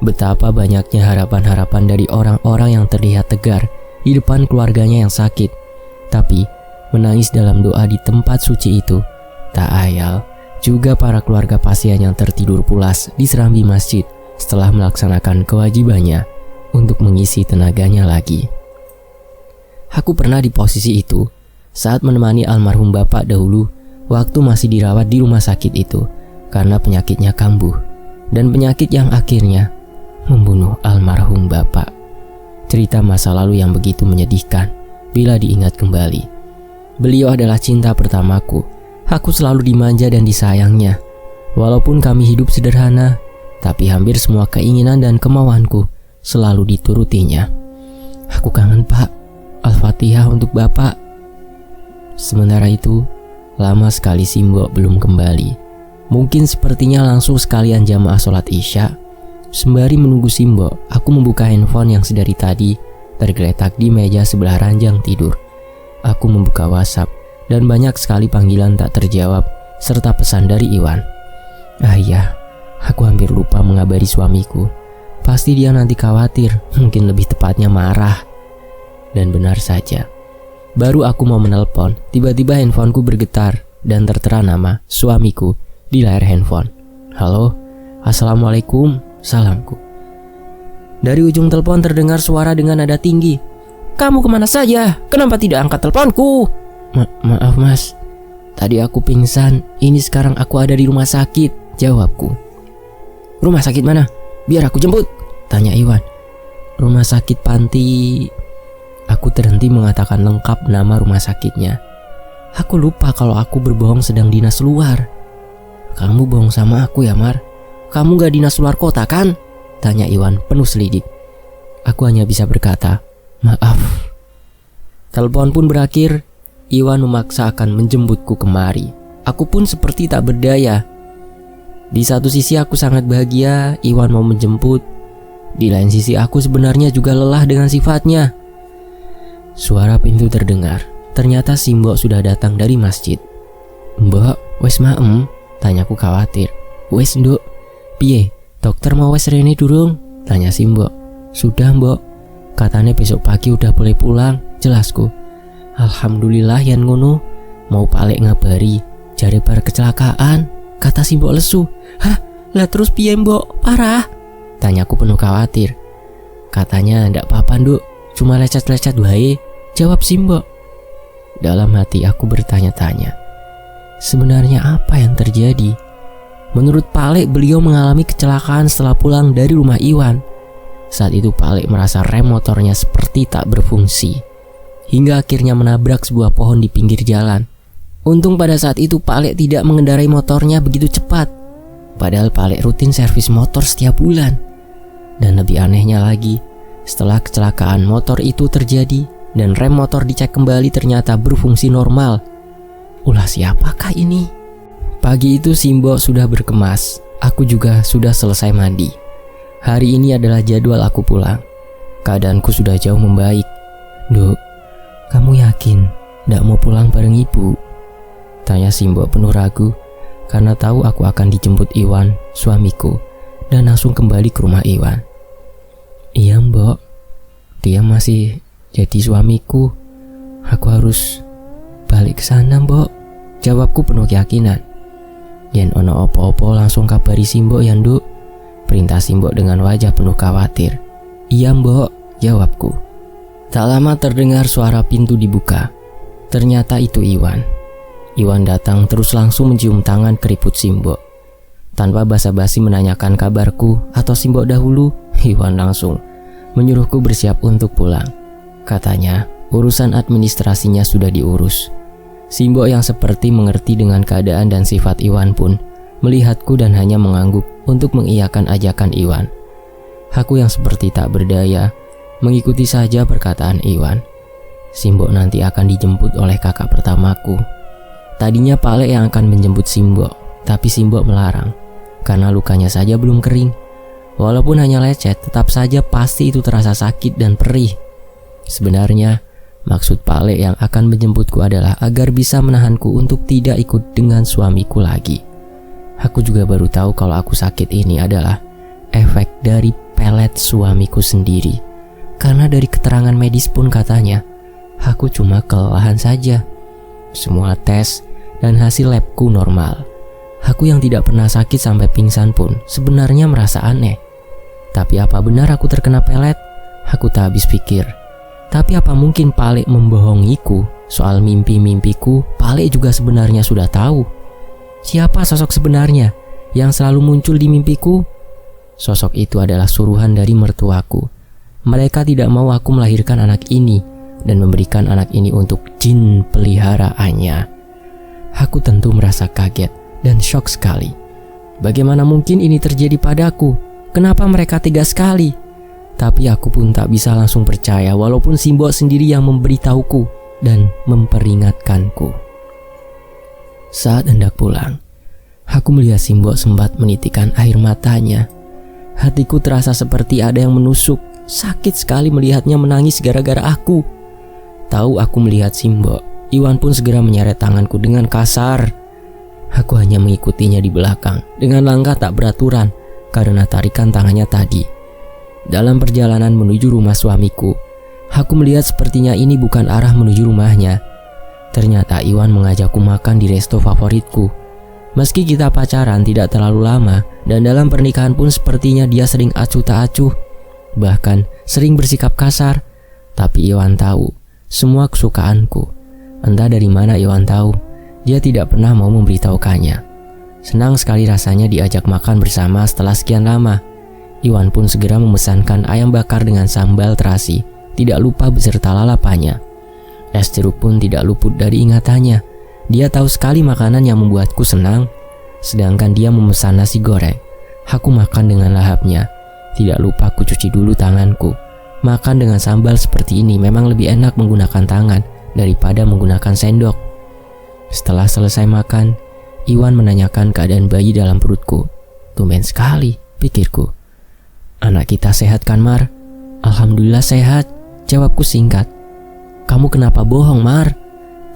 betapa banyaknya harapan-harapan dari orang-orang yang terlihat tegar di depan keluarganya yang sakit. Tapi menangis dalam doa di tempat suci itu tak ayal juga para keluarga pasien yang tertidur pulas di serambi masjid setelah melaksanakan kewajibannya untuk mengisi tenaganya lagi. Aku pernah di posisi itu saat menemani almarhum bapak dahulu waktu masih dirawat di rumah sakit itu karena penyakitnya kambuh dan penyakit yang akhirnya membunuh almarhum bapak. Cerita masa lalu yang begitu menyedihkan bila diingat kembali. Beliau adalah cinta pertamaku. Aku selalu dimanja dan disayangnya. Walaupun kami hidup sederhana, tapi hampir semua keinginan dan kemauanku selalu diturutinya. "Aku kangen, Pak. Al-Fatihah untuk Bapak." Sementara itu, lama sekali Simbok belum kembali. Mungkin sepertinya langsung sekalian jamaah sholat isya. Sembari menunggu Simbok, aku membuka handphone yang sedari tadi tergeletak di meja sebelah ranjang tidur. aku membuka WhatsApp dan banyak sekali panggilan tak terjawab serta pesan dari Iwan. Iya, aku hampir lupa mengabari suamiku. Pasti dia nanti khawatir, mungkin lebih tepatnya marah. Dan benar saja. Baru aku mau menelpon, tiba-tiba handphoneku bergetar dan tertera nama suamiku di layar handphone. Halo, assalamualaikum, salamku. Dari ujung telepon terdengar suara dengan nada tinggi. Kamu kemana saja? Kenapa tidak angkat teleponku? Maaf mas, tadi aku pingsan. Ini sekarang aku ada di rumah sakit, jawabku. Rumah sakit mana? Biar aku jemput, tanya Iwan. Rumah sakit panti. Aku terhenti mengatakan lengkap nama rumah sakitnya. Aku lupa kalau aku berbohong sedang dinas luar. Kamu bohong sama aku ya Mar? Kamu gak dinas luar kota kan? Tanya Iwan penuh selidik. Aku hanya bisa berkata, maaf. Telepon pun berakhir. Iwan memaksa akan menjemputku kemari. Aku pun seperti tak berdaya. Di satu sisi aku sangat bahagia Iwan mau menjemput. Di lain sisi aku sebenarnya juga lelah dengan sifatnya. Suara pintu terdengar. Ternyata Simbok sudah datang dari masjid. Mbok, wes maem? Tanyaku khawatir. Wes nduk. Piye? Dokter mau wes rene durung? Tanya Simbok. Sudah mbok. Katanya besok pagi udah boleh pulang, jelasku. Alhamdulillah yan ngono. Mau palek ngabari jare bar kecelakaan, kata Simbok lesu. Hah? Lah terus piye mbok? Parah? Tanyaku penuh khawatir. Katanya ndak apa-apa nduk, cuma lecet-lecet wae, jawab Simbok. Dalam hati aku bertanya-tanya, sebenarnya apa yang terjadi? Menurut Palek, beliau mengalami kecelakaan setelah pulang dari rumah Iwan. Saat itu Palek merasa rem motornya seperti tak berfungsi, hingga akhirnya menabrak sebuah pohon di pinggir jalan. Untung pada saat itu Palek tidak mengendarai motornya begitu cepat. Padahal Palek rutin servis motor setiap bulan. Dan lebih anehnya lagi, setelah kecelakaan motor itu terjadi dan rem motor dicek kembali ternyata berfungsi normal. Ulah siapakah ini? Pagi itu Simbok sudah berkemas. Aku juga sudah selesai mandi. Hari ini adalah jadwal aku pulang. Keadaanku sudah jauh membaik. Duk, kamu yakin ndak mau pulang bareng ibu? Tanya Simbok penuh ragu karena tahu aku akan dijemput Iwan, suamiku, dan langsung kembali ke rumah Iwan. Iya mbok, dia masih jadi suamiku. Aku harus balik ke sana mbok, jawabku penuh keyakinan. Yen ono opo-opo langsung kabari Simbok ya nduk, perintah Simbok dengan wajah penuh khawatir. Iya mbok, jawabku. Tak lama terdengar suara pintu dibuka. Ternyata itu Iwan. Iwan datang terus langsung mencium tangan keriput Simbok. Tanpa basa-basi menanyakan kabarku atau Simbok dahulu, Iwan langsung menyuruhku bersiap untuk pulang. Katanya urusan administrasinya sudah diurus. Simbok yang seperti mengerti dengan keadaan dan sifat Iwan pun melihatku dan hanya mengangguk untuk mengiyakan ajakan Iwan. Aku yang seperti tak berdaya mengikuti saja perkataan Iwan. Simbok nanti akan dijemput oleh kakak pertamaku. Tadinya Palek yang akan menjemput Simbok, tapi Simbok melarang karena lukanya saja belum kering. Walaupun hanya lecet, tetap saja pasti itu terasa sakit dan perih. Sebenarnya maksud Palek yang akan menjemputku adalah agar bisa menahanku untuk tidak ikut dengan suamiku lagi. Aku juga baru tahu kalau aku sakit ini adalah efek dari pelet suamiku sendiri. Karena dari keterangan medis pun katanya, aku cuma kelelahan saja. Semua tes dan hasil labku normal. Aku yang tidak pernah sakit sampai pingsan pun sebenarnya merasa aneh. Tapi apa benar aku terkena pelet? Aku tak habis pikir. Tapi apa mungkin Palek membohongiku soal mimpi-mimpiku? Palek juga sebenarnya sudah tahu. Siapa sosok sebenarnya yang selalu muncul di mimpiku? Sosok itu adalah suruhan dari mertuaku. Mereka tidak mau aku melahirkan anak ini dan memberikan anak ini untuk jin peliharaannya. Aku tentu merasa kaget dan shock sekali. Bagaimana mungkin ini terjadi padaku? Kenapa mereka tega sekali? Tapi aku pun tak bisa langsung percaya walaupun Simbok sendiri yang memberitahuku dan memperingatkanku. Saat hendak pulang, aku melihat Simbok sempat menitikan air matanya. Hatiku terasa seperti ada yang menusuk. Sakit sekali melihatnya menangis gara-gara aku. Tahu aku melihat Simbok, Iwan pun segera menyeret tanganku dengan kasar. Aku hanya mengikutinya di belakang dengan langkah tak beraturan karena tarikan tangannya tadi. Dalam perjalanan menuju rumah suamiku, aku melihat sepertinya ini bukan arah menuju rumahnya. Ternyata Iwan mengajakku makan di resto favoritku. Meski kita pacaran tidak terlalu lama dan dalam pernikahan pun sepertinya dia sering acuh tak acuh, bahkan sering bersikap kasar, tapi Iwan tahu semua kesukaanku. Entah dari mana Iwan tahu, dia tidak pernah mau memberitahukannya. Senang sekali rasanya diajak makan bersama setelah sekian lama. Iwan pun segera memesankan ayam bakar dengan sambal terasi, tidak lupa beserta lalapannya. Es jeruk pun tidak luput dari ingatannya. Dia tahu sekali makanan yang membuatku senang. Sedangkan dia memesan nasi goreng. Aku makan dengan lahapnya. Tidak lupa aku cuci dulu tanganku. Makan dengan sambal seperti ini memang lebih enak menggunakan tangan daripada menggunakan sendok. Setelah selesai makan, Iwan menanyakan keadaan bayi dalam perutku. Tumben sekali, pikirku. Anak kita sehat kan, Mar? Alhamdulillah sehat, jawabku singkat. Kamu kenapa bohong, Mar?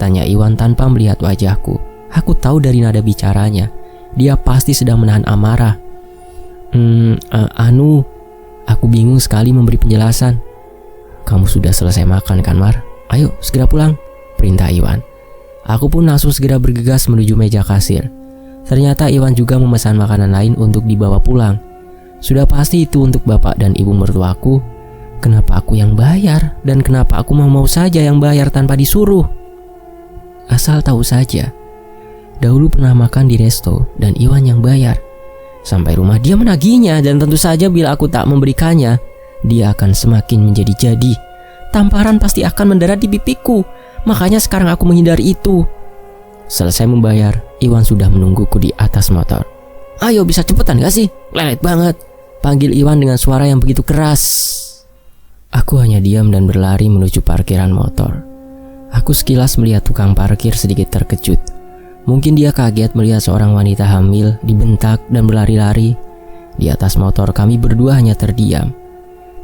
Tanya Iwan tanpa melihat wajahku. Aku tahu dari nada bicaranya, dia pasti sedang menahan amarah. Aku bingung sekali memberi penjelasan. Kamu sudah selesai makan kan, Mar? Ayo segera pulang, perintah Iwan. Aku pun langsung segera bergegas menuju meja kasir. Ternyata Iwan juga memesan makanan lain untuk dibawa pulang. Sudah pasti itu untuk bapak dan ibu mertuaku. Kenapa aku yang bayar? Dan kenapa aku mau saja yang bayar tanpa disuruh? Asal tahu saja, dahulu pernah makan di resto dan Iwan yang bayar. Sampai rumah dia menagihnya, dan tentu saja bila aku tak memberikannya, dia akan semakin menjadi-jadi. Tamparan pasti akan mendarat di pipiku. Makanya sekarang aku menghindari itu. Selesai membayar, Iwan sudah menungguku di atas motor. Ayo bisa cepetan gak sih? Lelet banget, panggil Iwan dengan suara yang begitu keras. Aku hanya diam dan berlari menuju parkiran motor. Aku sekilas melihat tukang parkir sedikit terkejut. Mungkin dia kaget melihat seorang wanita hamil dibentak dan berlari-lari. Di atas motor kami berdua hanya terdiam.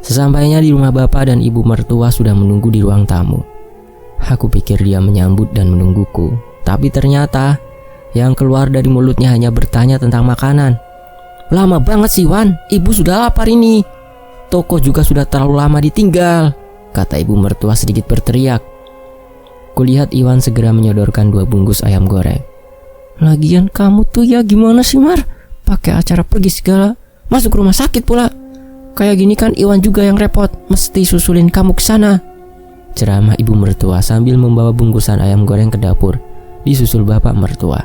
Sesampainya di rumah bapak dan ibu mertua sudah menunggu di ruang tamu. Aku pikir dia menyambut dan menungguku, tapi ternyata yang keluar dari mulutnya hanya bertanya tentang makanan. Lama banget sih, Wan, ibu sudah lapar ini. Toko juga sudah terlalu lama ditinggal, kata ibu mertua sedikit berteriak. Kulihat Iwan segera menyodorkan 2 bungkus ayam goreng. Lagian kamu tuh ya gimana sih, Mar? Pakai acara pergi segala, masuk rumah sakit pula. Kayak gini kan Iwan juga yang repot, mesti susulin kamu ke sana. Ceramah ibu mertua sambil membawa bungkusan ayam goreng ke dapur, disusul bapak mertua.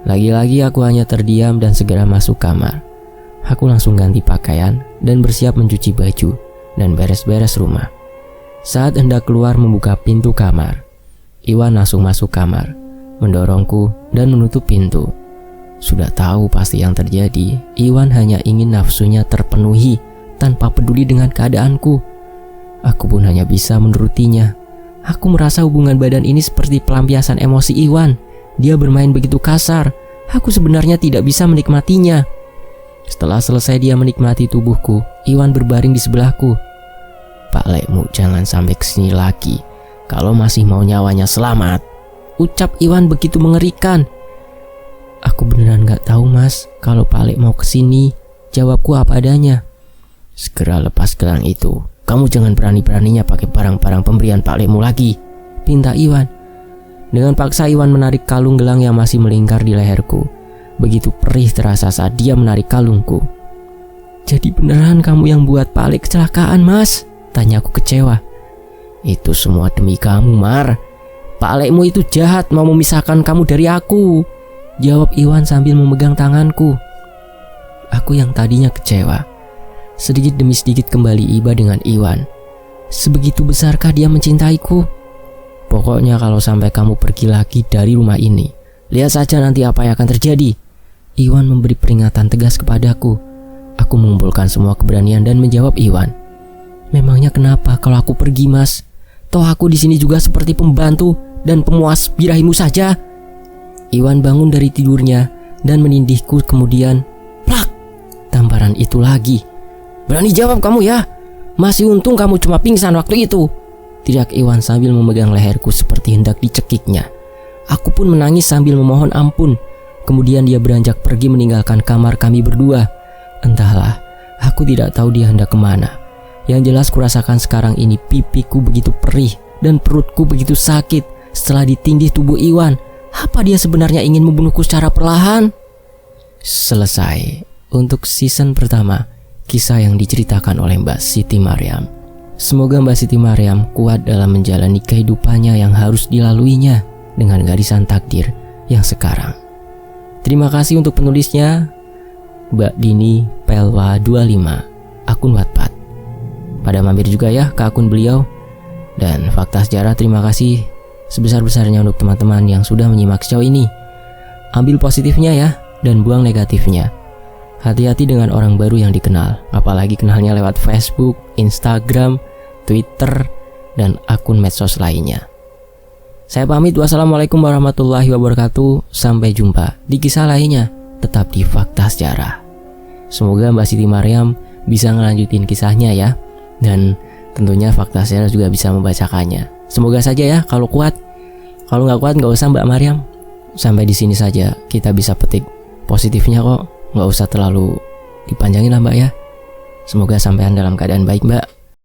Lagi-lagi aku hanya terdiam dan segera masuk kamar. Aku langsung ganti pakaian dan bersiap mencuci baju dan beres-beres rumah. Saat hendak keluar membuka pintu kamar, Iwan langsung masuk kamar, mendorongku dan menutup pintu. Sudah tahu pasti yang terjadi, Iwan hanya ingin nafsunya terpenuhi tanpa peduli dengan keadaanku. Aku pun hanya bisa menurutinya. Aku merasa hubungan badan ini seperti pelampiasan emosi Iwan. Dia bermain begitu kasar. Aku sebenarnya tidak bisa menikmatinya. Setelah selesai dia menikmati tubuhku, Iwan berbaring di sebelahku. Pak Lekmu jangan sampai kesini lagi kalau masih mau nyawanya selamat, ucap Iwan begitu mengerikan. Aku beneran gak tahu, Mas, kalau Pak Lek mau kesini, jawabku apa adanya. Segera lepas gelang itu. Kamu jangan berani-beraninya pakai barang-barang pemberian Pak Lekmu lagi, pinta Iwan. Dengan paksa Iwan menarik kalung gelang yang masih melingkar di leherku. Begitu perih terasa saat dia menarik kalungku. Jadi beneran kamu yang buat Pak Lek kecelakaan, Mas? Tanyaku kecewa. Itu semua demi kamu, Mar. Pak Lekmu itu jahat, mau memisahkan kamu dari aku, jawab Iwan sambil memegang tanganku. Aku yang tadinya kecewa, sedikit demi sedikit kembali iba dengan Iwan. Sebegitu besarkah dia mencintaiku? Pokoknya kalau sampai kamu pergi lagi dari rumah ini, lihat saja nanti apa yang akan terjadi. Iwan memberi peringatan tegas kepadaku. Aku mengumpulkan semua keberanian dan menjawab Iwan. Memangnya kenapa kalau aku pergi, Mas? Toh aku di sini juga seperti pembantu dan pemuas birahimu saja. Iwan bangun dari tidurnya dan menindihku, kemudian plak, tamparan itu lagi. Berani jawab kamu ya? Masih untung kamu cuma pingsan waktu itu. teriak Iwan sambil memegang leherku seperti hendak dicekiknya. Aku pun menangis sambil memohon ampun. Kemudian dia beranjak pergi meninggalkan kamar kami berdua. Entahlah, aku tidak tahu dia hendak kemana. Yang jelas kurasakan sekarang ini pipiku begitu perih dan perutku begitu sakit setelah ditindih tubuh Iwan. Apa dia sebenarnya ingin membunuhku secara perlahan? Selesai untuk season pertama, kisah yang diceritakan oleh Mbak Siti Maryam. Semoga Mbak Siti Maryam kuat dalam menjalani kehidupannya yang harus dilaluinya dengan garisan takdir yang sekarang. Terima kasih untuk penulisnya, Mbak Dini Pelwa 25, akun Wattpad. Pada mampir juga ya ke akun beliau. Dan Fakta Sejarah, terima kasih sebesar-besarnya untuk teman-teman yang sudah menyimak sejauh ini. Ambil positifnya ya, dan buang negatifnya. Hati-hati dengan orang baru yang dikenal, apalagi kenalnya lewat Facebook, Instagram, Twitter, dan akun medsos lainnya. Saya pamit, wassalamualaikum warahmatullahi wabarakatuh. Sampai jumpa di kisah lainnya, tetap di Fakta Sejarah. Semoga Mbak Siti Maryam bisa ngelanjutin kisahnya ya. Dan tentunya Fakta Sejarah juga bisa membacakannya. Semoga saja ya, kalau kuat. Kalau nggak kuat nggak usah Mbak Maryam. Sampai di sini saja kita bisa petik positifnya kok. Nggak usah terlalu dipanjangin lah Mbak ya. Semoga sampean dalam keadaan baik Mbak.